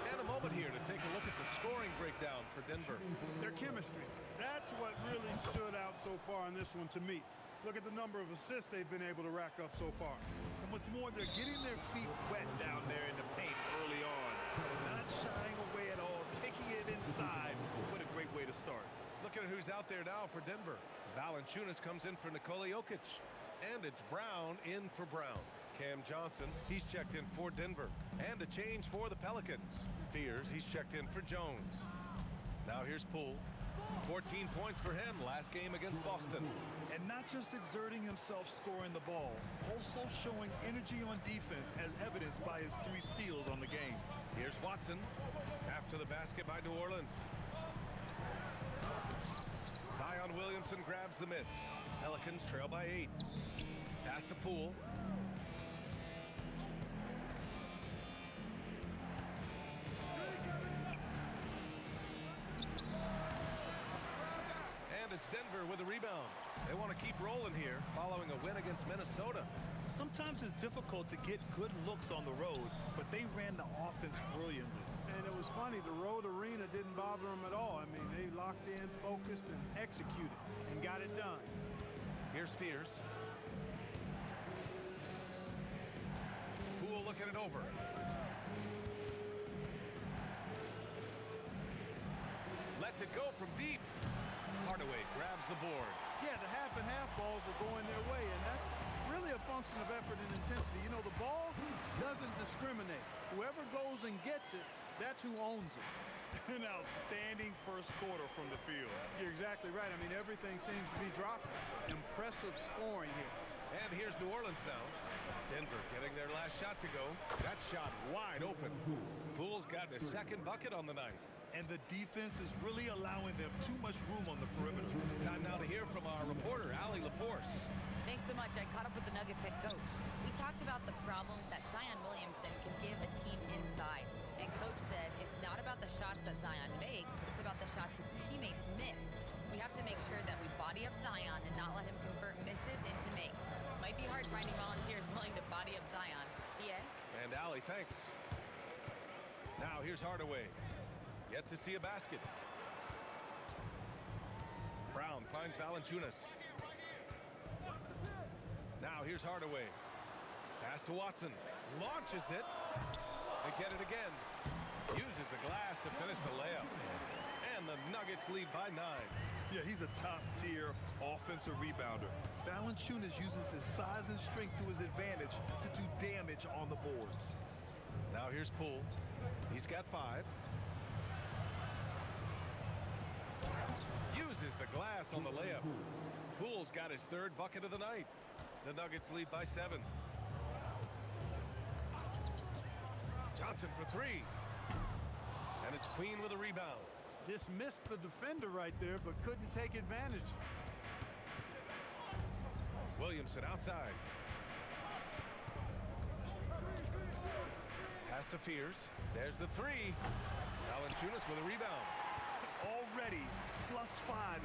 And a moment here to take a look at the scoring breakdown for Denver. Their chemistry. That's what really stood out so far in this one to me. Look at the number of assists they've been able to rack up so far. And what's more, they're getting their feet wet down there in the paint early on. Not shying away at all, taking it inside. What a great way to start. Look at who's out there now for Denver. Valanciunas comes in for Nikola Jokic. And it's Brown in for Brown. Cam Johnson, he's checked in for Denver. And a change for the Pelicans. Fears, he's checked in for Jones. Now here's Poole. 14 points for him last game against Boston. And not just exerting himself scoring the ball, also showing energy on defense as evidenced by his 3 steals on the game. Here's Watson after the basket by New Orleans. Zion Williamson grabs the miss. Pelicans trail by 8. Pass to Poole. And it's Denver Denver with the rebound. They want to keep rolling here following a win against Minnesota. Sometimes it's difficult to get good looks on the road, but they ran the offense brilliantly. And it was funny, the road arena didn't bother them at all. I mean, they locked in, focused, and executed, and got it done. Here's Spears. Poole looking it over. Lets it go from deep. Hardaway grabs the board. Yeah, the half and half balls were going their way, and that's really a function of effort and intensity. You know, the ball doesn't discriminate. Whoever goes and gets it, that's who owns it. An outstanding first quarter from the field. You're exactly right. I mean, everything seems to be dropping. Impressive scoring here. And here's New Orleans now. Denver getting their last shot to go. That shot wide open. Poole's got their second bucket on the night. And the defense is really allowing them too much room on the perimeter. Time now to hear from our reporter, Allie LaForce. Thanks so much. I caught up with the Nuggets head coach. We talked about the problems that Zion Williamson can give a team inside. And coach said it's not about the shots that Zion makes, it's about the shots his teammates miss. We have to make sure that we body up Zion and not let him convert misses into makes. Might be hard finding volunteers willing to body up Zion. Yeah? And Allie, thanks. Now here's Hardaway. Yet to see a basket. Brown finds Valanciunas. Now here's Hardaway. Pass to Watson. Launches it. They get it again. Uses the glass to finish the layup. And the Nuggets lead by 9. Yeah, he's a top-tier offensive rebounder. Valanciunas uses his size and strength to his advantage to do damage on the boards. Now here's Poole. He's got 5. Uses the glass on the layup. Poole's got his third bucket of the night. The Nuggets lead by 7. Johnson for 3. And it's Queen with a rebound. Dismissed the defender right there, but couldn't take advantage. Williamson outside. Pass to Fears. There's the 3. Valanciunas with a rebound. Already +5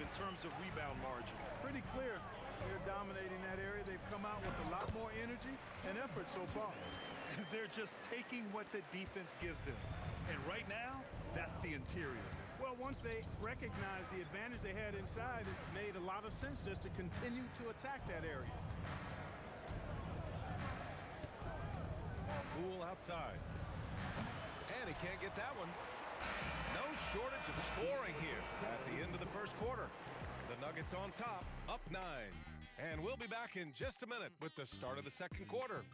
in terms of rebound margin. Pretty clear. They're dominating that area. They've come out with a lot more energy and effort so far. They're just taking what the defense gives them. And right now, that's the interior. Well, once they recognized the advantage they had inside, it made a lot of sense just to continue to attack that area. Poole outside. And he can't get that one. No shortage of scoring here at the end of the first quarter. The Nuggets on top, up 9. And we'll be back in just a minute with the start of the second quarter.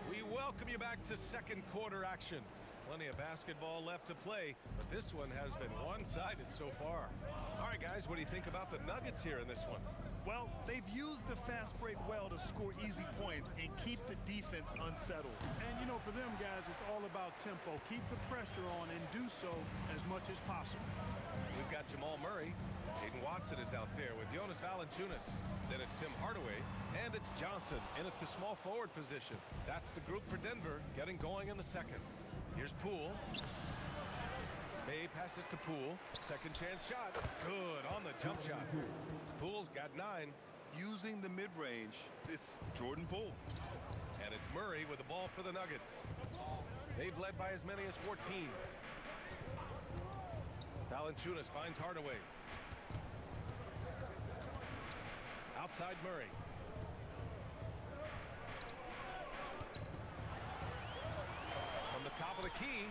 We welcome you back to second quarter action. Plenty of basketball left to play, but this one has been one-sided so far. All right, guys, what do you think about the Nuggets here in this one? Well, they've used the fast break well to score easy points and keep the defense unsettled. And, you know, for them guys, it's all about tempo. Keep the pressure on and do so as much as possible. We've got Jamal Murray. Aiden Watson is out there with Jonas Valanciunas. Then it's Tim Hardaway, and it's Johnson in at the small forward position. That's the group for Denver getting going in the second. Here's Poole. May passes to Poole. Second chance shot. Good on the jump shot. Poole's got 9. Using the mid-range, it's Jordan Poole. And it's Murray with the ball for the Nuggets. They've led by as many as 14. Valanciunas finds Hardaway. Outside Murray. From the top of the key,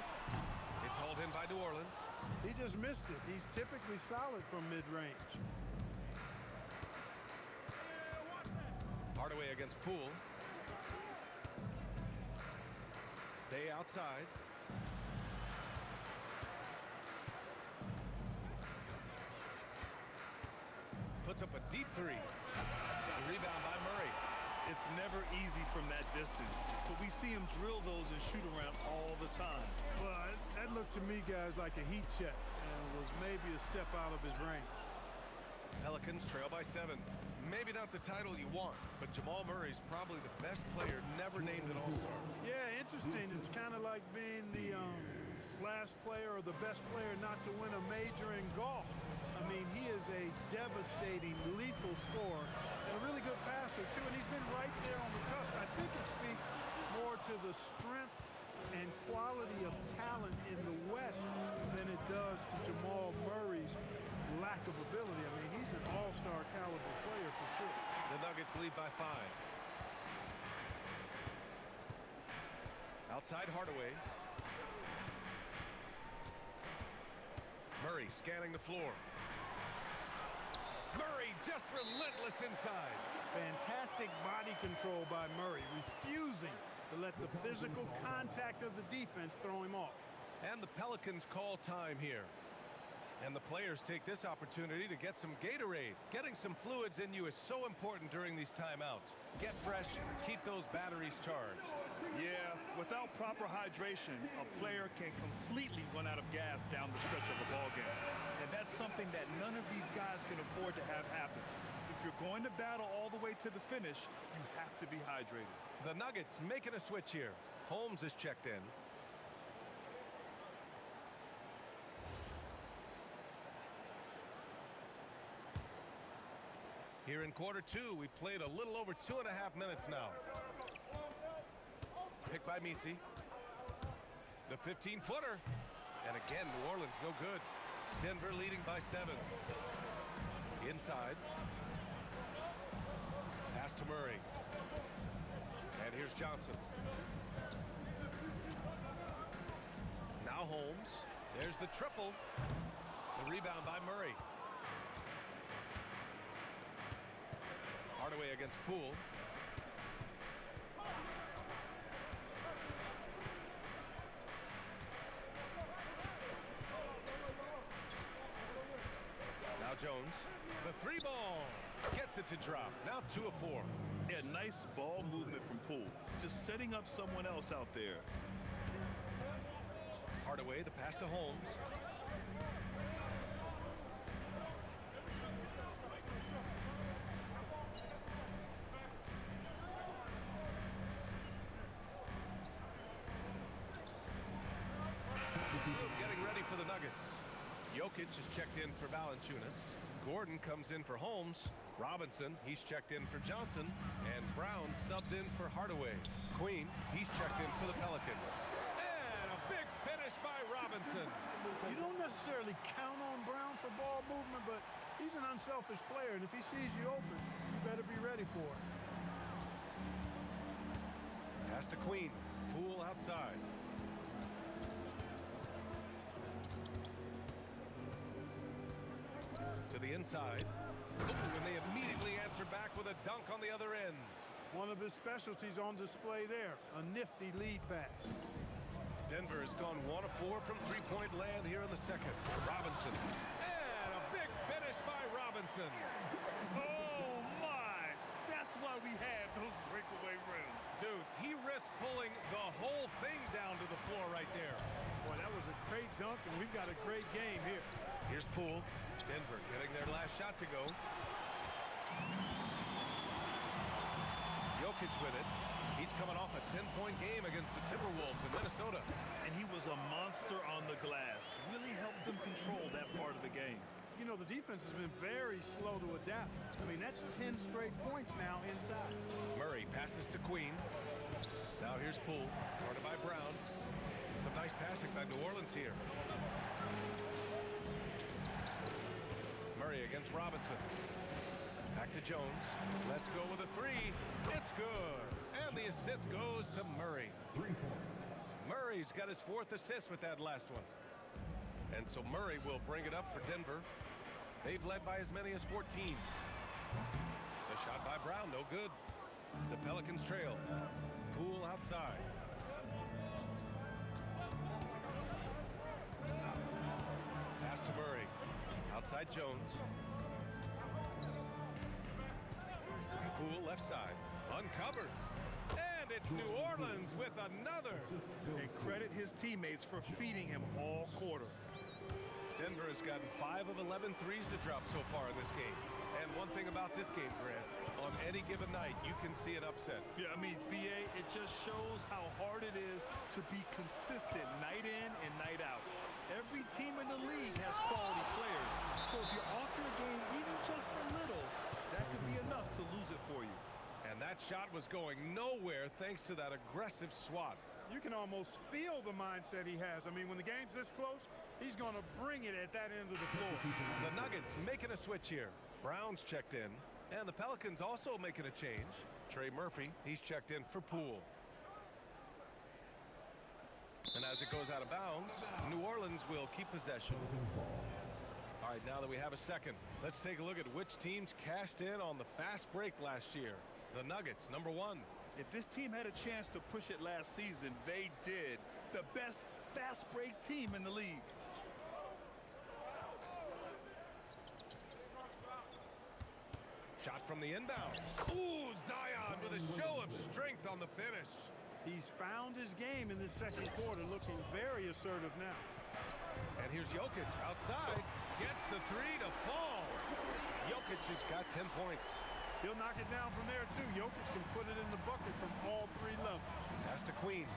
it's hauled in by New Orleans. He just missed it. He's typically solid from mid-range. Hardaway against Poole. Bay outside. Puts up a deep 3. The rebound by Murray. it's never easy from that distance. But we see him drill those and shoot around all the time. Well, that looked to me, guys, like a heat check and was maybe a step out of his range. Pelicans trail by 7. Maybe not the title you want, but Jamal Murray's probably the best player never named an All-Star. Yeah, interesting. It's kind of like being the last player or the best player not to win a major in golf. I mean, he is a devastating, lethal scorer and a really good passer, too. And he's been right there on the cusp. I think it speaks more to the strength and quality of talent in the West than it does to Jamal Murray's lack of ability. I mean, he's an all-star caliber player for sure. The Nuggets lead by 5. Outside Hardaway. Murray scanning the floor. Murray just relentless inside. Fantastic body control by Murray, refusing to let the physical contact of the defense throw him off. And the Pelicans call time here. And the players take this opportunity to get some Gatorade. Getting some fluids in you is so important during these timeouts. Get fresh, keep those batteries charged. Yeah, without proper hydration, a player can completely run out of gas down the stretch of a ball game. And that's something that none of these guys can afford to have happen. If you're going to battle all the way to the finish, you have to be hydrated. The Nuggets making a switch here. Holmes is checked in. Here in quarter 2, we played a little over 2.5 minutes now. Picked by Misi. The 15-footer. And again, New Orleans no good. Denver leading by 7. Inside. Pass to Murray. And here's Johnson. Now Holmes. There's the triple. The rebound by Murray. Hardaway against Poole. Now Jones. The 3 ball. Gets it to drop. Now 2 of 4. Yeah, nice ball movement from Poole. Just setting up someone else out there. Hardaway, the pass to Holmes. Getting ready for the Nuggets. Jokic is checked in for Valanciunas. Gordon comes in for Holmes. Robinson, he's checked in for Johnson. And Brown subbed in for Hardaway. Queen, he's checked in for the Pelicans. And a big finish by Robinson. You don't necessarily count on Brown for ball movement, but he's an unselfish player, and if he sees you open, you better be ready for it. Pass to Queen. Poole outside. To the inside. Ooh, and they immediately answer back with a dunk on the other end. One of his specialties on display there, a nifty lead pass. Denver has gone 1 of 4 from three-point land here in the second. Robinson. And a big finish by Robinson. Oh, my. That's why we have those breakaway rims. Dude, he risked pulling the whole thing down to the floor right there. Boy, that was a great dunk, and we've got a great game here. Here's Poole. Denver getting their last shot to go. Jokic with it. He's coming off a 10-point game against the Timberwolves in Minnesota. And he was a monster on the glass. Really helped them control that part of the game. You know, the defense has been very slow to adapt. I mean, that's 10 straight points now inside. Murray passes to Queen. Now here's Poole, guarded by Brown. Some nice passing by New Orleans here. Murray against Robinson. Back to Jones. Let's go with a 3. It's good. And the assist goes to Murray. 3 points. Murray's got his 4th assist with that last one. And so Murray will bring it up for Denver. They've led by as many as 14. The shot by Brown, no good. The Pelicans trail. Poole outside. Pass to Murray. Outside Jones. Poole left side. Uncovered. And it's New Orleans with another. And credit his teammates for feeding him all quarter. Denver has gotten 5 of 11 threes to drop so far in this game. And one thing about this game, Grant, on any given night, you can see an upset. Yeah, I mean, BA, it just shows how hard it is to be consistent night in and night out. Every team in the league has quality players. So if you're off your game even just a little, that could be enough to lose it for you. And that shot was going nowhere thanks to that aggressive swat. You can almost feel the mindset he has. I mean, when the game's this close, he's going to bring it at that end of the floor. The Nuggets making a switch here. Brown's checked in. And the Pelicans also making a change. Trey Murphy, he's checked in for Poole. And as it goes out of bounds, New Orleans will keep possession. All right, now that we have a second, let's take a look at which teams cashed in on the fast break last year. The Nuggets, number 1. If this team had a chance to push it last season, they did. The best fast break team in the league. Shot from the inbound. Ooh, Zion with a show of strength on the finish. He's found his game in this second quarter, looking very assertive now. And here's Jokic outside. Gets the 3 to fall. Jokic has got 10 points. He'll knock it down from there, too. Jokic can put it in the bucket from all 3 levels. Pass to Queen.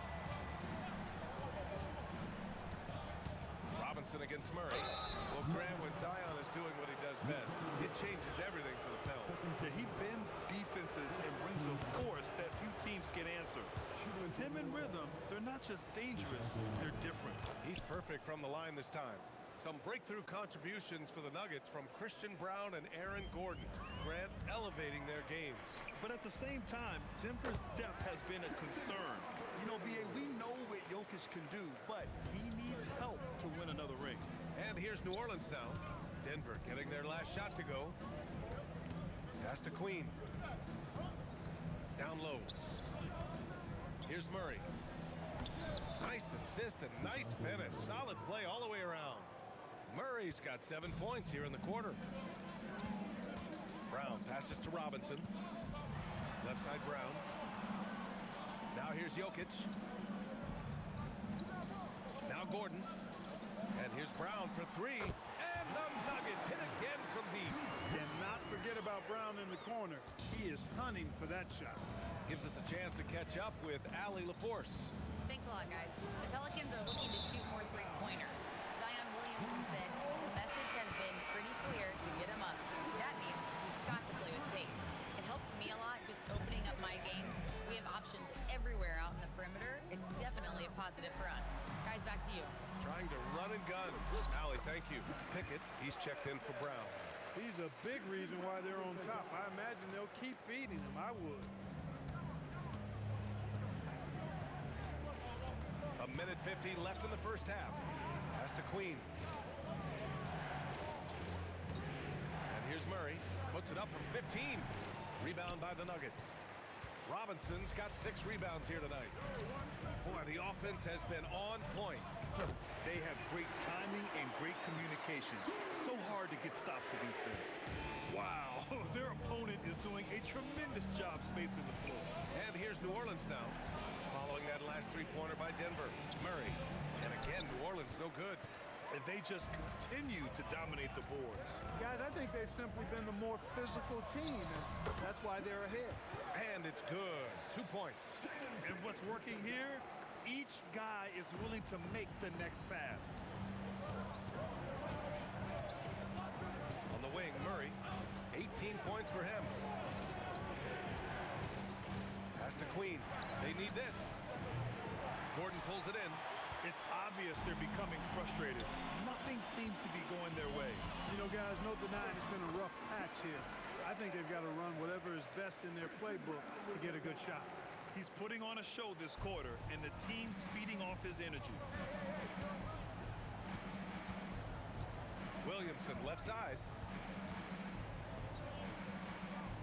Robinson against Murray. Well, Grant, when Zion is doing what he does best, it changes everything for the Pels. Yeah, he bends defenses and brings a force that few teams can answer. With him in rhythm, they're not just dangerous, they're different. He's perfect from the line this time. Some breakthrough contributions for the Nuggets from Christian Brown and Aaron Gordon. Grant elevating their games. But at the same time, Denver's depth has been a concern. You know, BA, we know what Jokic can do, but he needs help to win another ring. And here's New Orleans now. Denver getting their last shot to go. Pass to Queen. Down low. Here's Murray. Nice assist and nice finish. Solid play all the way around. Murray's got 7 points here in the quarter. Brown passes to Robinson. Left side Brown. Now here's Jokic. Now Gordon. And here's Brown for 3. And the Nuggets hit again from deep. Cannot forget about Brown in the corner. He is hunting for that shot. Gives us a chance to catch up with Allie LaForce. Thanks a lot, guys. The Pelicans are looking to shoot more three-pointers. Zion Williamson said the message has been pretty clear to get him up. That means we've got to play with pace. It helps me a lot just opening up my game. We have options everywhere out in the perimeter. It's definitely a positive for us. Guys, back to you. Trying to run and gun. Allie, thank you. Pickett, he's checked in for Brown. He's a big reason why they're on top. I imagine they'll keep feeding him. I would. A minute 15 left in the first half. Pass to Queen. And here's Murray. Puts it up from 15. Rebound by the Nuggets. Robinson's got 6 rebounds here tonight. Boy, the offense has been on point. They have great timing and great communication. So hard to get stops against them. Wow, their opponent is doing a tremendous job spacing the floor. And here's New Orleans now. Following that last 3-pointer by Denver. Murray. And again, New Orleans no good. And they just continue to dominate the boards. Guys, I think they've simply been the more physical team, and that's why they're ahead. And it's good. 2 points. And what's working here, each guy is willing to make the next pass. On the wing, Murray. 18 points for him. Pass to Queen. They need this. Gordon pulls it in. It's obvious they're becoming frustrated. Nothing seems to be going their way. You know, guys, no denying it's been a rough patch here. I think they've got to run whatever is best in their playbook to get a good shot. He's putting on a show this quarter, and the team's feeding off his energy. Williamson, left side.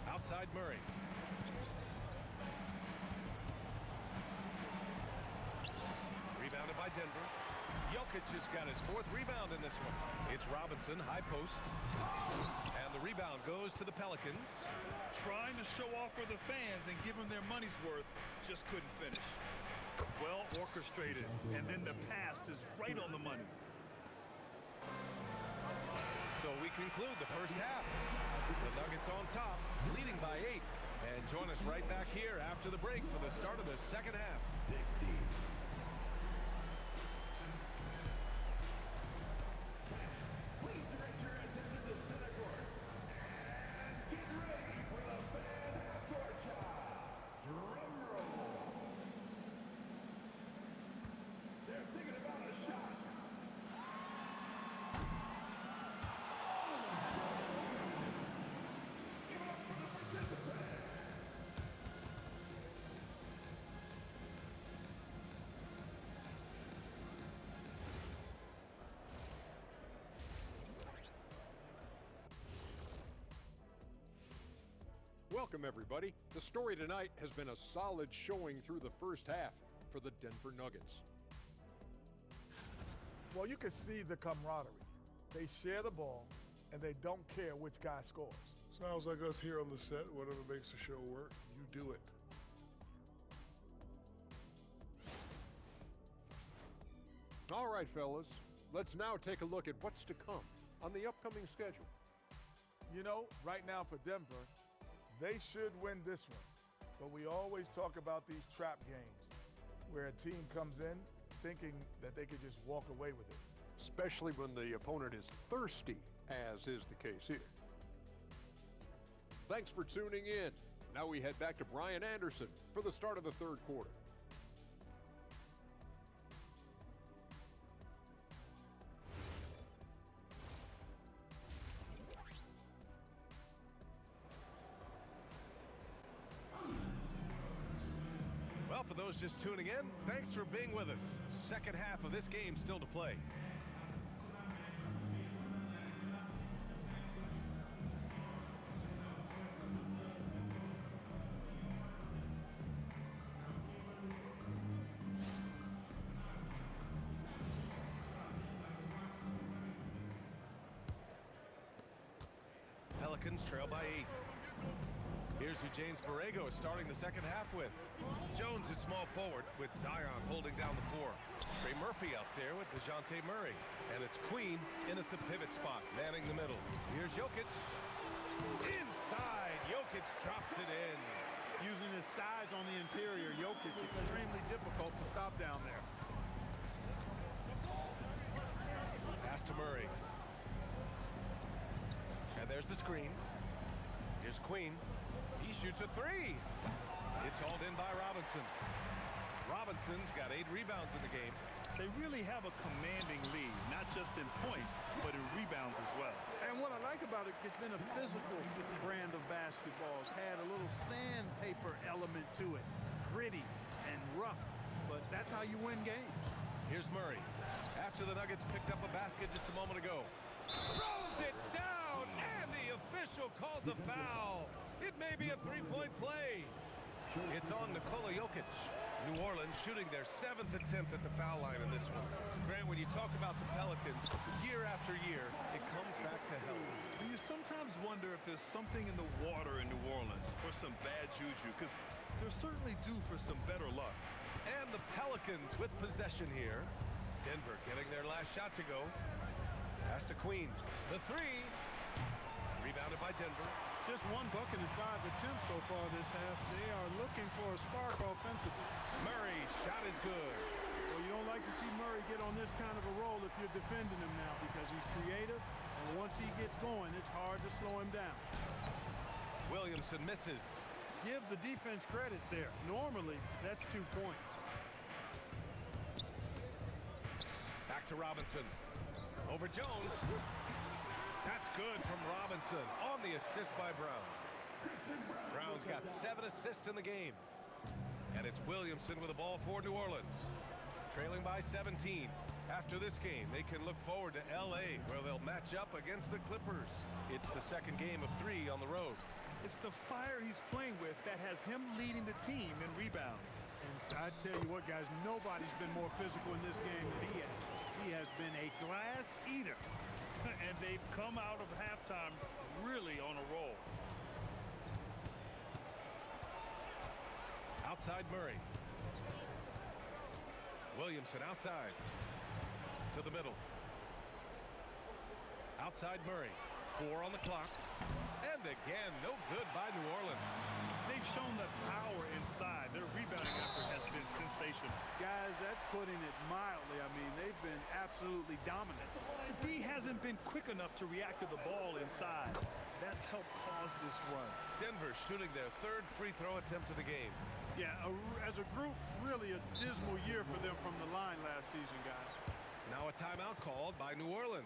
Outside Murray. Rebounded by Denver. Jokic has got his 4th rebound in this one. It's Robinson, high post. And the rebound goes to the Pelicans. Trying to show off for the fans and give them their money's worth, just couldn't finish. Well orchestrated, and then the pass is right on the money. So we conclude the first half. The Nuggets on top, leading by 8. And join us right back here after the break for the start of the second half. Please direct your attention to center court. And get ready for the fan torture. Drum roll. They're thinking about a shot. Give it up for the participants. Welcome, everybody. The story tonight has been a solid showing through the first half for the Denver Nuggets. Well, you can see the camaraderie. They share the ball, and they don't care which guy scores. Sounds like us here on the set. Whatever makes the show work, you do it. All right, fellas. Let's now take a look at what's to come on the upcoming schedule. You know, right now for Denver, they should win this one. But we always talk about these trap games where a team comes in thinking that they could just walk away with it. Especially when the opponent is thirsty, as is the case here. Thanks for tuning in. Now we head back to Brian Anderson for the start of the third quarter. Well, for those just tuning in, thanks for being with us. Second half of this game still to play. Pelicans trail by 8. Here's who James Borrego is starting the second half with. Jones at small forward with Zion holding down the 4. Trey Murphy out there with DeJounte Murray. And it's Queen in at the pivot spot, manning the middle. Here's Jokic. Inside, Jokic drops it in. Using his size on the interior, Jokic extremely difficult to stop down there. Pass to Murray. And there's the screen. Here's Queen. He shoots a 3. It's hauled in by Robinson. Robinson's got 8 rebounds in the game. They really have a commanding lead, not just in points, but in rebounds as well. And what I like about it, it's been a physical brand of basketball. It's had a little sandpaper element to it. Gritty and rough, but that's how you win games. Here's Murray. After the Nuggets picked up a basket just a moment ago. Throws it down, and the official calls a foul. It may be a 3-point play. It's on Nikola Jokic. New Orleans shooting their 7th attempt at the foul line in this one. Grant, when you talk about the Pelicans, year after year, it comes back to hell. You sometimes wonder if there's something in the water in New Orleans or some bad juju, because they're certainly due for some better luck. And the Pelicans with possession here. Denver getting their last shot to go. Pass to Queen. The 3. Rebounded by Denver. Just 1 bucket and 5 attempts so far this half. They are looking for a spark offensively. Murray, shot is good. Well, you don't like to see Murray get on this kind of a roll if you're defending him now, because he's creative, and once he gets going, it's hard to slow him down. Williamson misses. Give the defense credit there. Normally, that's 2 points. Back to Robinson. Over Jones. That's good from Robinson on the assist by Brown. Brown's got 7 assists in the game. And it's Williamson with the ball for New Orleans. Trailing by 17. After this game, they can look forward to L.A., where they'll match up against the Clippers. It's the second game of 3 on the road. It's the fire he's playing with that has him leading the team in rebounds. And I tell you what, guys, nobody's been more physical in this game than he has. He has been a glass eater. And they've come out of halftime really on a roll. Outside Murray. Williamson outside. To the middle. Outside Murray. 4 on the clock. And again, no good by New Orleans. They've shown the power inside. Their rebounding effort has been sensational. Guys, that's putting it mildly. I mean, they've been absolutely dominant. The D hasn't been quick enough to react to the ball inside. That's helped cause this run. Denver shooting their 3rd free throw attempt of the game. Yeah, as a group, really a dismal year for them from the line last season, guys. Now a timeout called by New Orleans.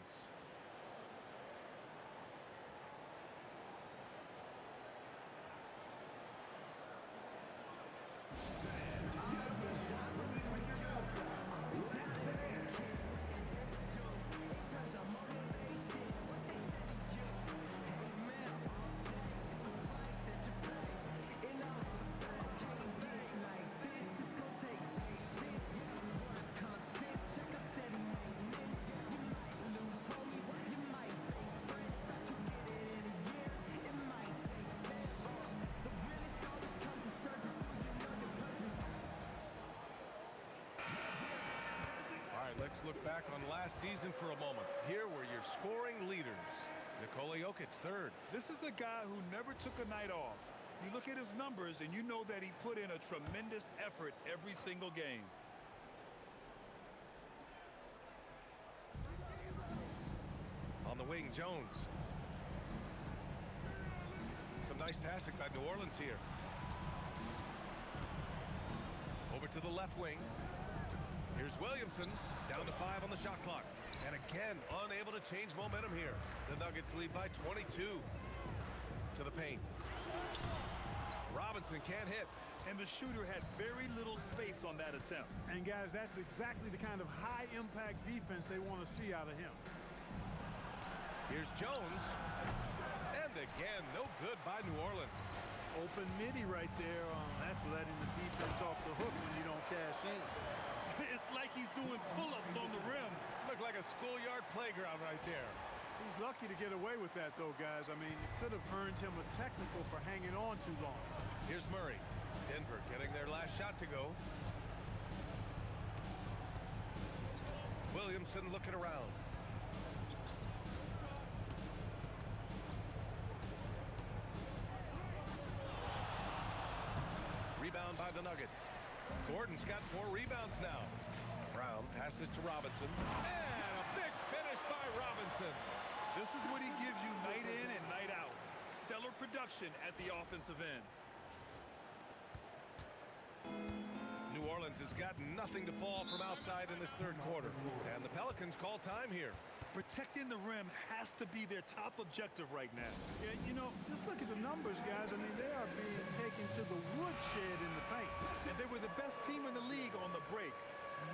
Let's look back on last season for a moment. Here were your scoring leaders. Nikola Jokic, 3rd. This is a guy who never took a night off. You look at his numbers and you know that he put in a tremendous effort every single game. On the wing, Jones. Some nice passing by New Orleans here. Over to the left wing. Here's Williamson, down to 5 on the shot clock. And again, unable to change momentum here. The Nuggets lead by 22. To the paint. Robinson can't hit. And the shooter had very little space on that attempt. And guys, that's exactly the kind of high-impact defense they want to see out of him. Here's Jones. And again, no good by New Orleans. Open midi right there. That's letting the defense off the hook when you don't cash in. It's like he's doing pull-ups on the rim. Looked like a schoolyard playground right there. He's lucky to get away with that, though, guys. I mean, it could have earned him a technical for hanging on too long. Here's Murray. Denver getting their last shot to go. Williamson looking around. Rebound by the Nuggets. Gordon's got 4 rebounds now. Brown passes to Robinson. And a big finish by Robinson. This is what he gives you night in and night out. Stellar production at the offensive end. New Orleans has got nothing to fall from outside in this 3rd quarter. And the Pelicans call time here. Protecting the rim has to be their top objective right now. Yeah, you know, just look at the numbers, guys. I mean, they are being taken to the woodshed in the paint. And they were the best team in the league on the break.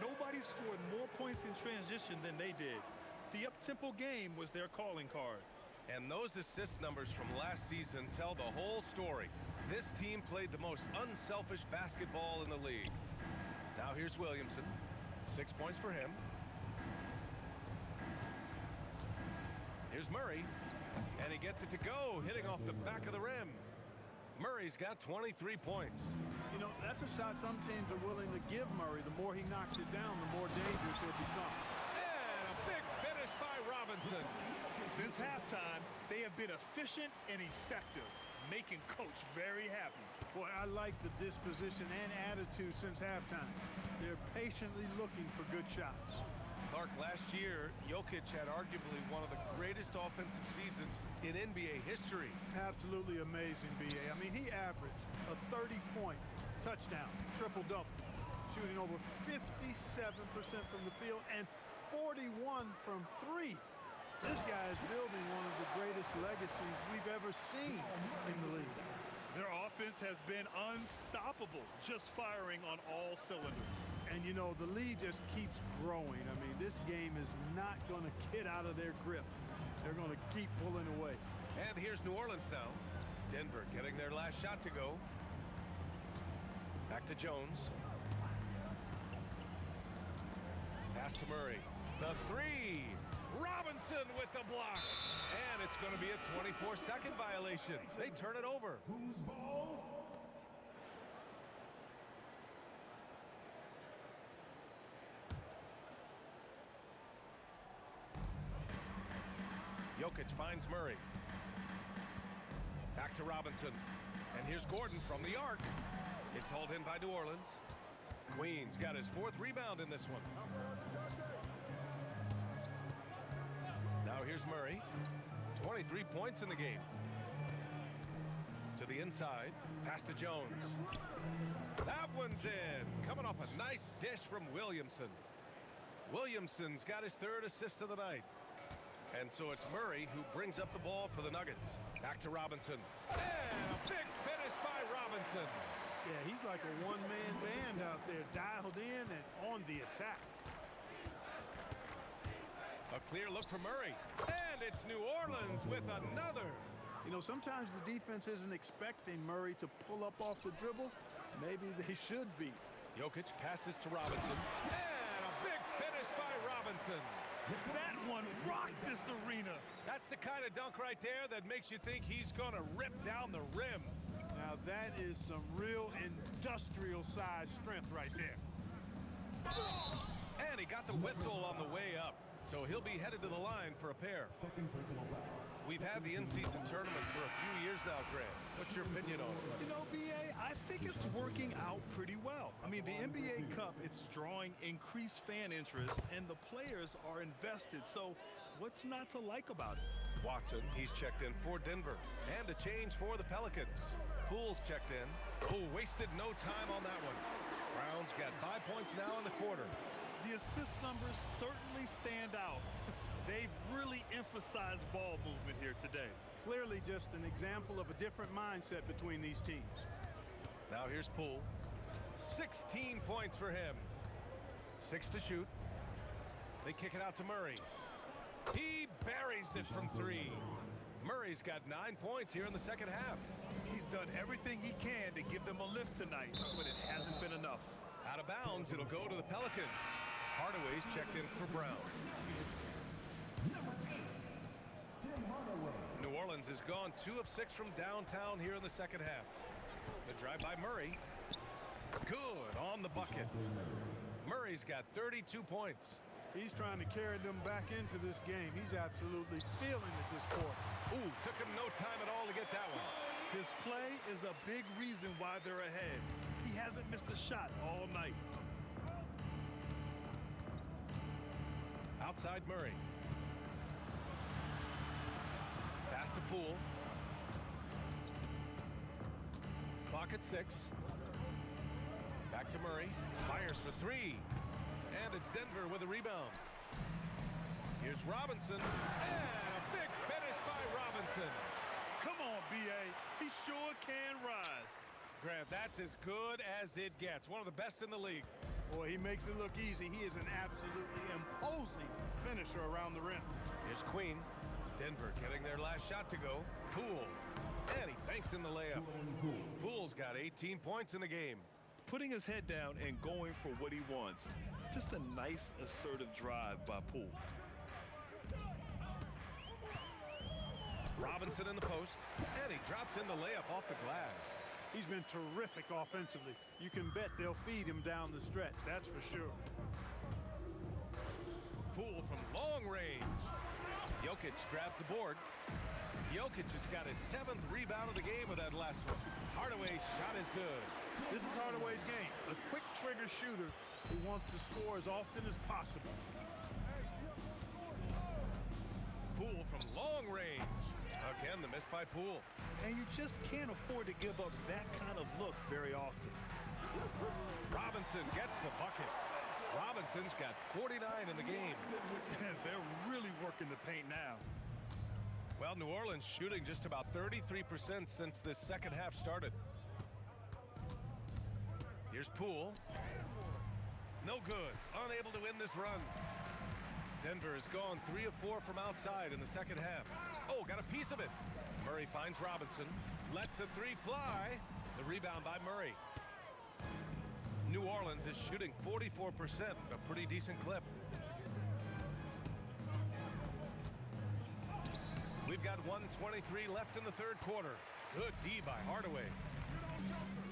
Nobody scored more points in transition than they did. The up-tempo game was their calling card. And those assist numbers from last season tell the whole story. This team played the most unselfish basketball in the league. Now here's Williamson. 6 points for him. Here's Murray. And he gets it to go, hitting off the back of the rim. Murray's got 23 points. You know, that's a shot some teams are willing to give Murray. The more he knocks it down, the more dangerous he'll become. And a big finish by Robinson. Since halftime, they have been efficient and effective, making Coach very happy. Boy, I like the disposition and attitude since halftime. They're patiently looking for good shots. Clark, last year, Jokic had arguably one of the greatest offensive seasons in NBA history. Absolutely amazing, B.A. I mean, he averaged a 30-point touchdown, triple-double, shooting over 57% from the field and 41 from 3. This guy is building one of the greatest legacies we've ever seen in the league. Their offense has been unstoppable, just firing on all cylinders. And, you know, the lead just keeps growing. I mean, this game is not going to get out of their grip. They're going to keep pulling away. And here's New Orleans now. Denver getting their last shot to go. Back to Jones. Pass to Murray. The three. Robinson with the block. And it's going to be a 24-second violation. They turn it over. Jokic finds Murray. Back to Robinson. And here's Gordon from the arc. It's hauled in by New Orleans. Queen's got his 4th rebound in this one. Now here's Murray. 23 points in the game. To the inside. Pass to Jones. That one's in. Coming off a nice dish from Williamson. Williamson's got his 3rd assist of the night. And so it's Murray who brings up the ball for the Nuggets. Back to Robinson. And a big finish by Robinson. Yeah, he's like a one-man band out there, dialed in and on the attack. A clear look for Murray. And it's New Orleans with another. You know, sometimes the defense isn't expecting Murray to pull up off the dribble. Maybe they should be. Jokic passes to Robinson. And a big finish by Robinson. That one rocked this arena. That's the kind of dunk right there that makes you think he's going to rip down the rim. Now that is some real industrial size strength right there. And he got the whistle on the way up. So he'll be headed to the line for a pair. We've had the in-season tournament for a few years now, Grant. What's your opinion on it? You know, B.A., I think it's working out pretty well. I mean, the NBA Cup, it's drawing increased fan interest, and the players are invested. So what's not to like about it? Watson, he's checked in for Denver. And a change for the Pelicans. Poole's checked in. Oh, wasted no time on that one. Brown's got 5 points now in the quarter. The assist numbers certainly stand out. They've really emphasized ball movement here today. Clearly just an example of a different mindset between these teams. Now here's Poole. 16 points for him. 6 to shoot. They kick it out to Murray. He buries it from 3. Murray's got 9 points here in the second half. He's done everything he can to give them a lift tonight, but it hasn't been enough. Out of bounds, it'll go to the Pelicans. Hardaway's checked in for Brown. New Orleans has gone 2 of 6 from downtown here in the second half. The drive by Murray. Good on the bucket. Murray's got 32 points. He's trying to carry them back into this game. He's absolutely feeling it this quarter. Ooh, took him no time at all to get that one. His play is a big reason why they're ahead. He hasn't missed a shot all night. Outside Murray. Pass to Poole. Clock at 6. Back to Murray. Fires for 3. And it's Denver with a rebound. Here's Robinson. And a big finish by Robinson. Come on, B.A. He sure can rise. Grant, that's as good as it gets. One of the best in the league. Boy, he makes it look easy. He is an absolutely imposing finisher around the rim. Here's Queen. Denver getting their last shot to go. Poole. And he banks in the layup. Poole's got 18 points in the game. Putting his head down and going for what he wants. Just a nice, assertive drive by Poole. Robinson in the post. And he drops in the layup off the glass. He's been terrific offensively. You can bet they'll feed him down the stretch, that's for sure. Poole from long range. Jokic grabs the board. Jokic has got his 7th rebound of the game with that last one. Hardaway's shot is good. This is Hardaway's game. A quick trigger shooter who wants to score as often as possible. Poole from long range. Again, the miss by Poole. And you just can't afford to give up that kind of look very often. Robinson gets the bucket. Robinson's got 49 in the game. They're really working the paint now. Well, New Orleans shooting just about 33% since this second half started. Here's Poole. No good. Unable to win this run. Denver has gone 3 of 4 from outside in the second half. Oh, got a piece of it. Murray finds Robinson. Lets the 3 fly. The rebound by Murray. New Orleans is shooting 44%, a pretty decent clip. 1:23 left in the third quarter. Good D by Hardaway.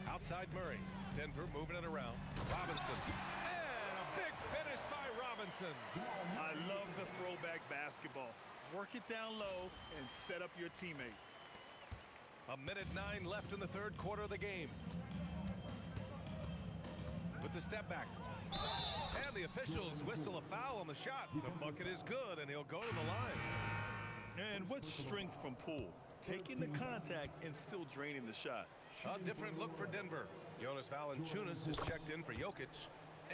Outside Murray. Denver moving it around. Robinson. And a big finish by Robinson. I love the throwback basketball. Work it down low and set up your teammate. 1:09 left in the third quarter of the game. With the step back. And the officials whistle a foul on the shot. The bucket is good, and he'll go to the line. And what strength from Poole. Taking the contact and still draining the shot. A different look for Denver. Jonas Valanciunas is checked in for Jokic.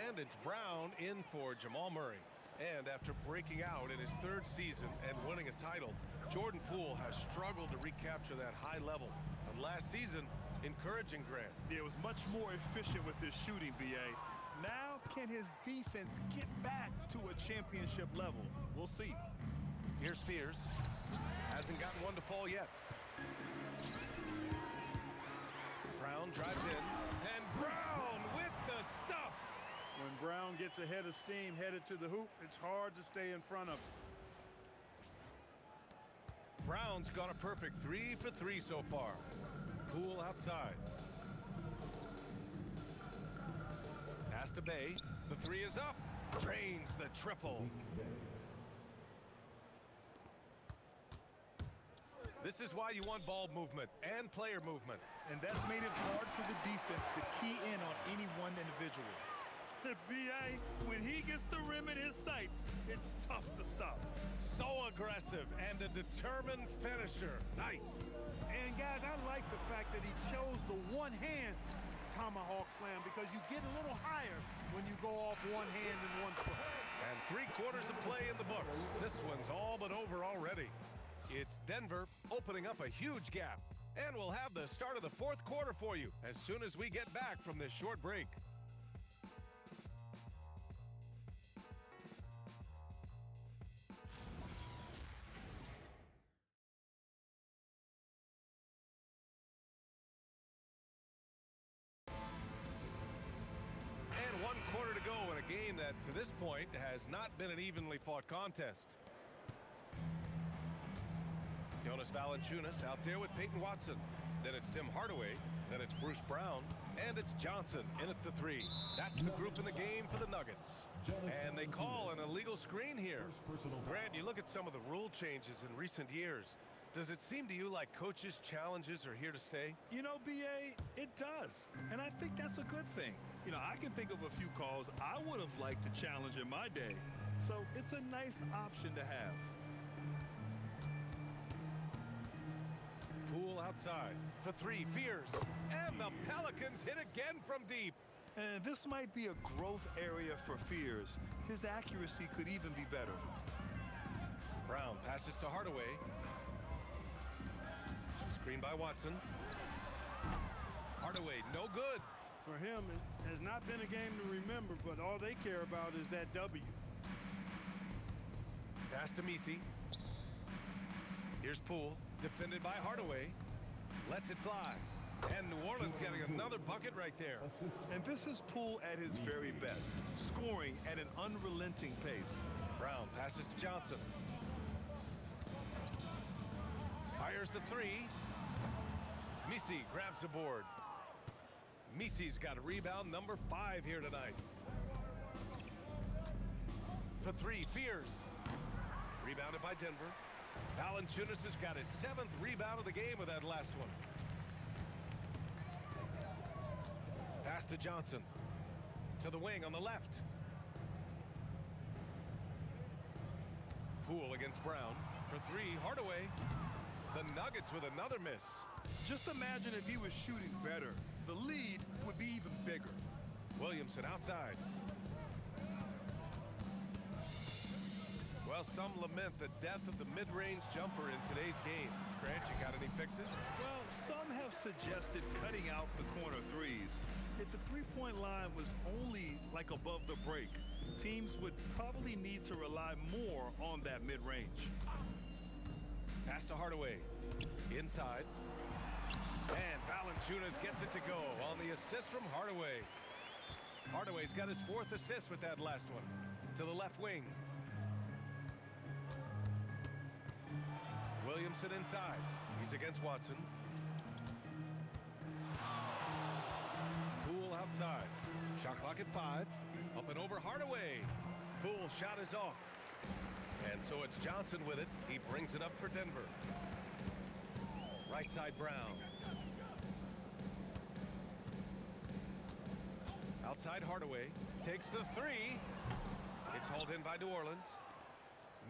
And it's Brown in for Jamal Murray. And after breaking out in his third season and winning a title, Jordan Poole has struggled to recapture that high level. And last season, encouraging, Grant. He was much more efficient with his shooting, BA. Now, can his defense get back to a championship level? We'll see. Here's Spears. Hasn't gotten one to fall yet. Brown drives in. And Brown with the stuff. When Brown gets ahead of steam, headed to the hoop, it's hard to stay in front of him. Brown's got a perfect 3 for 3 so far. Poole outside. Pass to Bay. The 3 is up. Drains the triple. This is why you want ball movement and player movement. And that's made it hard for the defense to key in on any one individual. B.A., when he gets the rim in his sights, it's tough to stop. So aggressive and a determined finisher. Nice. And guys, I like the fact that he chose the one-hand tomahawk slam because you get a little higher when you go off one hand and one foot. And 3/4 of play in the books. This one's all but over already. It's Denver opening up a huge gap. And we'll have the start of the fourth quarter for you as soon as we get back from this short break. And 1 quarter to go in a game that, to this point, has not been an evenly fought contest. Jonas Valanciunas out there with Peyton Watson. Then it's Tim Hardaway. Then it's Bruce Brown. And it's Johnson in at the 3. That's the group in the game for the Nuggets. And they call an illegal screen here. Grant, you look at some of the rule changes in recent years. Does it seem to you like coaches' challenges are here to stay? You know, B.A., it does. And I think that's a good thing. You know, I can think of a few calls I would have liked to challenge in my day. So it's a nice option to have. Poole outside for 3. Fears. And the Pelicans hit again from deep. And this might be a growth area for Fears. His accuracy could even be better. Brown passes to Hardaway. Screen by Watson. Hardaway, no good. For him, it has not been a game to remember, but all they care about is that W. Pass to Messi. Here's Poole, defended by Hardaway. Lets it fly. And New Orleans getting another bucket right there. And this is Poole at his very best, scoring at an unrelenting pace. Brown passes to Johnson. Fires the 3. Messi grabs the board. Messi's got a rebound number 5 here tonight. For 3, Fears. Rebounded by Denver. Valanciunas has got his 7th rebound of the game with that last one. Pass to Johnson. To the wing on the left. Poole against Brown. For 3, Hardaway. The Nuggets with another miss. Just imagine if he was shooting better. The lead would be even bigger. Williamson outside. Well, some lament the death of the mid-range jumper in today's game. Grant, you got any fixes? Well, some have suggested cutting out the corner threes. If the three-point line was only like above the break, teams would probably need to rely more on that mid-range. Pass to Hardaway. Inside. And Valanciunas gets it to go on the assist from Hardaway. Hardaway's got his 4th assist with that last one. To the left wing. Williamson inside. He's against Watson. Poole outside. Shot clock at 5. Up and over Hardaway. Poole's shot is off. And so it's Johnson with it. He brings it up for Denver. Right side Brown. Outside Hardaway. Takes the 3. It's hauled in by New Orleans.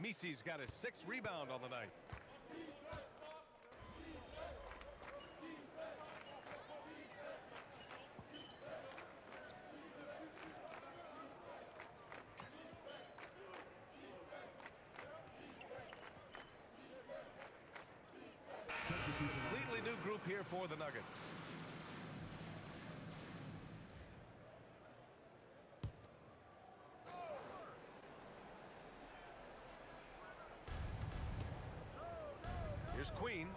Misi's got his 6th rebound on the night. Completely new group here for the Nuggets. Here's Queen.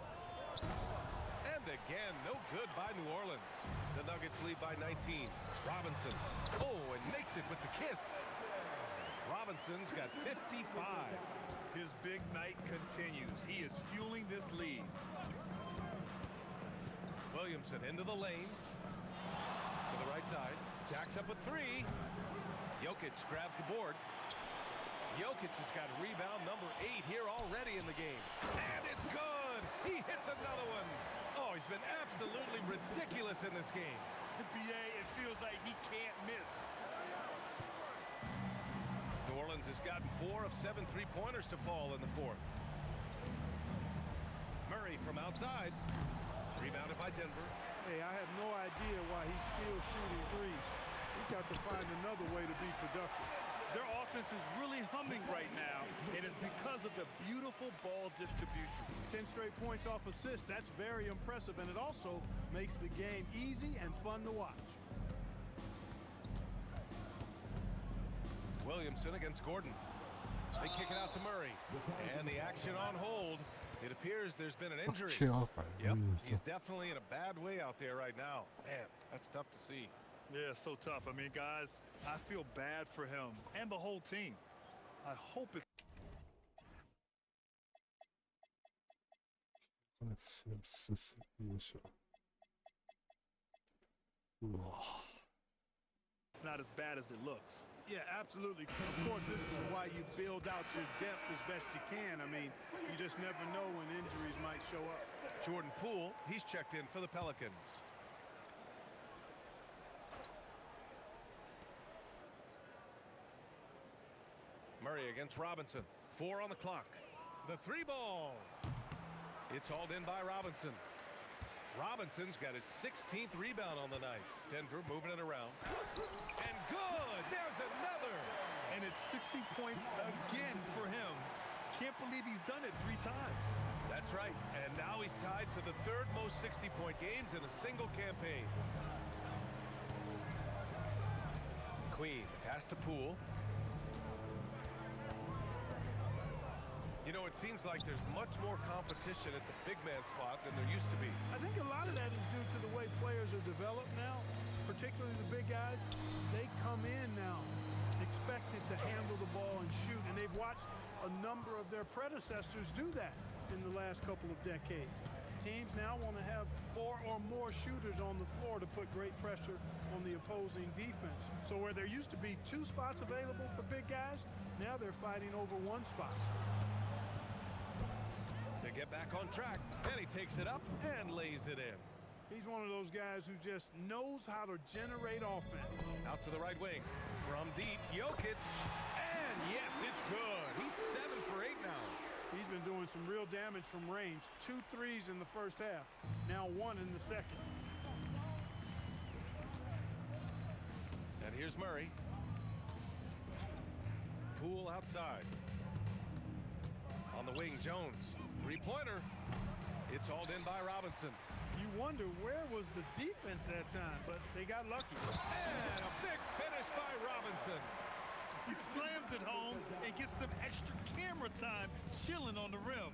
And again, no good by New Orleans. The Nuggets lead by 19. Robinson. Oh, and makes it with the kiss. Robinson's got 55. His big night continues. He is fueling this lead. Williamson into the lane. To the right side. Jacks up a 3. Jokic grabs the board. Jokic has got rebound number 8 here already in the game. And it's good! He hits another one! Oh, he's been absolutely ridiculous in this game. BA, it feels like he can't miss. New Orleans has gotten 4 of 7 3-pointers to fall in the 4th. Murray from outside. Rebounded by Denver. Hey, I have no idea why he's still shooting threes. He's got to find another way to be productive. Their offense is really humming right now, and it's because of the beautiful ball distribution. 10 straight points off assists. That's very impressive, and it also makes the game easy and fun to watch. Williamson against Gordon. They kick it out to Murray. And the action on hold. It appears there's been an injury. Yep, he's definitely in a bad way out there right now. Man, that's tough to see. Yeah, so tough. I mean, guys, I feel bad for him and the whole team. I hope it's... It's not as bad as it looks. Yeah, absolutely. Of course, this is why you build out your depth as best you can. I mean, you just never know when injuries might show up. Jordan Poole, he's checked in for the Pelicans. Murray against Robinson. 4 on the clock. The 3 ball. It's hauled in by Robinson. Robinson's got his 16th rebound on the night. Denver moving it around. And good! There's another! And it's 60 points again for him. Can't believe he's done it 3 times. That's right. And now he's tied for the 3rd most 60-point games in a single campaign. Queen, pass to Poole. You know, it seems like there's much more competition at the big man spot than there used to be. I think a lot of that is due to the way players are developed now, particularly the big guys. They come in now expected to handle the ball and shoot, and they've watched a number of their predecessors do that in the last couple of decades. Teams now want to have 4 or more shooters on the floor to put great pressure on the opposing defense. So where there used to be 2 spots available for big guys, now they're fighting over 1 spot. To get back on track, and he takes it up and lays it in. He's one of those guys who just knows how to generate offense. Out to the right wing. From deep, Jokic. And yes, it's good. He's 7 for 8 now. He's been doing some real damage from range. 2 threes in the first half. Now 1 in the second. And here's Murray. Poole outside. On the wing, Jones. 3-pointer. It's hauled in by Robinson. You wonder where was the defense that time, but they got lucky. And a big finish by Robinson. He slams it home and gets some extra camera time chilling on the rim.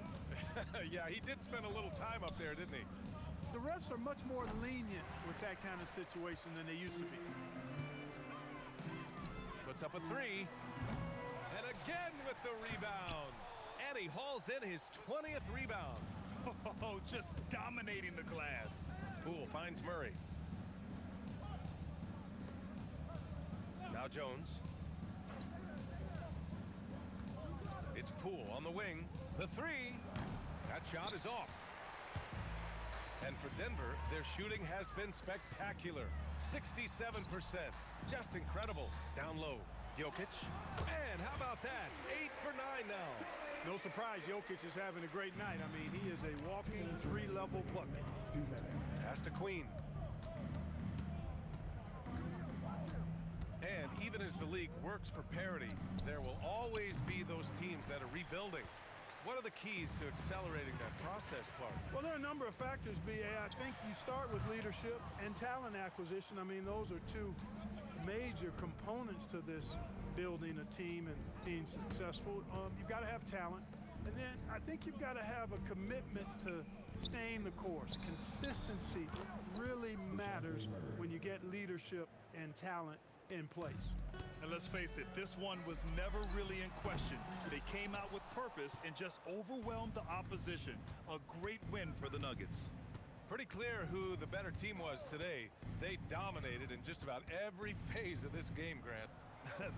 Yeah, he did spend a little time up there, didn't he? The refs are much more lenient with that kind of situation than they used to be. Puts up a 3. And again with the rebound. And he hauls in his 20th rebound. Oh, just dominating the glass. Poole finds Murray. Now Jones. It's Poole on the wing. The three. That shot is off. And for Denver, their shooting has been spectacular. 67%. Just incredible. Down low. Jokic. And how about that? 8 for 9 now. No surprise, Jokic is having a great night. I mean, he is a walking three-level bucket. Pass to Queen. And even as the league works for parity, there will always be those teams that are rebuilding. What are the keys to accelerating that process, Clark? Well, there are a number of factors, B.A. I think you start with leadership and talent acquisition. I mean, those are two major components to this building a team and being successful. You've got to have talent. And then I think you've got to have a commitment to staying the course. Consistency really matters when you get leadership and talent in place. And let's face it, this one was never really in question. They came out with purpose and just overwhelmed the opposition. A great win for the Nuggets. Pretty clear who the better team was today. They dominated in just about every phase of this game, Grant.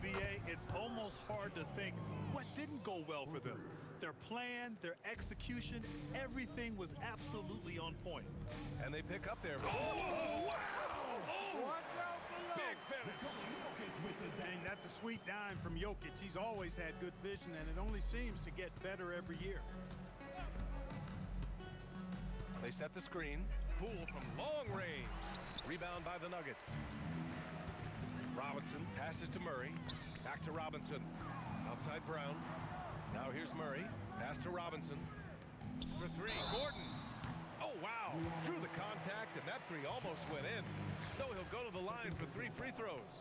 B.A., it's almost hard to think what didn't go well for them. Their plan, their execution, everything was absolutely on point. And they pick up their... Oh, wow! Oh. Watch out below. Big finish. And that's a sweet dime from Jokic. He's always had good vision, and it only seems to get better every year. They set the screen. Poole from long range. Rebound by the Nuggets. Robinson passes to Murray. Back to Robinson. Outside Brown. Now here's Murray. Pass to Robinson. For three. Gordon. Oh, wow. Drew the contact, and that three almost went in. So he'll go to the line for 3 free throws.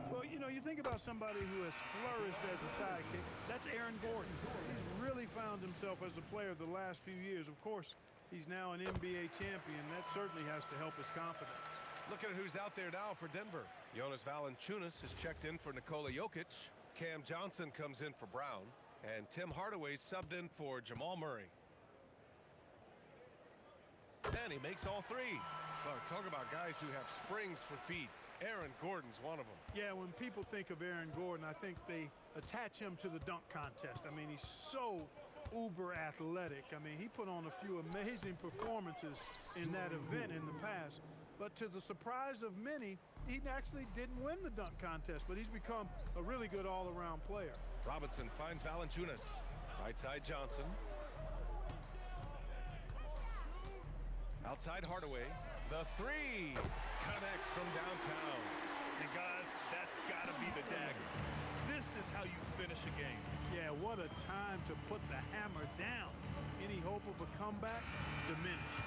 Well, you know, you think about somebody who has flourished as a sidekick. That's Aaron Gordon. He's really found himself as a player the last few years. Of course, he's now an NBA champion. That certainly has to help his confidence. Look at who's out there now for Denver. Jonas Valanciunas has checked in for Nikola Jokic. Cam Johnson comes in for Brown. And Tim Hardaway subbed in for Jamal Murray. And he makes all three. Well, talk about guys who have springs for feet. Aaron Gordon's one of them. Yeah, when people think of Aaron Gordon, I think they attach him to the dunk contest. I mean, he's so uber athletic. I mean, he put on a few amazing performances in that event in the past. But to the surprise of many, he actually didn't win the dunk contest, but he's become a really good all-around player. Robinson finds Valanciunas. Right side Johnson. Outside Hardaway. The three connects from downtown. And guys, that's got to be the dagger. This is how you finish a game. Yeah, what a time to put the hammer down. Any hope of a comeback diminished.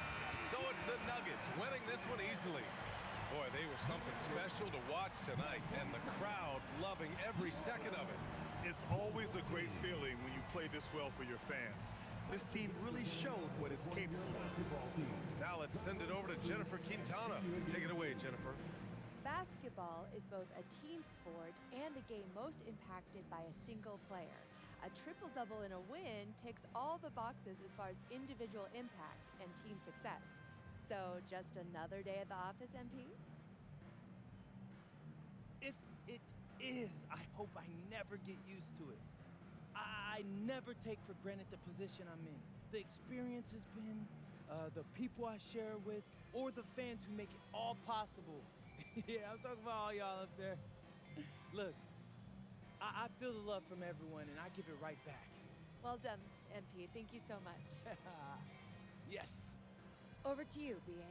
So it's the Nuggets winning this one easily. Boy, they were something special to watch tonight, and the crowd loving every second of it. It's always a great feeling when you play this well for your fans. This team really showed what it's capable of. Now let's send it over to Jennifer Quintana. Take it away, Jennifer. Basketball is both a team sport and the game most impacted by a single player. A triple-double in a win ticks all the boxes as far as individual impact and team success. So just another day at the office, MP? If it is, I hope I never get used to it. I never take for granted the position I'm in. The experience has been, the people I share with, or the fans who make it all possible. Yeah, I'm talking about all y'all up there. Look, I feel the love from everyone, and I give it right back. Well done, MP. Thank you so much. Yes. Over to you, B.A.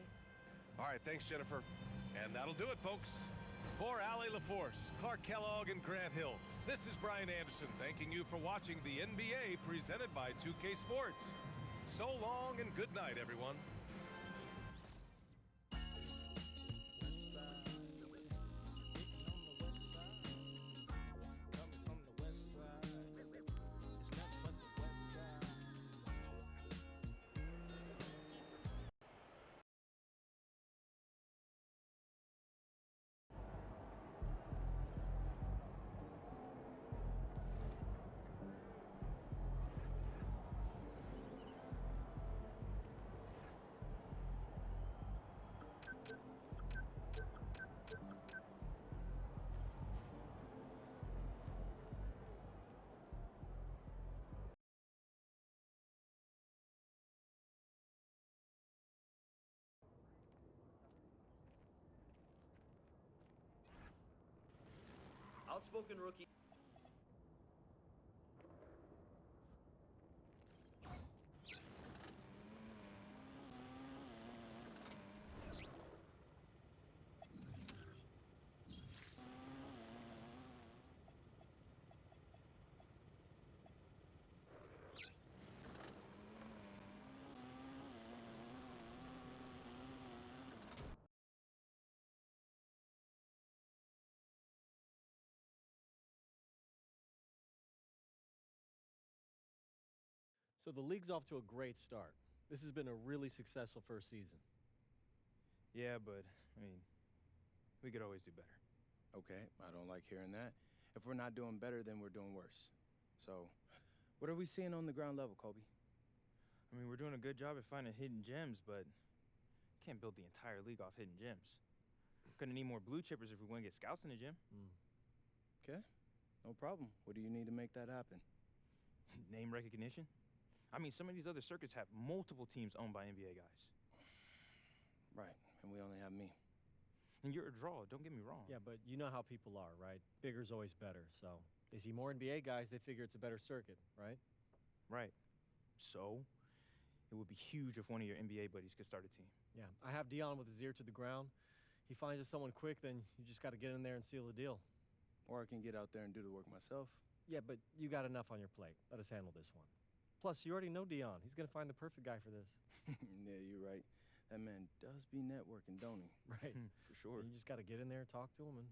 All right, thanks, Jennifer. And that'll do it, folks. For Allie LaForce, Clark Kellogg, and Grant Hill, this is Brian Anderson thanking you for watching the NBA presented by 2K Sports. So long and good night, everyone. outspoken rookie. So the league's off to a great start. This has been a really successful first season. Yeah, but, I mean, we could always do better. Okay, I don't like hearing that. If we're not doing better, then we're doing worse. So, what are we seeing on the ground level, Kobe? I mean, we're doing a good job at finding hidden gems, but can't build the entire league off hidden gems. Gonna need more blue chippers if we want to get scouts in the gym. Okay, no problem. What do you need to make that happen? Name recognition? I mean, some of these other circuits have multiple teams owned by NBA guys. Right, and we only have me. And you're a draw, don't get me wrong. Yeah, but you know how people are, right? Bigger's always better. So they see more NBA guys, they figure it's a better circuit, right? Right. So, it would be huge if one of your NBA buddies could start a team. Yeah, I have Dion with his ear to the ground. He finds us someone quick, then you just got to get in there and seal the deal. Or I can get out there and do the work myself. Yeah, but you got enough on your plate. Let us handle this one. Plus, you already know Dion. He's going to find the perfect guy for this. Yeah, you're right. That man does be networking, don't he? Right. For sure. You just got to get in there, talk to him, and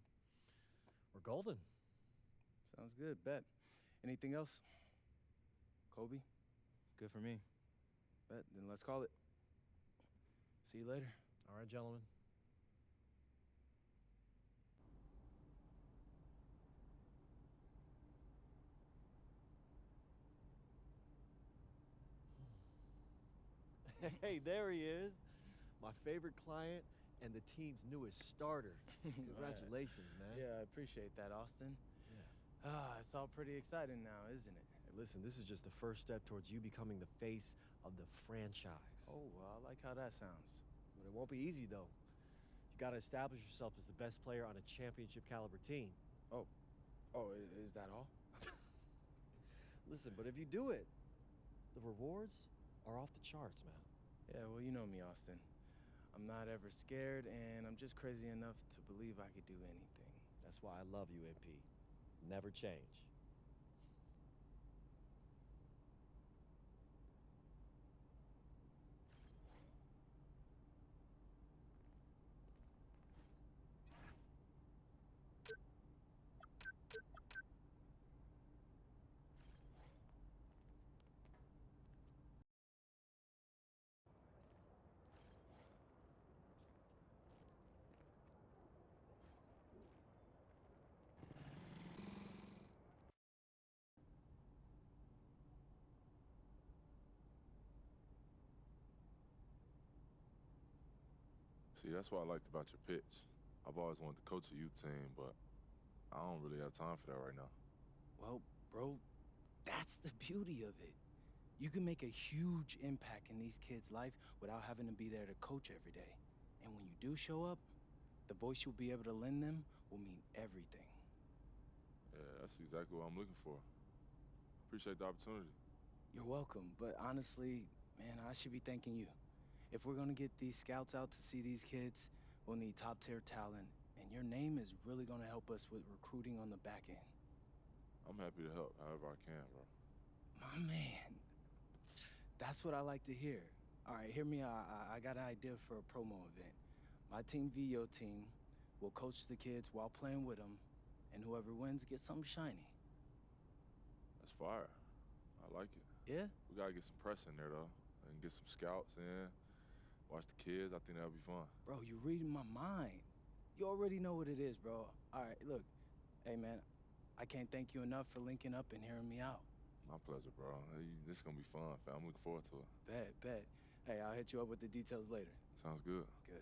we're golden. Sounds good, bet. Anything else? Kobe? Good for me. Bet, then let's call it. See you later. All right, gentlemen. Hey, there he is. My favorite client and the team's newest starter. Congratulations, man. Yeah, I appreciate that, Austin. Yeah. It's all pretty exciting now, isn't it? Hey, listen, this is just the first step towards you becoming the face of the franchise. Oh, well, I like how that sounds. But it won't be easy, though. You got to establish yourself as the best player on a championship caliber team. Oh, is that all? Listen, but if you do it, the rewards are off the charts, man. Yeah, well, you know me, Austin. I'm not ever scared, and I'm just crazy enough to believe I could do anything. That's why I love you, MP. Never change. See, that's what I liked about your pitch. I've always wanted to coach a youth team, but I don't really have time for that right now. Well, bro, that's the beauty of it. You can make a huge impact in these kids' life without having to be there to coach every day. And when you do show up, the voice you'll be able to lend them will mean everything. Yeah, that's exactly what I'm looking for. Appreciate the opportunity. You're welcome, but honestly, man, I should be thanking you. If we're gonna get these scouts out to see these kids, we'll need top-tier talent, and your name is really gonna help us with recruiting on the back end. I'm happy to help however I can, bro. My man, that's what I like to hear. All right, hear me out. I got an idea for a promo event. My team v your team. We'll coach the kids while playing with them, and whoever wins gets something shiny. That's fire. I like it. Yeah? We gotta get some press in there, though, and get some scouts in. Watch the kids. I think that'll be fun. Bro, you're reading my mind. You already know what it is, bro. All right, look. Hey, man, I can't thank you enough for linking up and hearing me out. My pleasure, bro. Hey, this is gonna be fun, fam. I'm looking forward to it. Bet. Hey, I'll hit you up with the details later. Sounds good. Good.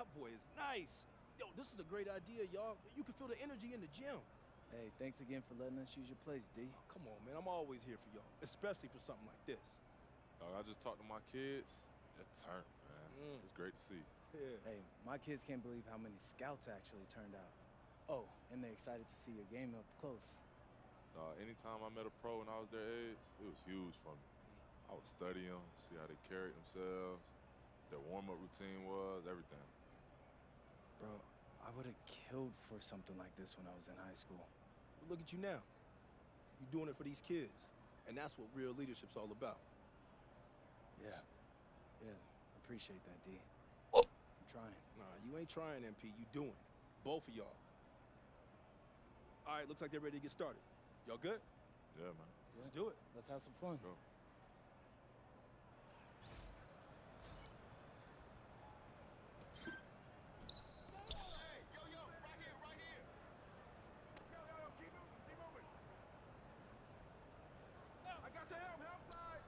that boy is nice. Yo, this is a great idea, y'all. You can feel the energy in the gym. Hey, thanks again for letting us use your place, D. Oh, come on, man. I'm always here for y'all, especially for something like this. I just talked to my kids. It turned, man. It's great to see. Yeah. Hey, my kids can't believe how many scouts actually turned out. Oh, and they're excited to see your game up close. Anytime I met a pro when I was their age, it was huge for me. I would study them, see how they carried themselves, their warm-up routine was, everything. Bro, I would have killed for something like this when I was in high school. But look at you now. You're doing it for these kids. And that's what real leadership's all about. Yeah, appreciate that, D. Oh! I'm trying. Nah, you ain't trying, MP. You doing. Both of y'all. All right, looks like they're ready to get started. Y'all good? Yeah, man. Let's do it. Let's have some fun. Go. I got your help side.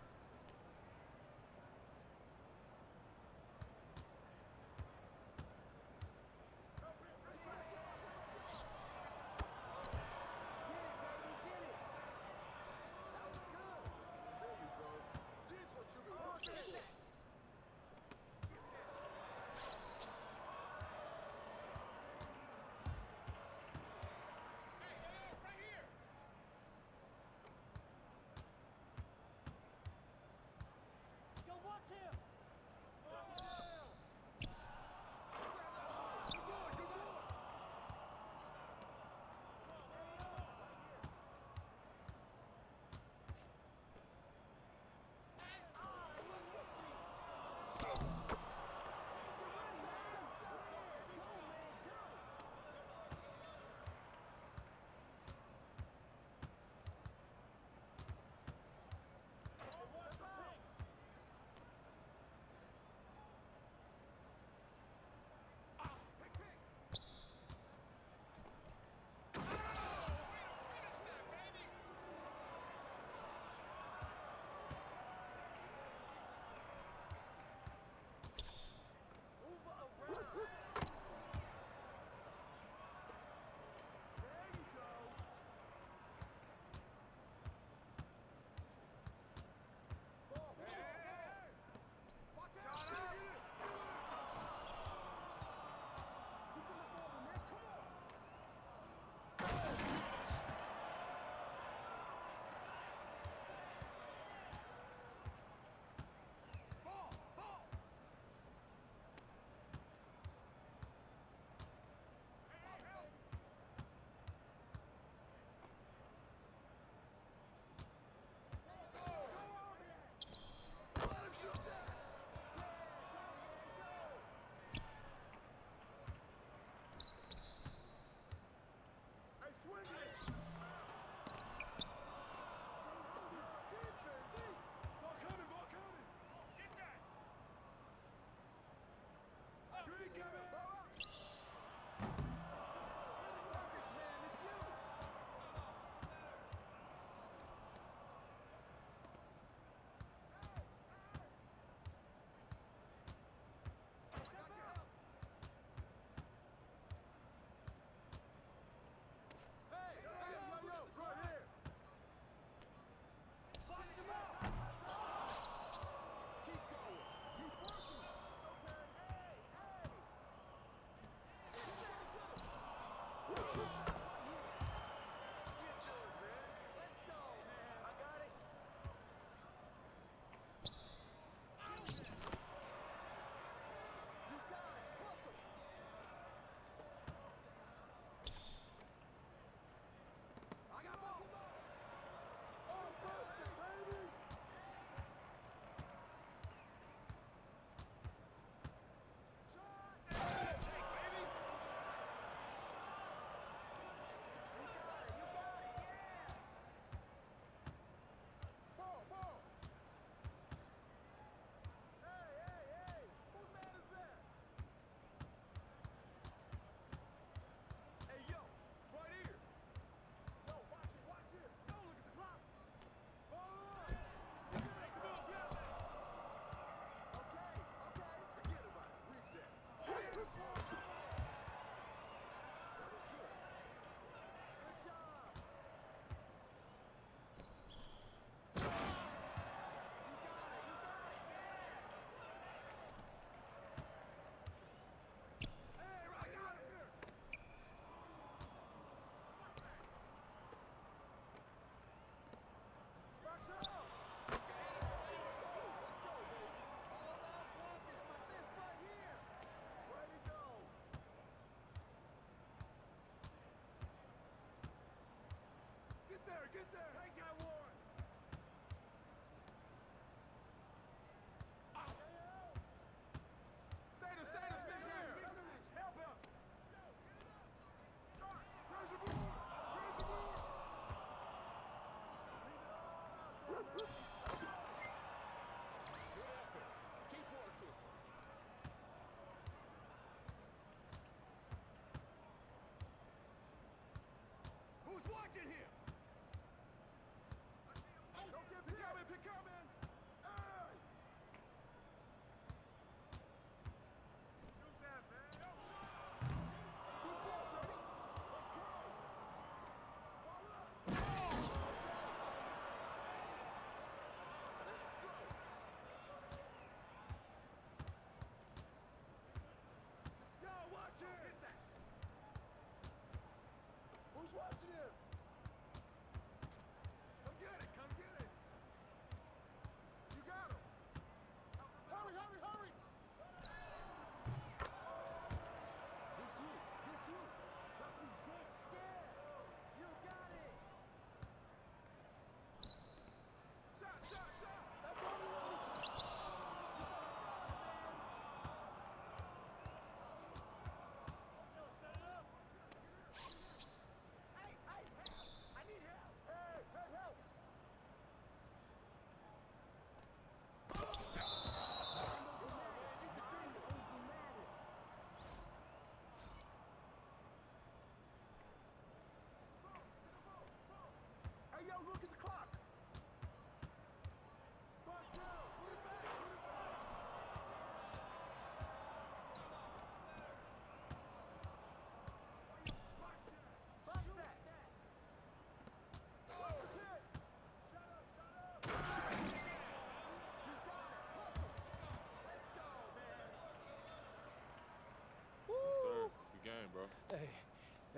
Hey,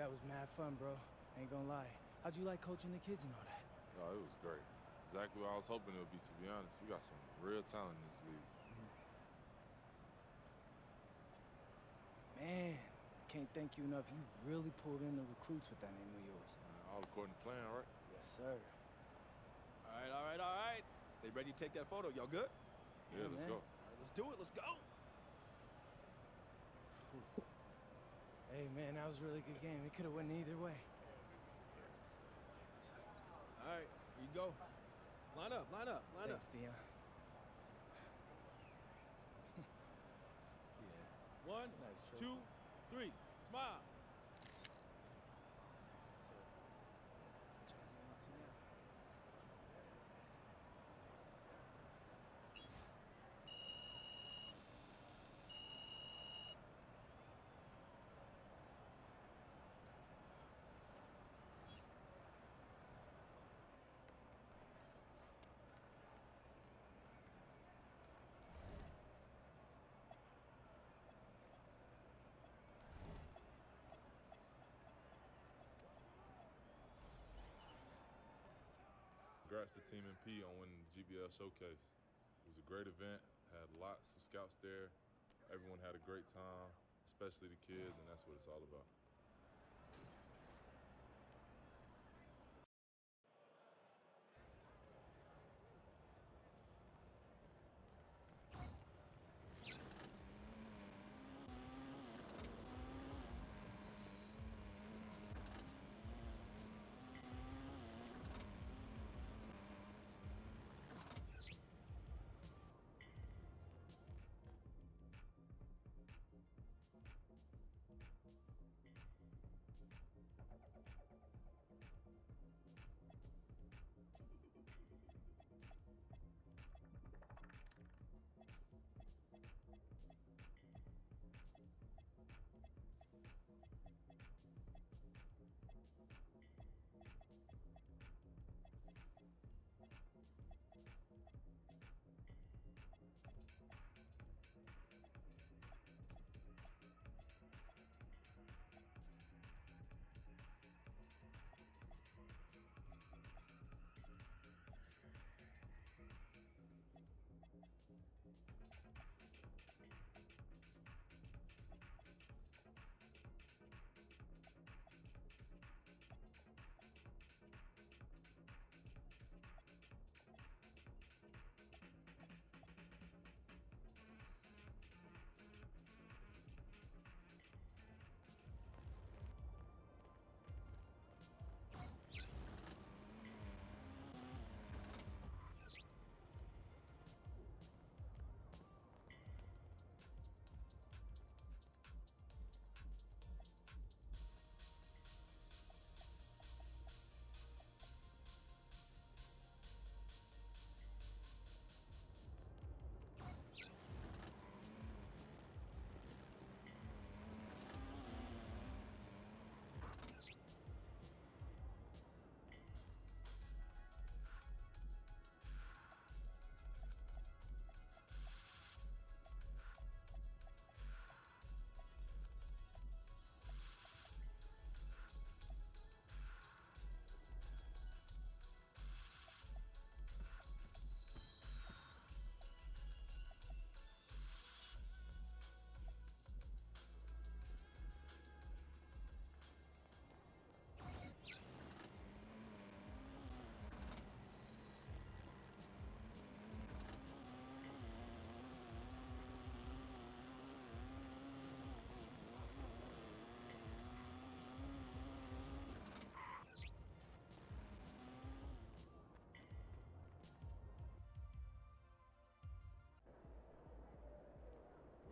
that was mad fun, bro. Ain't gonna lie. How'd you like coaching the kids and all that? Oh, it was great. Exactly what I was hoping it would be, to be honest. We got some real talent in this league. Man, I can't thank you enough. You really pulled in the recruits with that name of yours. All according to plan, right? Yes, sir. All right. They ready to take that photo? Y'all good? Yeah, let's go. All right, let's do it. Let's go. Hey, man, that was a really good game. It could have went either way. All right, here you go. Line up. Thanks, Dion. Yeah. 1, Nice 2, 3. Smile. Congrats to Team MP on winning the GBL Showcase. It was a great event, had lots of scouts there. Everyone had a great time, especially the kids, and that's what it's all about.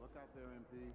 Look out there, MP.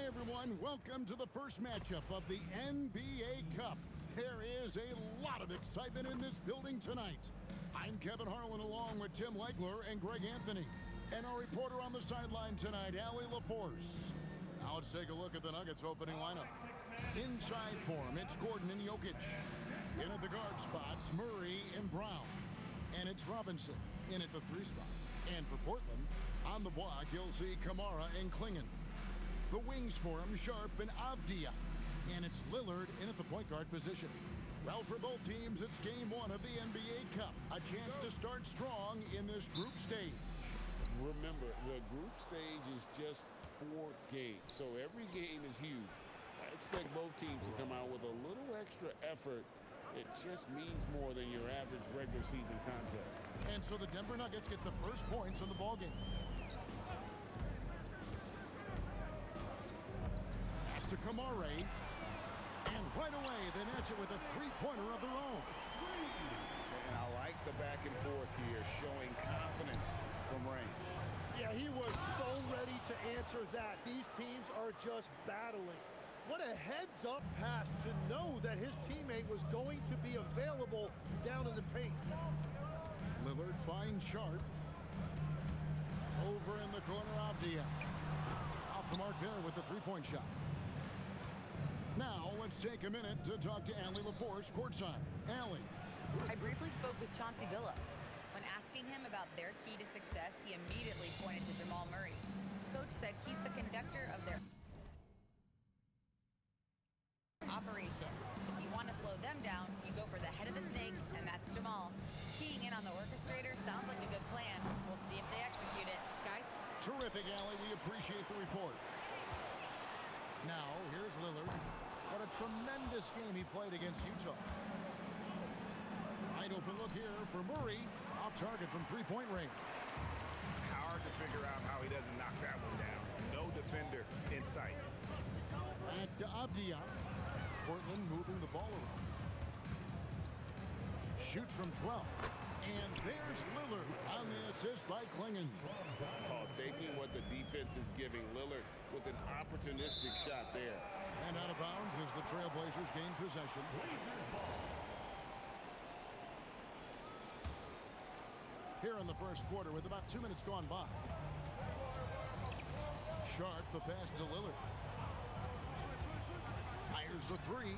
Hi, everyone. Welcome to the first matchup of the NBA Cup. There is a lot of excitement in this building tonight. I'm Kevin Harlan along with Tim Legler and Greg Anthony. And our reporter on the sideline tonight, Allie LaForce. Now let's take a look at the Nuggets opening lineup. Inside form, it's Gordon and Jokic. In at the guard spots, Murray and Brown. And it's Robinson in at the 3 spot. And for Portland, on the block, you'll see Kamara and Klingon. The wings for him, Sharp and Avdia. And it's Lillard in at the point guard position. Well, for both teams, it's game 1 of the NBA Cup. A chance to start strong in this group stage. Remember, the group stage is just 4 games, so every game is huge. I expect both teams to come out with a little extra effort. It just means more than your average regular season contest. And so the Denver Nuggets get the first points in the ballgame. Pass to Kamara. And right away, they match it with a 3-pointer of their own. And I like the back and forth here, showing confidence from Ray. Yeah, he was so ready to answer that. These teams are just battling. What a heads-up pass to know that his teammate was going to be available down in the paint. Lillard finds Sharp. Over in the corner, Avdia. Off the mark there with the 3-point shot. Now, let's take a minute to talk to Allie LaForce courtside. Allie. I briefly spoke with Chauncey Billups. When asking him about their key to success, he immediately pointed to Jamal Murray. Coach said he's the conductor of their operation. If you want to slow them down, you go for the head of the snake, and that's Jamal. Keying in on the orchestrator sounds like a good plan. We'll see if they execute it. Guys? Terrific, Allie. We appreciate the report. Now, here's Lillard. What a tremendous game he played against Utah. Wide open look here for Murray. Off target from 3-point range. Hard to figure out how he doesn't knock that one down. No defender in sight. Back to Avdia. Portland moving the ball around. Shoot from 12. And there's Lillard on the assist by Klingon. Oh, taking what the defense is giving Lillard with an opportunistic shot there. And out of bounds as the Trailblazers gain possession. Here in the first quarter with about 2 minutes gone by. Sharp, the pass to Lillard. Fires the 3.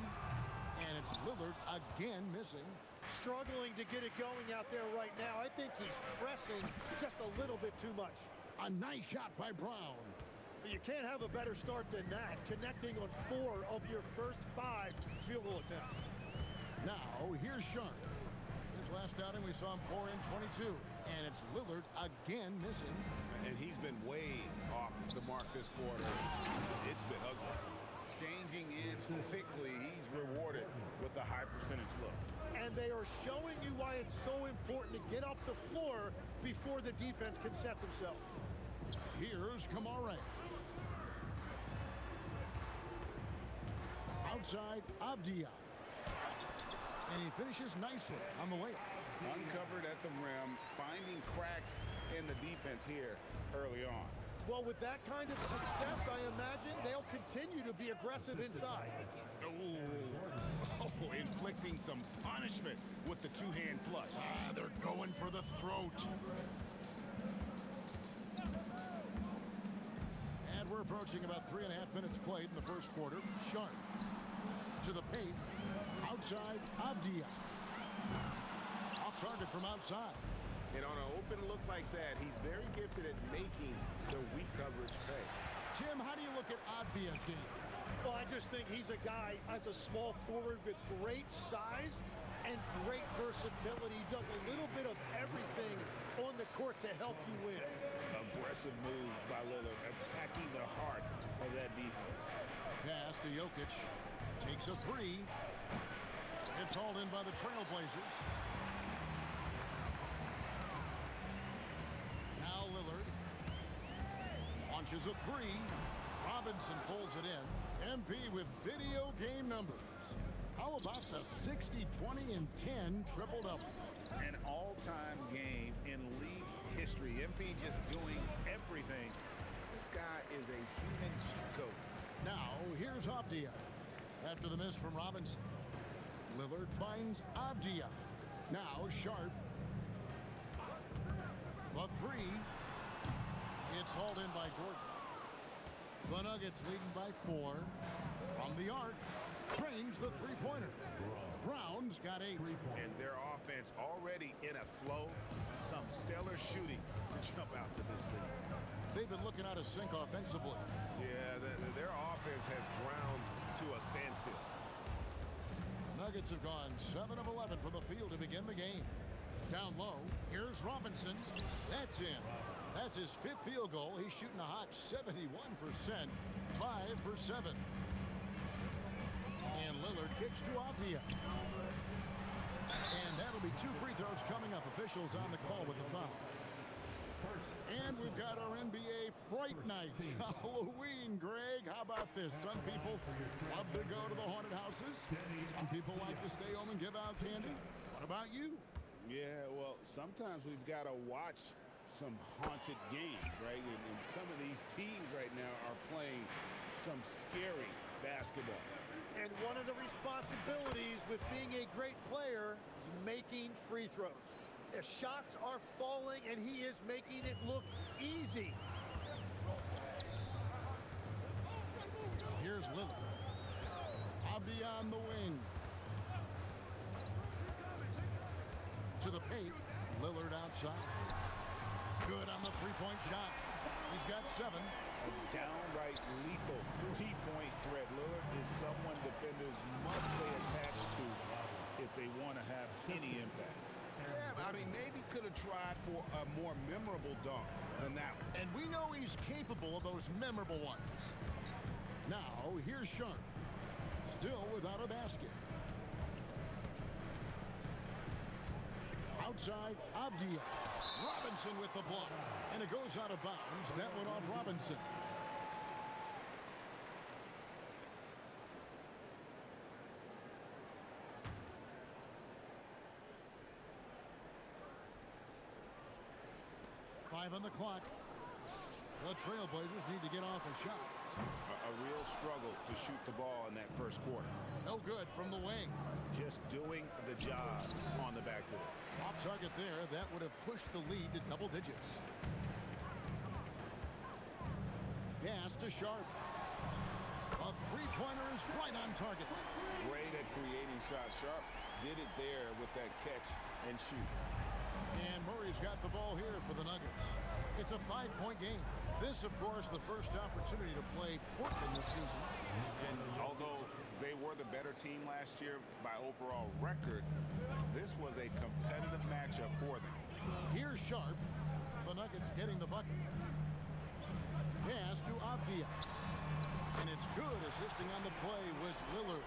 And it's Lillard again missing. Struggling to get it going out there right now. I think he's pressing just a little bit too much. A nice shot by Brown. You can't have a better start than that. Connecting on 4 of your first 5 field goal attempts. Now, here's Sharp. His last outing, we saw him pour in 22. And it's Lillard again missing. And he's been way off the mark this quarter. It's been ugly. Changing ends quickly. He's rewarded with a high percentage look. And they are showing you why it's so important to get off the floor before the defense can set themselves. Here's Kamara. Outside, Avdia. And he finishes nicely on the layup. Uncovered at the rim, finding cracks in the defense here early on. Well, with that kind of success, I imagine they'll continue to be aggressive inside. Inflicting some punishment with the 2-hand flush. They're going for the throat. And we're approaching about 3.5 minutes played in the first quarter. Sharp to the paint. Outside, Avdia. Off target from outside. And on an open look like that, he's very gifted at making the weak coverage pay. Tim, how do you look at Avdia's game? Well, I just think he's a guy as a small forward with great size and great versatility. He does a little bit of everything on the court to help you win. Aggressive move by Lillard, attacking the heart of that defense. Pass to Jokic. Takes a 3. It's hauled in by the Trailblazers. Now Lillard launches a 3. Robinson pulls it in. MP with video game numbers. How about the 60, 20, and 10 triple-double? An all-time game in league history. MP just doing everything. This guy is a human cheat code. Now, here's Avdia. After the miss from Robinson, Lillard finds Avdia. Now, Sharp. The three. It's hauled in by Gordon. The Nuggets leading by 4. From the arc, trains the three-pointer. Brown's got 8. And their offense already in a flow. Some stellar shooting to jump out to this lead. They've been looking out of sync offensively. Yeah, their offense has ground to a standstill. Nuggets have gone 7 of 11 from the field to begin the game. Down low, here's Robinson. That's in. That's his 5th field goal. He's shooting a hot 71%, 5 for 7. And Lillard kicks to Avdia. And that'll be 2 free throws coming up. Officials on the call with the foul. And we've got our NBA Fright Night. Halloween, Greg. How about this? Some people love to go to the haunted houses. Some people like to stay home and give out candy. What about you? Yeah, well, sometimes we've got to watch some haunted games, right? And some of these teams right now are playing some scary basketball. And one of the responsibilities with being a great player is making free throws. The shots are falling, and he is making it look easy. Here's Lillard. Avdia on the wing. To the paint. Lillard outside. Good on the three-point shot. He's got 7. A downright lethal three-point threat. Lillard is someone defenders must stay attached to if they want to have any impact. Yeah, I mean, maybe could have tried for a more memorable dunk than that one. And we know he's capable of those memorable ones. Now, here's Sharp. Still without a basket. Outside, Avdia. Robinson with the block. And it goes out of bounds. That went off Robinson. Five on the clock. The Trailblazers need to get off a shot. A real struggle to shoot the ball in that first quarter. No good from the wing. Just doing the job on the backboard. Off target there. That would have pushed the lead to double digits. Pass to Sharp. A three-pointer is right on target. Great at creating shots. Sharp did it there with that catch and shoot. And Murray's got the ball here for the Nuggets. It's a 5-point game. This, of course, the first opportunity to play Portland this season. And although they were the better team last year by overall record, this was a competitive matchup for them. Here's Sharp. The Nuggets getting the bucket. Pass to Avdia. And it's good. Assisting on the play was Lillard.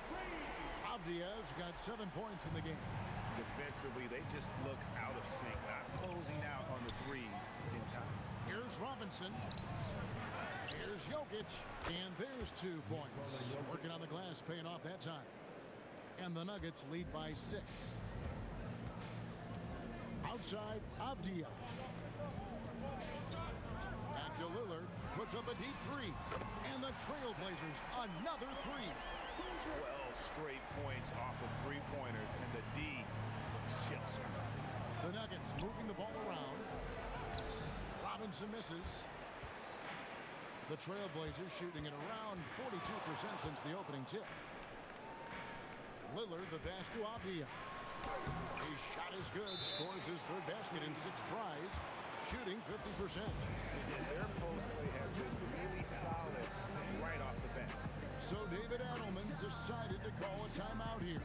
Avdia's got 7 points in the game. Defensively, they just look out of sync, not closing out on the threes in time. Here's Robinson. Here's Jokic. And there's 2 points. Working on the glass, paying off that time. And the Nuggets lead by 6. Outside, Avdia. Back to Lillard. Puts up a deep 3. And the Trailblazers, another 3. 12 straight points off of three-pointers, and the D looks shell-shocked. The Nuggets moving the ball around. Robinson misses. The Trailblazers shooting at around 42% since the opening tip. Lillard, the pass to Avdia. His shot is good. Scores his 3rd basket in 6 tries. Shooting 50%. And their post play has been really solid right off the bat. So David Adelman decided to call a timeout here.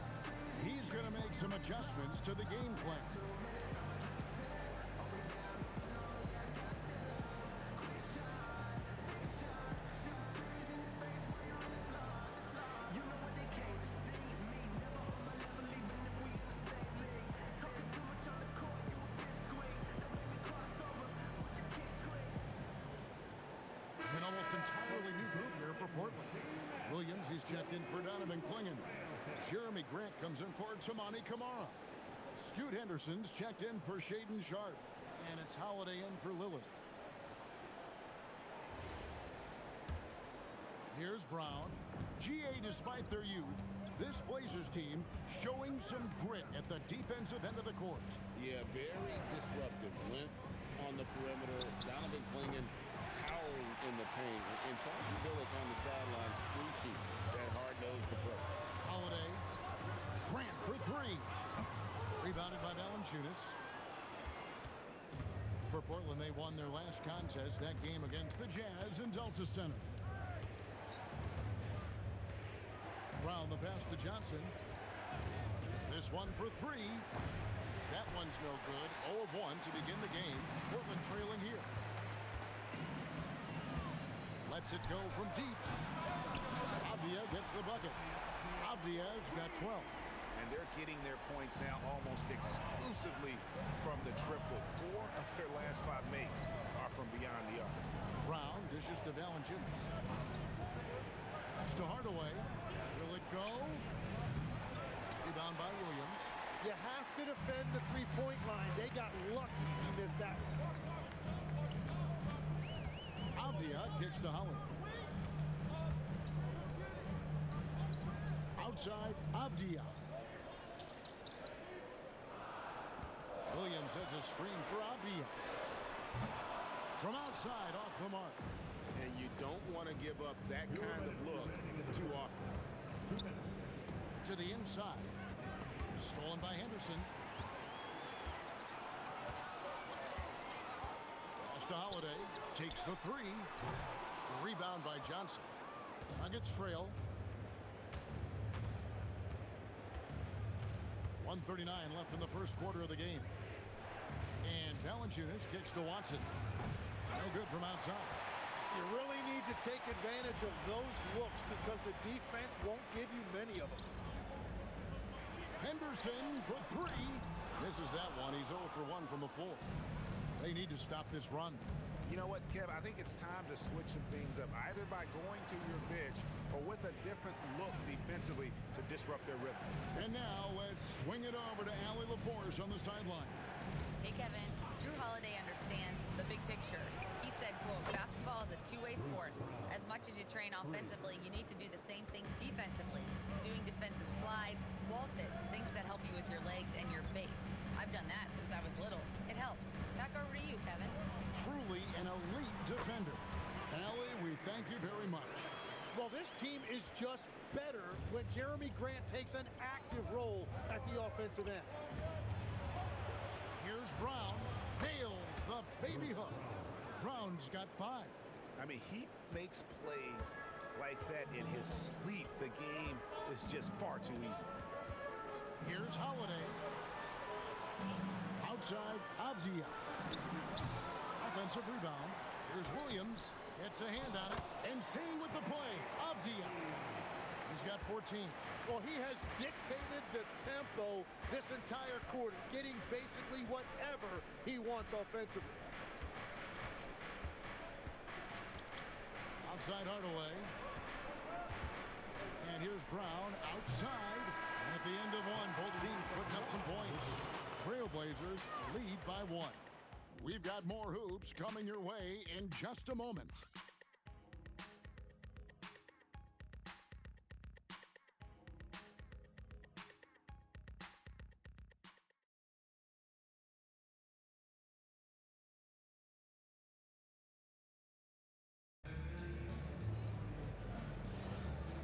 He's going to make some adjustments to the game plan. An almost entirely new group here for Portland. Williams, he's checked in for Donovan Clingan. Jeremy Grant comes in for Tamani Kamara. Scoot Henderson's checked in for Shaedon Sharp. And it's Holiday in for Lillard. Here's Here's Brown. GA, despite their youth, this Blazers team showing some grit at the defensive end of the court. Yeah, very disruptive. Length on the perimeter. Donovan Clingan towering in the paint. And Charles Billups on the sidelines preaching that hard-nosed approach. Holiday. Grant for three. Rebounded by Valanciunas. For Portland, they won their last contest, that game against the Jazz in Delta Center. Brown the pass to Johnson. This one for three. That one's no good. 0 of 1 to begin the game. Portland trailing here. Lets it go from deep. Avdia gets the bucket. Avdia's got 12. And they're getting their points now almost exclusively from the triple. 4 of their last 5 makes are from beyond the arc. Brown dishes to Valanciunas. Pass to Hardaway. Will it go? Rebound by Williams. You have to defend the three-point line. They got lucky he missed that one. Avdia kicks to Holiday. Outside, Avdia. Williams has a screen for Avdia. From outside, off the mark. And you don't want to give up that kind of look too often. To the inside. Stolen by Henderson. Pass to Holiday. Takes the three. Rebound by Johnson. Nuggets trail. 1:39 left in the first quarter of the game. And Valanciunas kicks to Watson. No good from outside. You really need to take advantage of those looks because the defense won't give you many of them. Henderson for three. Misses that one. He's 0 for 1 from the floor. They need to stop this run. You know what, Kev? I think it's time to switch some things up, either by going to your bench or with a different look defensively to disrupt their rhythm. And now let's swing it over to Allie LaForce on the sideline. Hey, Kevin. Drew Holiday understands the big picture. He said, quote, basketball is a two-way sport. As much as you train offensively, you need to do the same things defensively. Doing defensive slides, wall sits, things that help you with your legs and your base. I've done that since I was little. It helps. Back over to you, Kevin. Truly an elite defender. Allie, we thank you very much. Well, this team is just better when Jeremy Grant takes an active role at the offensive end. Here's Brown. Nails the baby hook. Brown's got 5. I mean, he makes plays like that in his sleep. The game is just far too easy. Here's Holiday. Outside, Avdia. Offensive rebound. Here's Williams. Gets a hand on it. And staying with the play, Avdia. He's got 14. Well, he has dictated the tempo this entire quarter, getting basically whatever he wants offensively. Outside Hardaway. And here's Brown outside. And at the end of one, both teams putting up some points. Trailblazers lead by 1. We've got more hoops coming your way in just a moment.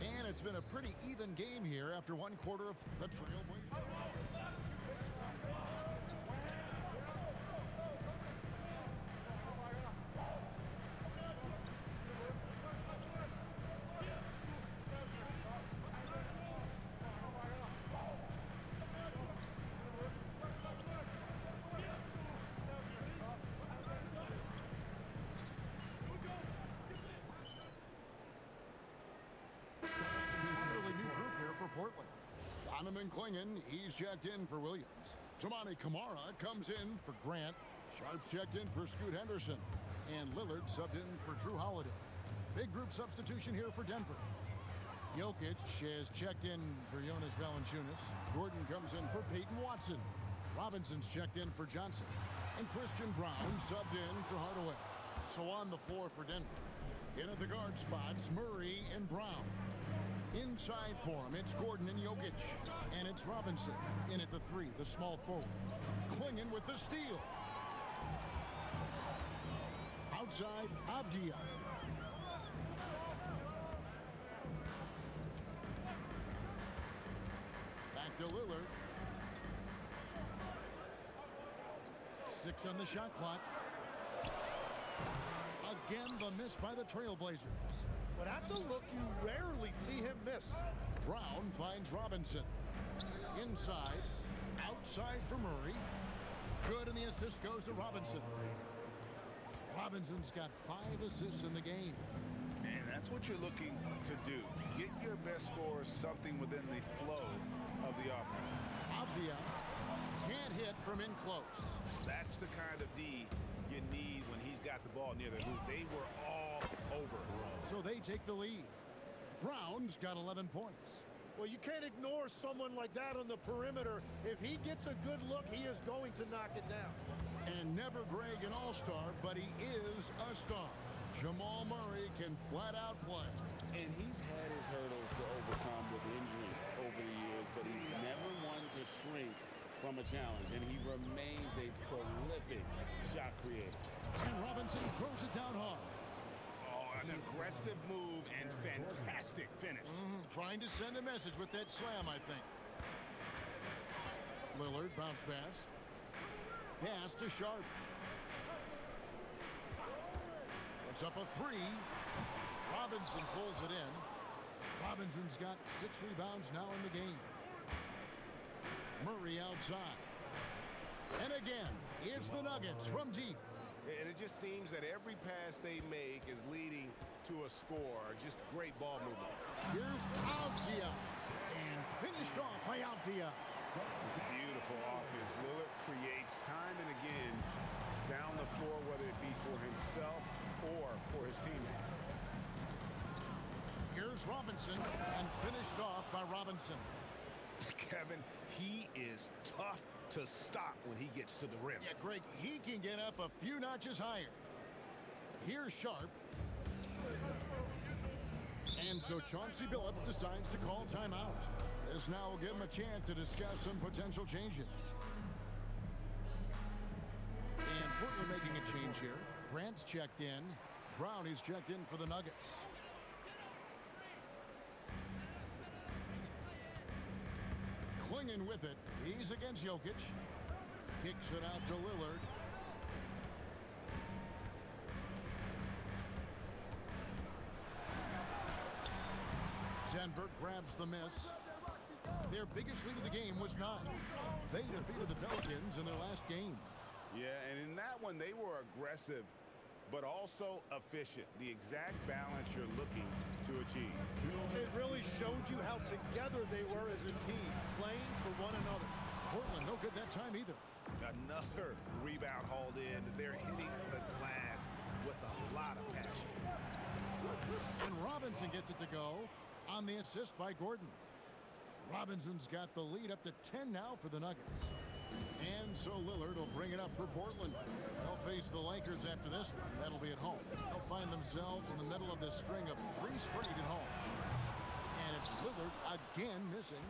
And it's been a pretty even game here after one quarter of the Trailblazers. Portland. Donovan Clingan, he's checked in for Williams. Tamani Kamara comes in for Grant. Sharps checked in for Scoot Henderson. And Lillard subbed in for Drew Holiday. Big group substitution here for Denver. Jokic has checked in for Jonas Valanciunas. Gordon comes in for Peyton Watson. Robinson's checked in for Johnson. And Christian Brown subbed in for Hardaway. So on the floor for Denver. In at the guard spots, Murray and Brown. Inside for him, it's Gordon and Jokic. And it's Robinson. In at the 3, the small forward. Klingon with the steal. Outside, Avdia. Back to Lillard. 6 on the shot clock. Again, the miss by the Trailblazers. Well, that's a look you rarely see him miss. Brown finds Robinson. Inside, outside for Murray. Good, and the assist goes to Robinson. Robinson's got 5 assists in the game. And that's what you're looking to do. Get your best scorers something within the flow of the offense. Avdia can't hit from in close. That's the kind of D you need when he's got the ball near the hoop. They were all over. So they take the lead. Brown's got 11 points. Well, you can't ignore someone like that on the perimeter. If he gets a good look, he is going to knock it down. And never brag an all-star, but he is a star. Jamal Murray can flat out play. And he's had his hurdles to overcome with injury over the years, but he's never one to shrink from a challenge, and he remains a prolific shot creator. And Robinson throws it down hard. Oh, an aggressive move and fantastic finish. Trying to send a message with that slam, I think. Lillard, bounce pass. Pass to Sharp. It's up a 3. Robinson pulls it in. Robinson's got 6 rebounds now in the game. Murray outside. And again, it's the Nuggets from deep. And it just seems that every pass they make is leading to a score. Just great ball movement. Here's Avdia. And finished off by Avdia. Beautiful offense. Lillard creates time and again down the floor, whether it be for himself or for his teammates. Here's Robinson, and finished off by Robinson. Kevin, he is tough to stop when he gets to the rim. Yeah, Greg, he can get up a few notches higher. Here's Sharp. And so Chauncey Billups decides to call timeout. This now will give him a chance to discuss some potential changes. And Portland making a change here. Grant's checked in. Brown is checked in for the Nuggets. Klingon with it. He's against Jokic. Kicks it out to Lillard. Denver grabs the miss. Their biggest lead of the game was 9. They defeated the Pelicans in their last game. Yeah, and in that one, they were aggressive, but also efficient. The exact balance you're looking to achieve. It really showed you how together they were as a team, playing for one another. Portland no good that time either. Another rebound hauled in. They're hitting the glass with a lot of passion. And Robinson gets it to go on the assist by Gordon. Robinson's got the lead up to 10 now for the Nuggets. And so Lillard will bring it up for Portland. They'll face the Lakers after this one. That'll be at home. They'll find themselves in the middle of this string of 3 straight at home. And it's Lillard again missing.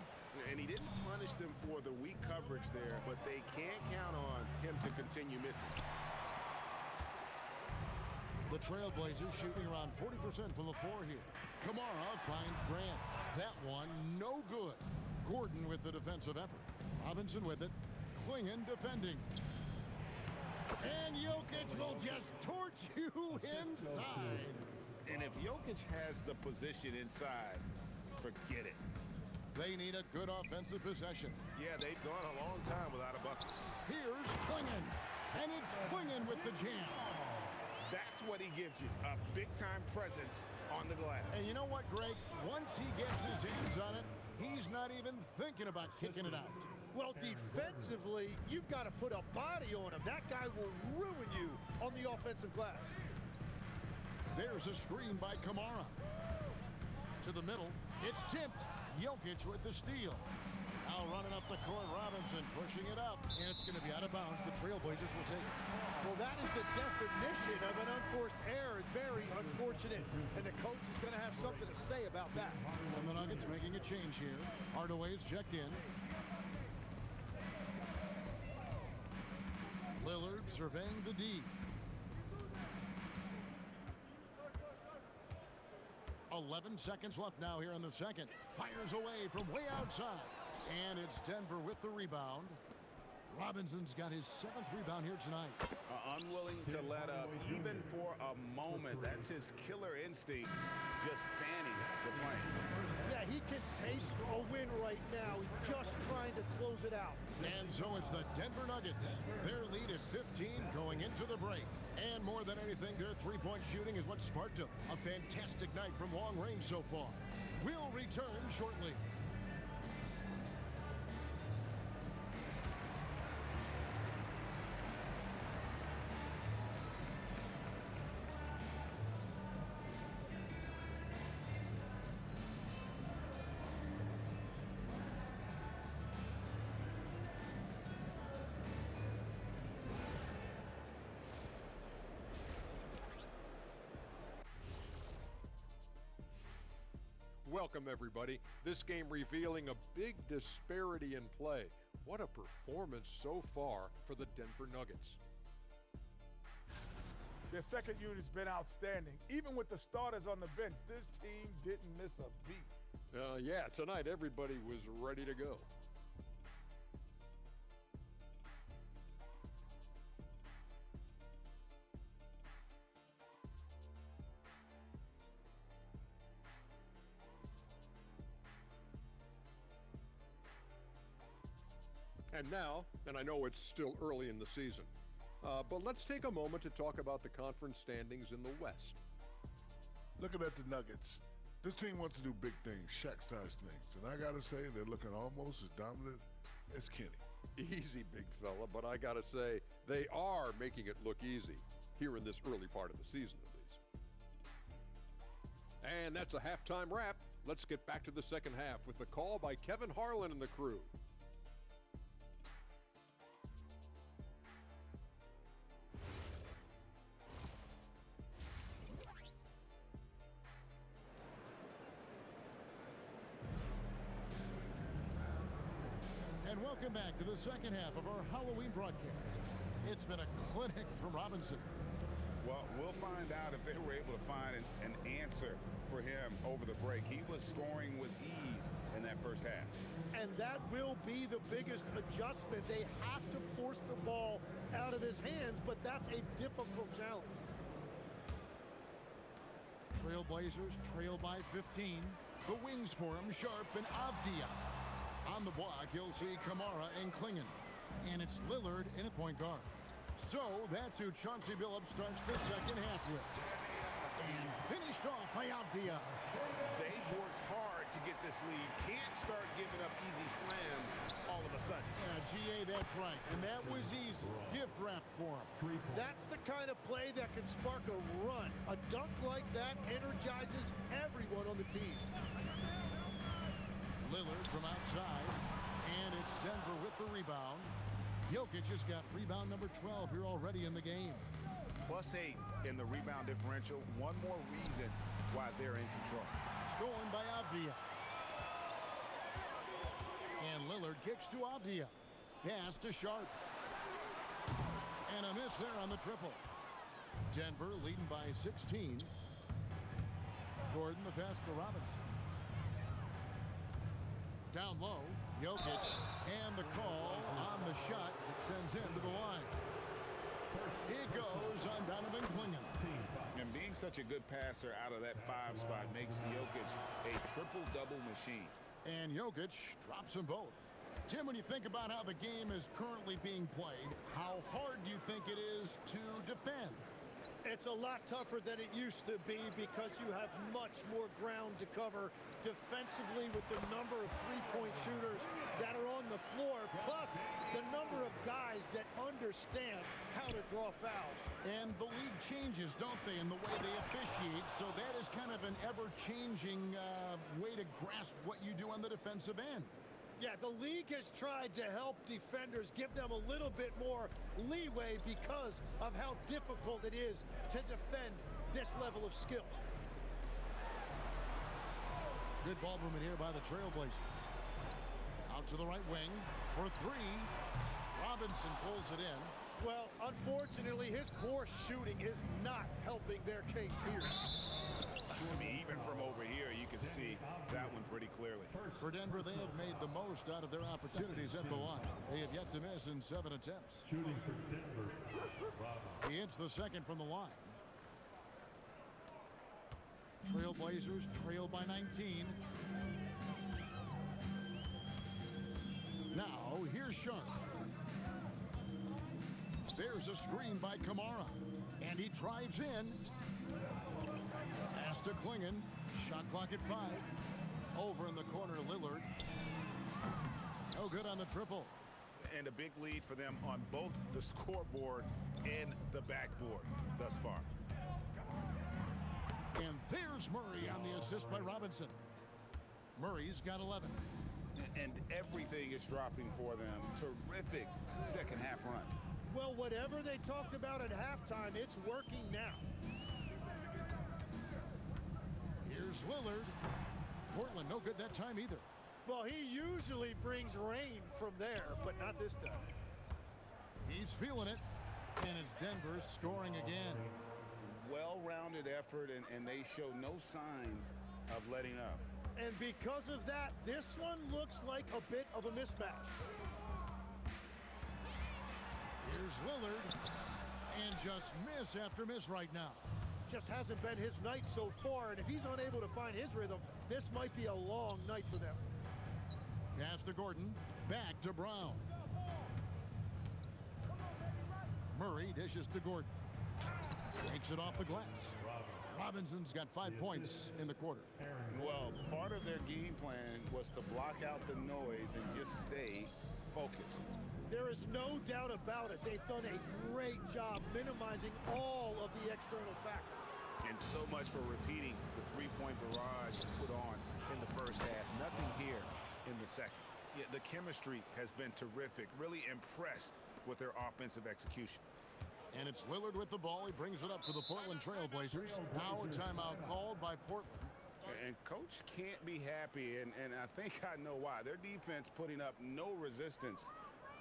And he didn't punish them for the weak coverage there, but they can't count on him to continue missing. The Trailblazers shooting around 40% from the floor here. Kamara finds Grant. That one, no good. Gordon with the defensive effort. Robinson with it. Klingon defending. And Jokic will just torch you inside. And if Jokic has the position inside, forget it. They need a good offensive possession. Yeah, they've gone a long time without a bucket. Here's Klingon. And it's Klingon with the jam. That's what he gives you, a big-time presence on the glass. And you know what, Greg? Once he gets his hands on it, he's not even thinking about kicking it out. Well, defensively, you've got to put a body on him. That guy will ruin you on the offensive glass. There's a screen by Kamara. To the middle, it's tipped. Jokic with the steal. Now running up the court, Robinson pushing it up. And it's going to be out of bounds. The Trailblazers will take it. Well, that is the definition of an unforced error. Very unfortunate. unfortunate, and the coach is going to have something to say about that. And the Nuggets making a change here. Hardaway's checked in. Lillard surveying the D. 11 seconds left now here in the second. Fires away from way outside. And it's Denver with the rebound. Robinson's got his 7th rebound here tonight. Unwilling to let up even for a moment. That's his killer instinct, just fanning the flame. Yeah, he can taste a win right now. He's just trying to close it out. And so it's the Denver Nuggets. Their lead at 15 going into the break. And more than anything, their three-point shooting is what sparked them. A fantastic night from long range so far. We'll return shortly. Welcome, everybody. This game revealing a big disparity in play. What a performance so far for the Denver Nuggets. Their second unit's been outstanding. Even with the starters on the bench, this team didn't miss a beat. Yeah, tonight everybody was ready to go. And now, and I know it's still early in the season, but let's take a moment to talk about the conference standings in the West. Looking at the Nuggets, this team wants to do big things, Shaq-sized things. And I got to say, they're looking almost as dominant as Kenny. Easy, big fella, but I got to say, they are making it look easy, here in this early part of the season at least. And that's a halftime wrap. Let's get back to the second half with the call by Kevin Harlan and the crew. And welcome back to the second half of our Halloween broadcast. It's been a clinic from Robinson. Well, we'll find out if they were able to find an answer for him over the break. He was scoring with ease in that first half. And that will be the biggest adjustment. They have to force the ball out of his hands, but that's a difficult challenge. Trailblazers trail by 15. The wings for him, Sharp and Avdia. On the block, you'll see Kamara and Klingon. And it's Lillard in at point guard. So that's who Chauncey Billups starts the second half with. And finished off by Avdia. They've worked hard to get this lead. Can't start giving up easy slams all of a sudden. GA, that's right. And that was easy. Gift wrap for him. That's the kind of play that can spark a run. A dunk like that energizes everyone on the team. Lillard from outside, and it's Denver with the rebound. Jokic has got rebound number 12 here already in the game. +8 in the rebound differential. One more reason why they're in control. Stolen by Avdia. And Lillard kicks to Avdia. Pass to Sharp. And a miss there on the triple. Denver leading by 16. Gordon the pass to Robinson. Down low, Jokic, and the call on the shot that sends him to the line. It goes on Donovan Klingon. And being such a good passer out of that 5 spot makes Jokic a triple-double machine. And Jokic drops them both. Tim, when you think about how the game is currently being played, how hard do you think it is to defend? It's a lot tougher than it used to be because you have much more ground to cover defensively with the number of three-point shooters that are on the floor, plus the number of guys that understand how to draw fouls. And the league changes, don't they, in the way they officiate, so that is kind of an ever-changing way to grasp what you do on the defensive end. Yeah, the league has tried to help defenders, give them a little bit more leeway because of how difficult it is to defend this level of skill. Good ball movement here by the Trailblazers. Out to the right wing for three. Robinson pulls it in. Well, unfortunately, his poor shooting is not helping their case here. I mean, even from over here, you can see that one pretty clearly. For Denver, they have made the most out of their opportunities at the line. They have yet to miss in 7 attempts. Shooting for Denver, He hits the second from the line. Trailblazers trail by 19. Now, here's Sharp. There's a screen by Kamara. And he drives in. Pass to Klingon. Shot clock at 5. Over in the corner, Lillard. No good on the triple. And a big lead for them on both the scoreboard and the backboard thus far. And there's Murray on the assist by Robinson. Murray's got 11. And everything is dropping for them. Terrific second half run. Well, whatever they talked about at halftime, it's working now. Here's Lillard. Portland no good that time either. Well, he usually brings rain from there, but not this time. He's feeling it. And it's Denver scoring again. Well-rounded effort, and they show no signs of letting up. And because of that, this one looks like a bit of a mismatch. Here's Lillard. And just miss after miss right now. Just hasn't been his night so far, and if he's unable to find his rhythm, this might be a long night for them. Pass to Gordon. Back to Brown. Murray dishes to Gordon. Takes it off the glass. Robinson's got 5 points in the quarter. Well, part of their game plan was to block out the noise and just stay focused. There is no doubt about it. They've done a great job minimizing all of the external factors. And so much for repeating the three-point barrage put on in the first half. Nothing here in the second. Yeah, the chemistry has been terrific. Really impressed with their offensive execution. And it's Lillard with the ball. He brings it up for the Portland Trailblazers. Now a timeout called by Portland. And Coach can't be happy, and I think I know why. Their defense putting up no resistance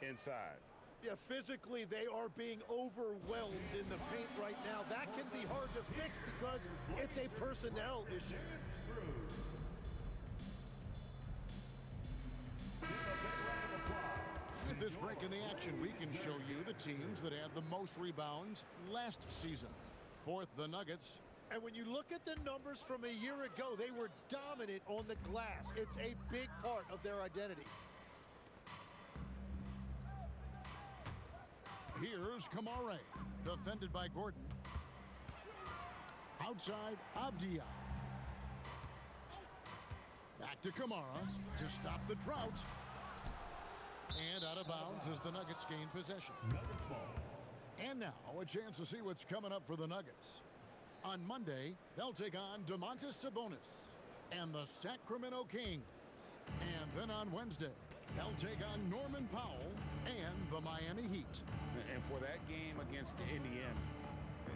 inside. Yeah, physically they are being overwhelmed in the paint right now. That can be hard to fix because it's a personnel issue. At this break in the action, we can show you the teams that had the most rebounds last season. Fourth, the Nuggets. And when you look at the numbers from a year ago, they were dominant on the glass. It's a big part of their identity. Here's Kamara, defended by Gordon. Outside, Avdia. Back to Kamara to stop the drought. And out of bounds as the Nuggets gain possession. And now a chance to see what's coming up for the Nuggets. On Monday, they'll take on Domantas Sabonis and the Sacramento Kings. And then on Wednesday, they'll take on Norman Powell and the Miami Heat. And for that game against Indiana,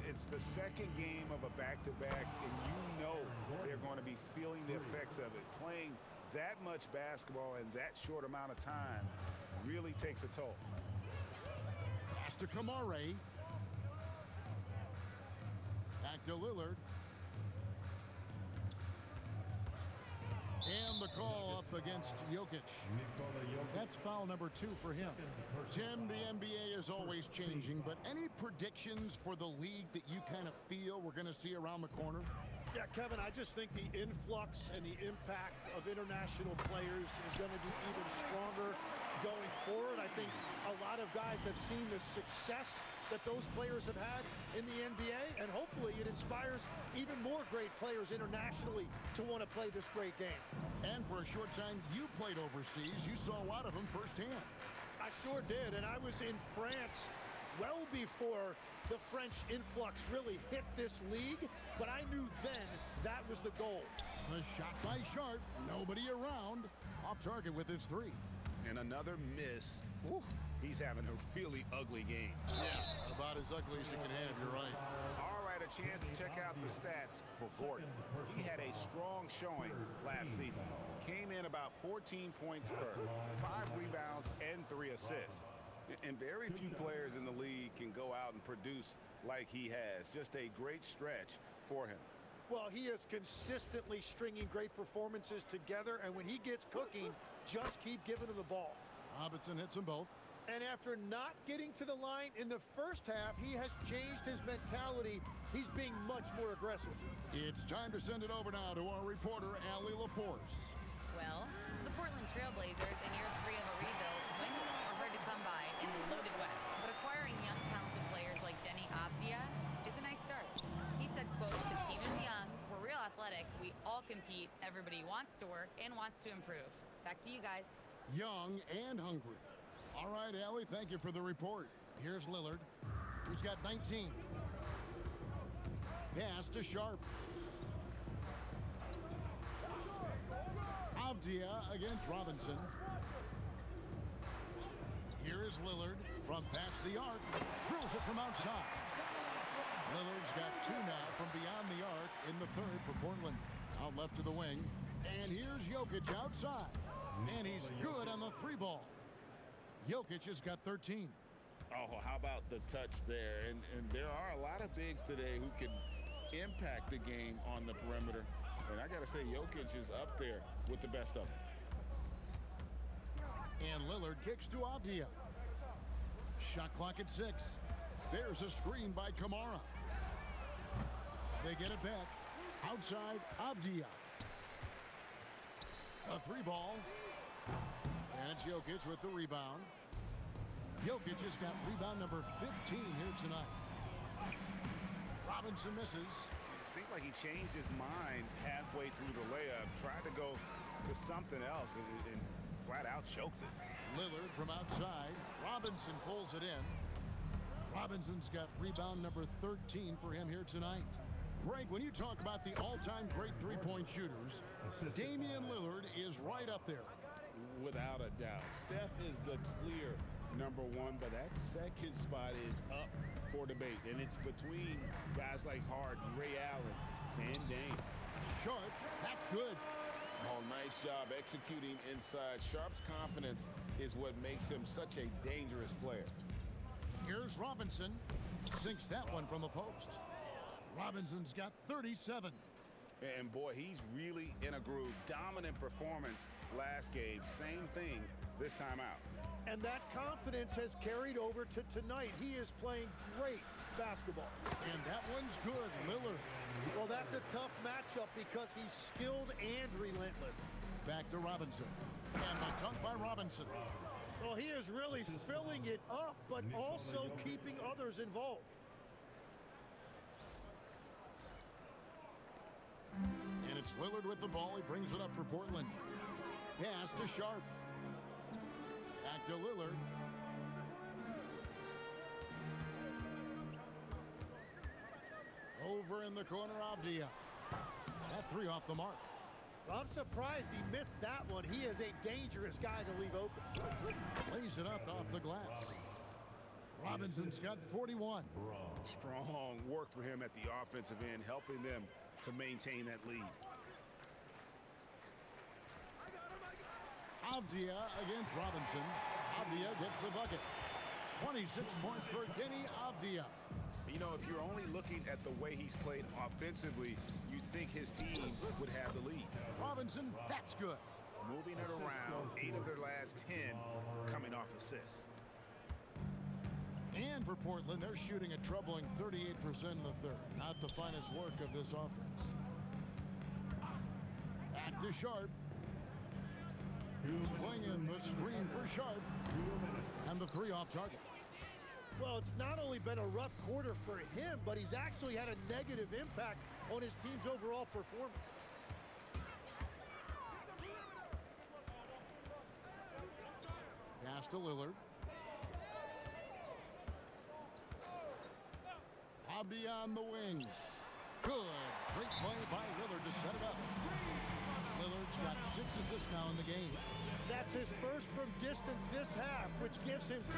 it's the second game of a back-to-back, and you know they're going to be feeling the effects of it. Playing that much basketball in that short amount of time really takes a toll. Pass to Kamara. Back to Lillard. And the call up against Jokic. That's foul number 2 for him. Tim, the NBA is always changing, but any predictions for the league that you kind of feel we're going to see around the corner? Yeah, Kevin, I just think the influx and the impact of international players is going to be even stronger going forward. I think a lot of guys have seen the success that those players have had in the NBA, and hopefully it inspires even more great players internationally to want to play this great game. And for a short time, you played overseas. You saw a lot of them firsthand. I sure did, and I was in France well before the French influx really hit this league, but I knew then that was the goal. The shot by Sharp. Nobody around. Off target with his 3. And another miss. Whew. He's having a really ugly game. Yeah, about as ugly as you can have. You're right. All right, a chance to check out the stats for Gordon. He had a strong showing last season. Came in about 14 points per, 5 rebounds, and 3 assists. And very few players in the league can go out and produce like he has. Just a great stretch for him. Well, he is consistently stringing great performances together, and when he gets cooking, just keep giving him the ball. Robinson hits them both. And after not getting to the line in the first half, he has changed his mentality. He's being much more aggressive. It's time to send it over now to our reporter, Allie Laforce. Well, the Portland Trailblazers, in year 3 of a rebuild, wins are hard to come by in the loaded West. But acquiring young, talented players like Denny Avdia is a nice start. He said, quote, "The team is young, we're real athletic, we all compete, everybody wants to work and wants to improve." Back to you guys. Young and hungry. All right, Allie, thank you for the report. Here's Lillard, who's got 19. Pass to Sharp. Avdia against Robinson. Here is Lillard from past the arc. Drills it from outside. Lillard's got 2 now from beyond the arc in the 3rd for Portland. Out left to the wing. And here's Jokic outside. And he's good on the 3 ball. Jokic has got 13. Oh, how about the touch there? And there are a lot of bigs today who can impact the game on the perimeter. And I got to say, Jokic is up there with the best of them. And Lillard kicks to Avdia. Shot clock at 6. There's a screen by Kamara. They get it back. Outside, Avdia. A 3 ball. And it's Jokic with the rebound. Jokic has got rebound number 15 here tonight. Robinson misses. Seems like he changed his mind halfway through the layup, tried to go to something else, and flat out choked it. Lillard from outside. Robinson pulls it in. Robinson's got rebound number 13 for him here tonight. Greg, when you talk about the all-time great three-point shooters, Damian Lillard is right up there. Without a doubt. Steph is the clear number 1, but that second spot is up for debate, and it's between guys like Harden, Ray Allen, and Dame. Sharp, that's good. Oh, nice job executing inside. Sharp's confidence is what makes him such a dangerous player. Here's Robinson. Sinks that one from the post. Robinson's got 37. And boy, he's really in a groove. Dominant performance last game. Same thing this time out. And that confidence has carried over to tonight. He is playing great basketball. And that one's good, Lillard. Well, that's a tough matchup because he's skilled and relentless. Back to Robinson. And the dunk by Robinson. Well, he is really filling it up, but also keeping others involved. And it's Lillard with the ball. He brings it up for Portland. Pass to Sharp. Back to Lillard. Over in the corner, Avdia. That 3 off the mark. Well, I'm surprised he missed that one. He is a dangerous guy to leave open. Lays it up off the glass. Robinson's got 41. Strong work for him at the offensive end, helping them to maintain that lead. Avdia against Robinson. Avdia gets the bucket. 26 points for Denny Avdia. You know, if you're only looking at the way he's played offensively, you'd think his team would have the lead. Robinson, that's good. Moving it around, 8 of their last 10 coming off assists. And for Portland, they're shooting a troubling 38% in the 3rd. Not the finest work of this offense. Back to Sharp. Swinging the screen for Sharp. And the 3 off target. Well, it's not only been a rough quarter for him, but he's actually had a negative impact on his team's overall performance. Pass to Lillard. Avdia on the wing. Good. Great play by Lillard to set it up. Lillard's got 6 assists now in the game. That's his first from distance this half, which gives him 3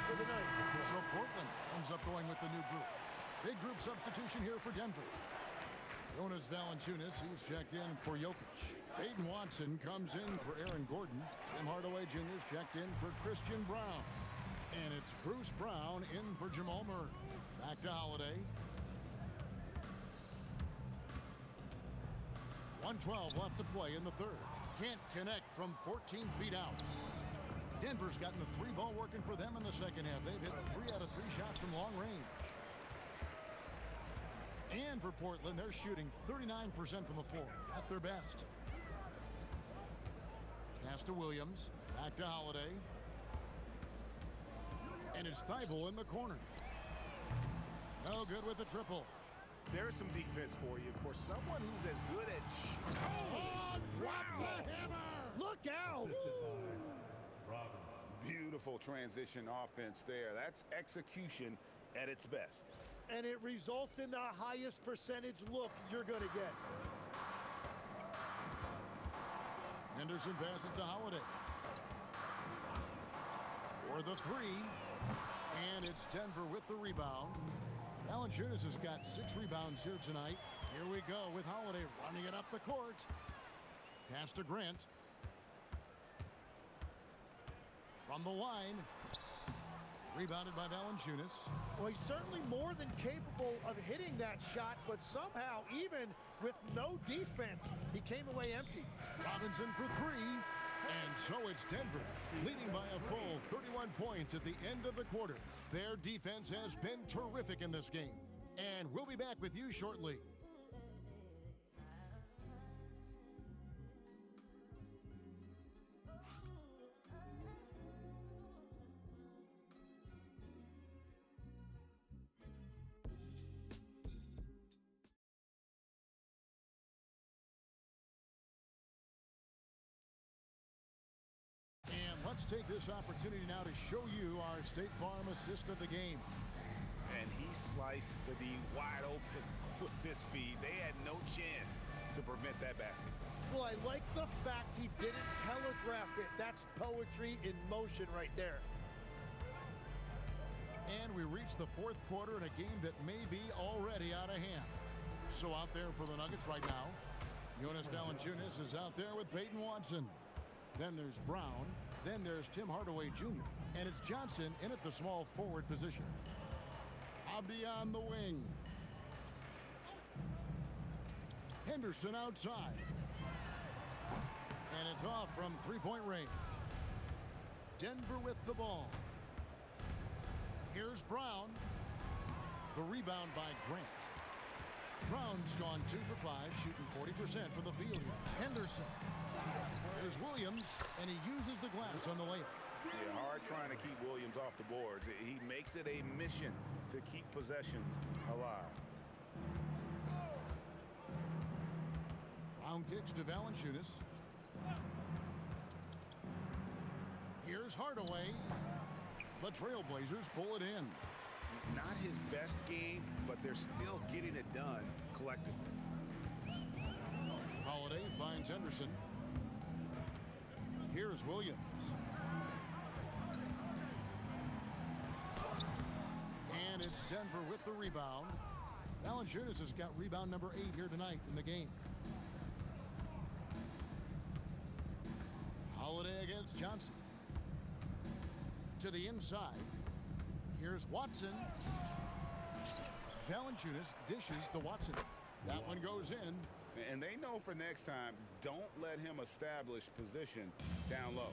for the night. So Portland ends up going with the new group. Big group substitution here for Denver. Jonas Valanciunas, he's checked in for Jokic. Aiden Watson comes in for Aaron Gordon. Tim Hardaway Jr. is checked in for Christian Brown. And it's Bruce Brown in for Jamal Murray. Back to Holiday. 1:12 left to play in the third. Can't connect from 14 feet out. Denver's gotten the 3-ball working for them in the second half. They've hit 3 out of 3 shots from long range. And for Portland, they're shooting 39% from the floor at their best. Pass to Williams. Back to Holiday. And it's Thibault in the corner. No good with the triple. There's some defense for you. For someone who's as good at Oh, drop the hammer! Look out! Beautiful transition offense there. That's execution at its best. And it results in the highest percentage look you're going to get. Henderson passes to Holiday. For the 3. And it's Denver with the rebound. Valanciunas has got 6 rebounds here tonight. Here we go with Holiday running it up the court. Pass to Grant. From the line. Rebounded by Valanciunas. Well, he's certainly more than capable of hitting that shot, but somehow, even with no defense, he came away empty. Robinson for 3. And so it's Denver, leading by a full 31 points at the end of the quarter. Their defense has been terrific in this game. And we'll be back with you shortly. Let's take this opportunity now to show you our State Farm assist of the game. And he sliced the D wide open with this feed. They had no chance to prevent that basket. Well, I like the fact he didn't telegraph it. That's poetry in motion right there. And we reach the 4th quarter in a game that may be already out of hand. So out there for the Nuggets right now, Jonas Valanciunas is out there with Peyton Watson. Then there's Brown. Then there's Tim Hardaway Jr. And it's Johnson in at the small forward position. Abdi on the wing. Henderson outside. And it's off from 3-point range. Denver with the ball. Here's Brown. The rebound by Grant. Brown's gone 2 for 5, shooting 40% from the field here. Henderson. There's Williams, and he uses the glass on the layup. Yeah, hard trying to keep Williams off the boards. He makes it a mission to keep possessions alive. Brown kicks to Valanciunas. Here's Hardaway. The Trailblazers pull it in. Not his best game, but they're still getting it done collectively. Holiday finds Henderson. Here's Williams. And it's Denver with the rebound. Valanciunas has got rebound number 8 here tonight in the game. Holiday against Johnson. To the inside. Here's Watson. Valanciunas dishes to Watson. That one goes in. And they know for next time, don't let him establish position down low.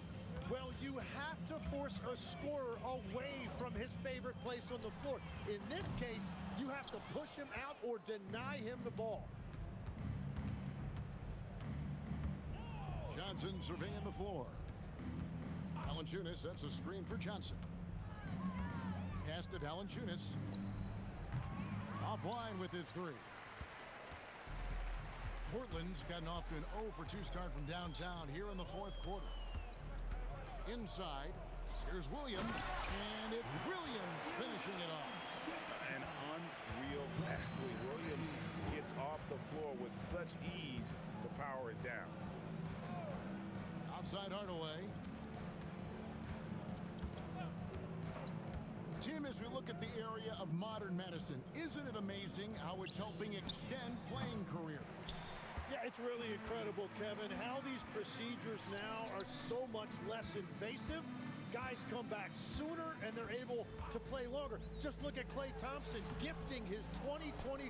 Well, you have to force a scorer away from his favorite place on the floor. In this case, you have to push him out or deny him the ball. Johnson surveying the floor. Valanciunas sets a screen for Johnson. Pass to Valanciunas. Offline with his 3. Portland's gotten off to an 0 for 2 start from downtown here in the 4th quarter. Inside, here's Williams, and it's Williams finishing it off. An unreal athlete. Williams gets off the floor with such ease to power it down. side, Hardaway. Tim, as we look at the area of modern medicine, isn't it amazing how it's helping extend playing careers? Yeah, it's really incredible, Kevin, how these procedures now are so much less invasive. Guys come back sooner and they're able to play longer. Just look at Klay Thompson gifting his 2022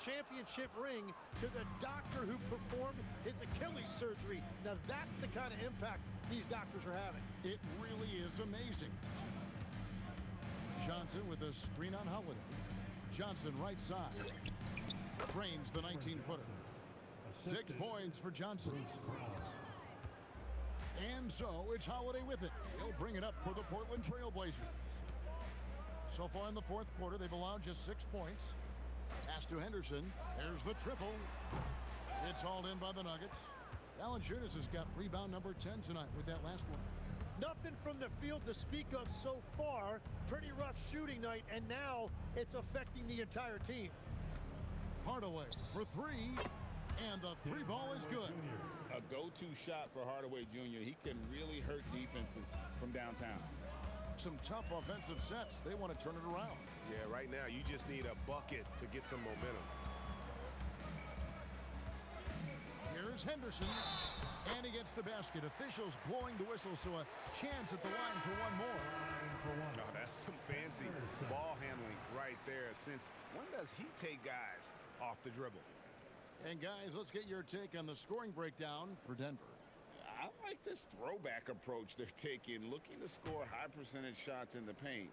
championship ring to the doctor who performed his Achilles surgery. Now that's the kind of impact these doctors are having. It really is amazing. Johnson with a screen on Holiday. Johnson right side. Drains the 19-footer. 6 points for Johnson. And so it's Holiday with it. He'll bring it up for the Portland Trail Blazers. So far in the fourth quarter, they've allowed just 6 points. Pass to Henderson. There's the triple. It's hauled in by the Nuggets. Valanciunas has got rebound number 10 tonight with that last one. Nothing from the field to speak of so far. Pretty rough shooting night, and now it's affecting the entire team. Hardaway for 3, and the 3 ball is good. A go-to shot for Hardaway Jr. He can really hurt defenses from downtown. Some tough offensive sets. They want to turn it around. Yeah, right now you just need a bucket to get some momentum. Here's Henderson, and he gets the basket. Officials blowing the whistle, so a chance at the line for one more. No, that's some fancy ball handling right there. Since when does he take guys off the dribble? And guys, let's get your take on the scoring breakdown for Denver. I like this throwback approach they're taking, looking to score high percentage shots in the paint.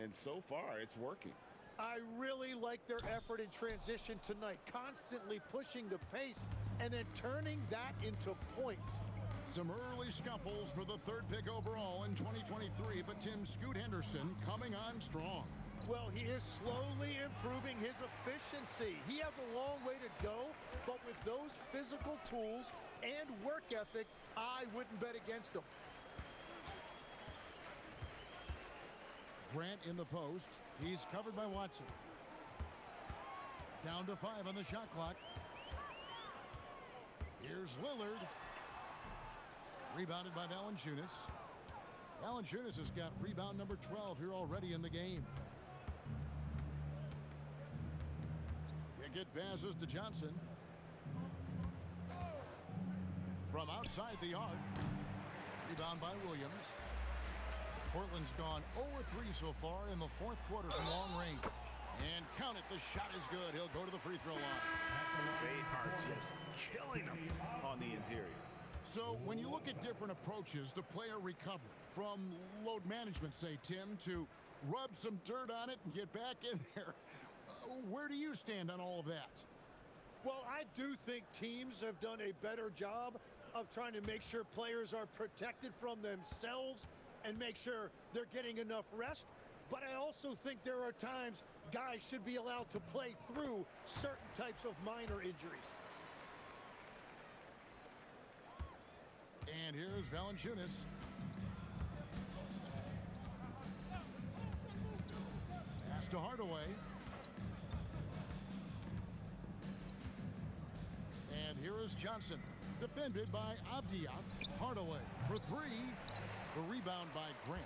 And so far, it's working. I really like their effort in transition tonight, constantly pushing the pace and then turning that into points. Some early scuffles for the 3rd pick overall in 2023, but Tim, Scoot Henderson coming on strong. Well, he is slowly improving his efficiency. He has a long way to go, but with those physical tools and work ethic, I wouldn't bet against him. Grant in the post. He's covered by Watson. Down to 5 on the shot clock. Here's Lillard. Rebounded by Valanciunas. Valanciunas has got rebound number 12 here already in the game. Pickett passes to Johnson. From outside the arc. Rebound by Williams. Portland's gone 0-3 so far in the fourth quarter from long range. And count it, the shot is good. He'll go to the free throw line. They are just killing them on the interior. So when you look at different approaches to player recovery, from load management, say, Tim, to rub some dirt on it and get back in there, where do you stand on all of that? Well, I do think teams have done a better job of trying to make sure players are protected from themselves and make sure they're getting enough rest. But I also think there are times guys should be allowed to play through certain types of minor injuries. And here's Valanciunas. Pass to Hardaway. And here is Johnson. Defended by Abdiak. Hardaway for 3. The rebound by Grant.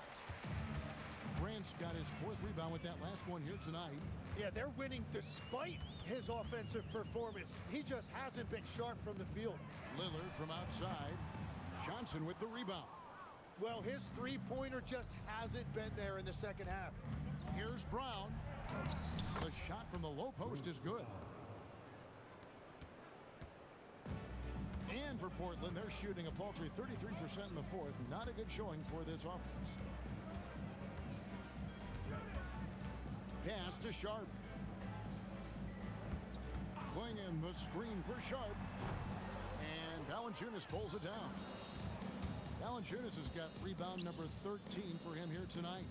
Grant's got his 4th rebound with that last one here tonight. Yeah, they're winning despite his offensive performance. He just hasn't been sharp from the field. Lillard from outside. Johnson with the rebound. Well, his three-pointer just hasn't been there in the second half. Here's Brown. The shot from the low post is good. And for Portland, they're shooting a paltry 33% in the fourth. Not a good showing for this offense. Pass to Sharp. Clinging the screen for Sharp. And Valanciunas pulls it down. Valanciunas has got rebound number 13 for him here tonight.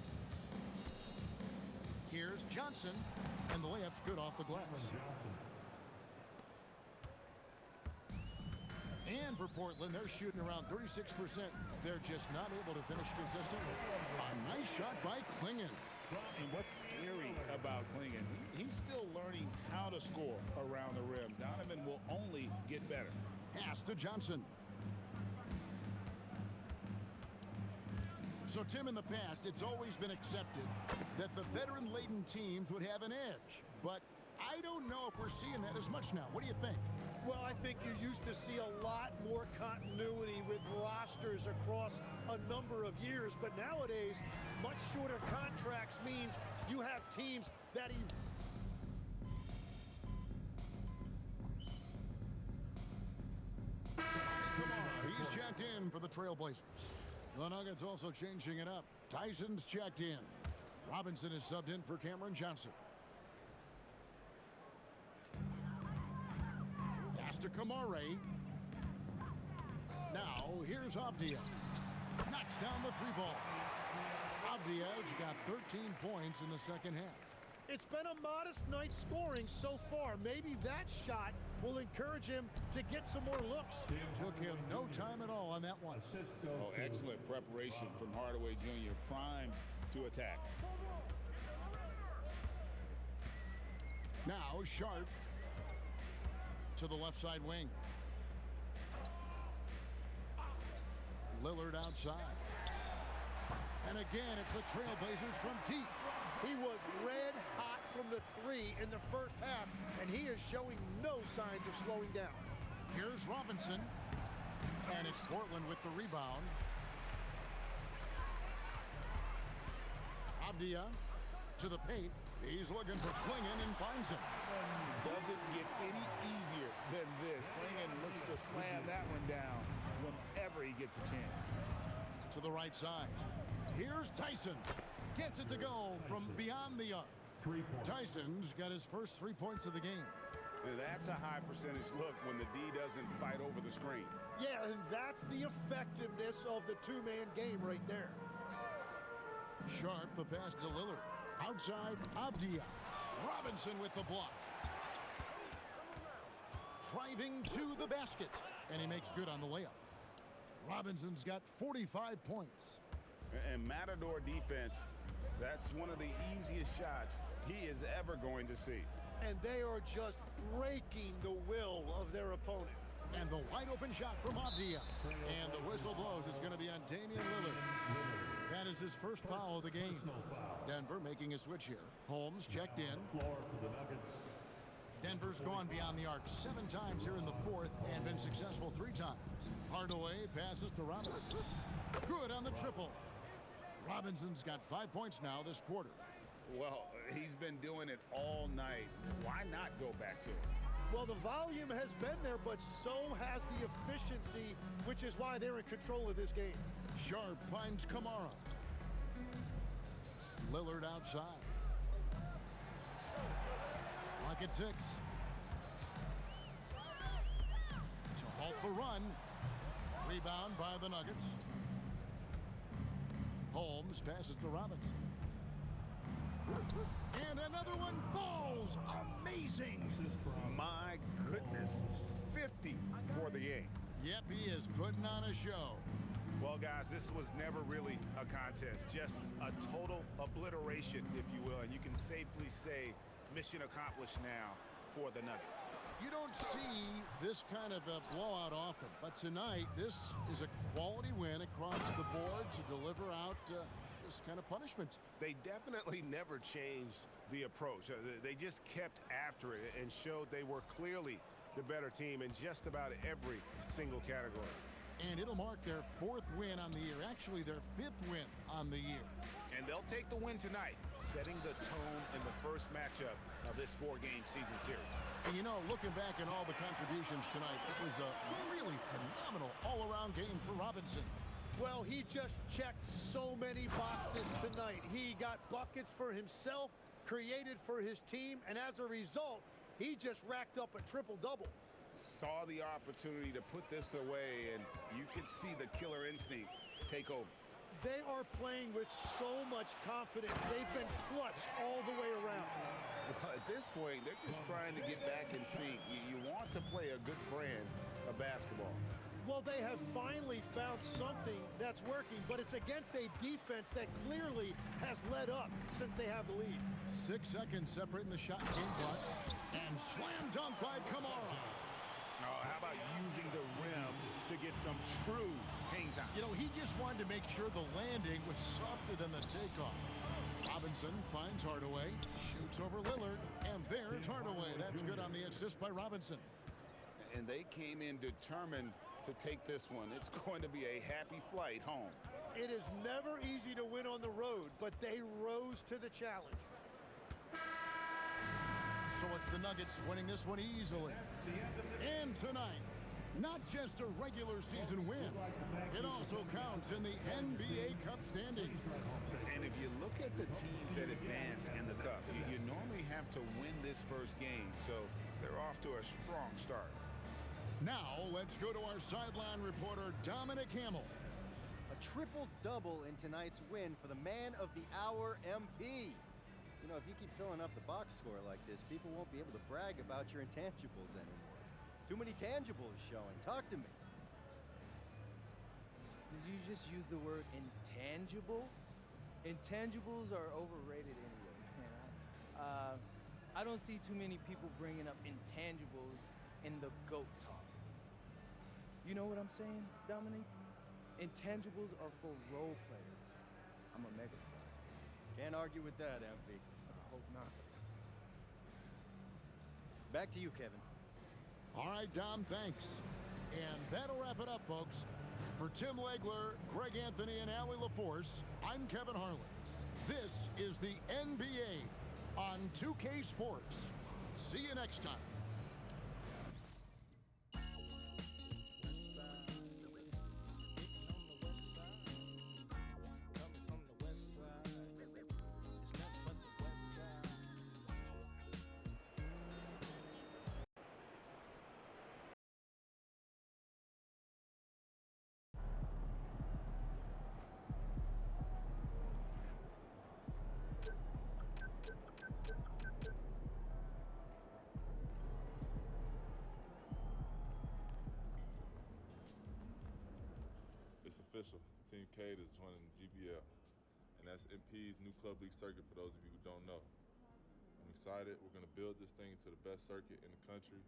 Here's Johnson. And the layup's good off the glass. And for Portland, they're shooting around 36%. They're just not able to finish consistently. A nice shot by Clingan. And what's scary about Clingan, he's still learning how to score around the rim. Donovan will only get better. Pass to Johnson. So, Tim, in the past, it's always been accepted that the veteran-laden teams would have an edge. But I don't know if we're seeing that as much now. What do you think? Well, I think you used to see a lot more continuity with rosters across a number of years. But nowadays, much shorter contracts means you have teams that He's checked in for the Trailblazers. The Nuggets also changing it up. Tyson's checked in. Robinson is subbed in for Cameron Johnson. Pass to Kamare. Now, here's Avdia. Knocks down the three ball. Avdia's got 13 points in the second half. It's been a modest night scoring so far. Maybe that shot will encourage him to get some more looks. Took him no time at all on that one. Oh, excellent preparation from Hardaway Jr. Primed to attack. Now Sharp to the left side wing. Lillard outside. And again, it's the Trailblazers from deep. He was red hot from the three in the first half, and he is showing no signs of slowing down. Here's Robinson, and it's Portland with the rebound. Avdia to the paint. He's looking for Klingon and finds him. Doesn't get any easier than this. Klingon looks to slam that one down whenever he gets a chance. To the right side. Here's Tyson. Gets it to go from beyond the arc. Tyson's got his first 3 points of the game. That's a high percentage look when the D doesn't fight over the screen. Yeah, and that's the effectiveness of the two-man game right there. Sharp, the pass to Lillard. Outside, Avdia. Robinson with the block. Driving to the basket. And he makes good on the layup. Robinson's got 45 points. And Matador defense, that's one of the easiest shots he is ever going to see. And they are just breaking the will of their opponent. And the wide open shot from Avdia. And the whistle blows. It's going to be on Damian Lillard. That is his first foul of the game. Denver making a switch here. Holmes checked in. Denver's gone beyond the arc 7 times here in the fourth and been successful 3 times. Hardaway passes to Robinson. Good on the triple. Robinson's got 5 points now this quarter. Well, he's been doing it all night. Why not go back to it? Well, the volume has been there, but so has the efficiency, which is why they're in control of this game. Sharp finds Kamara. Lillard outside. Lock at 6. To halt the run. Rebound by the Nuggets. Holmes passes to Robinson. And another one falls. Amazing. My goodness. 50 for the game. Yep, he is putting on a show. Well, guys, this was never really a contest. Just a total obliteration, if you will. And you can safely say mission accomplished now for the Nuggets. You don't see this kind of a blowout often, but tonight this is a quality win across the board to deliver out this kind of punishment. They definitely never changed the approach. They just kept after it and showed they were clearly the better team in just about every single category. And it'll mark their 4th win on the year, actually their 5th win on the year. And they'll take the win tonight, setting the tone in the first matchup of this 4-game season series. And you know, looking back at all the contributions tonight, it was a really phenomenal all-around game for Robinson. Well, he just checked so many boxes tonight. He got buckets for himself, created for his team, and as a result, he just racked up a triple-double. Saw the opportunity to put this away, and you could see the killer instinct take over. They are playing with so much confidence. They've been clutch all the way around. Well, at this point, they're just trying to get back in sync. You want to play a good brand of basketball. Well, they have finally found something that's working, but it's against a defense that clearly has led up since they have the lead. 6 seconds separating the shot game clock. And slam dunk by Kamara. Oh, how about using the rim to get some true hang time? You know, he just wanted to make sure the landing was softer than the takeoff. Robinson finds Hardaway, shoots over Lillard, and there's Hardaway. That's good on the assist by Robinson. And they came in determined to take this one. It's going to be a happy flight home. It is never easy to win on the road, but they rose to the challenge. So it's the Nuggets winning this one easily. And tonight, not just a regular season win, it also counts in the NBA Cup standings. And if you look at the teams that advance in the Cup, you normally have to win this first game, so they're off to a strong start. Now, let's go to our sideline reporter, Dominic Hamill. A triple-double in tonight's win for the man of the hour, MP. You know, if you keep filling up the box score like this, people won't be able to brag about your intangibles anymore. Too many tangibles showing. Talk to me. Did you just use the word intangible? Intangibles are overrated anyway, man. I don't see too many people bringing up intangibles in the GOAT talk. You know what I'm saying, Dominic? Intangibles are for role players. I'm a megastar. Can't argue with that, MP. I hope not. Back to you, Kevin. All right, Dom, thanks. And that'll wrap it up, folks. For Tim Legler, Greg Anthony, and Allie LaForce, I'm Kevin Harlan. This is the NBA on 2K Sports. See you next time. It's official. Team Cade is joining the GBL. And that's MP's new club league circuit for those of you who don't know. I'm excited. We're going to build this thing into the best circuit in the country.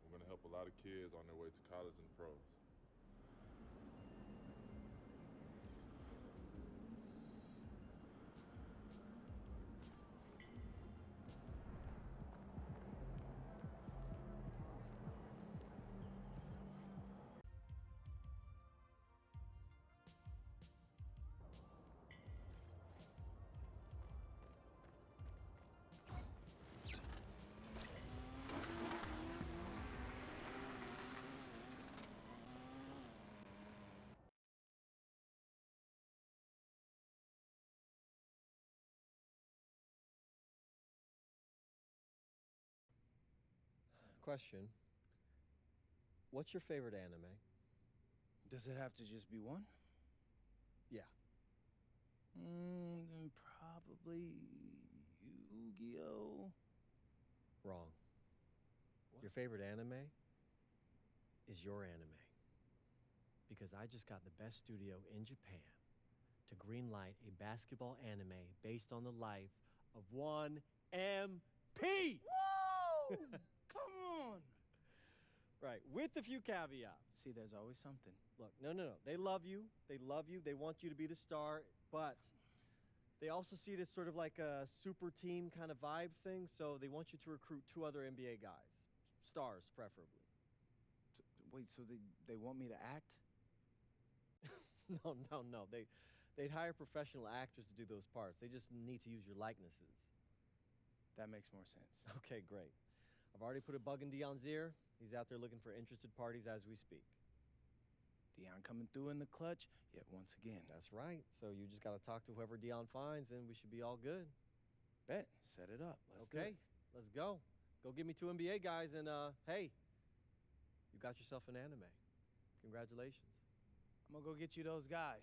We're going to help a lot of kids on their way to college and the pros. Question. What's your favorite anime? Does it have to just be one? Yeah. Then probably Yu-Gi-Oh! Wrong. Your favorite anime is your anime. Because I just got the best studio in Japan to greenlight a basketball anime based on the life of one MP. Whoa! Come on! Right, with a few caveats. See, there's always something. Look, no. They love you. They love you. They want you to be the star, but they also see it as sort of like a super team kind of vibe thing, so they want you to recruit 2 other NBA guys. Stars, preferably. Wait, so they want me to act? No. They'd hire professional actors to do those parts. They just need to use your likenesses. That makes more sense. Okay, great. I've already put a bug in Dion's ear. He's out there looking for interested parties as we speak. Dion coming through in the clutch yet once again. That's right. So you just got to talk to whoever Dion finds, and we should be all good. Bet. Set it up. Let's do it. Let's go. Go give me 2 NBA guys, and hey, you got yourself an anime. Congratulations. I'm going to go get you those guys.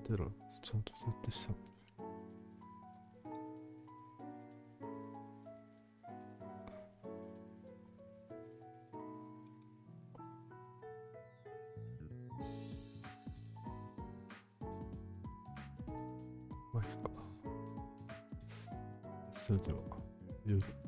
てろ。ちゃんと設定した。まあいいか。それでは、夜。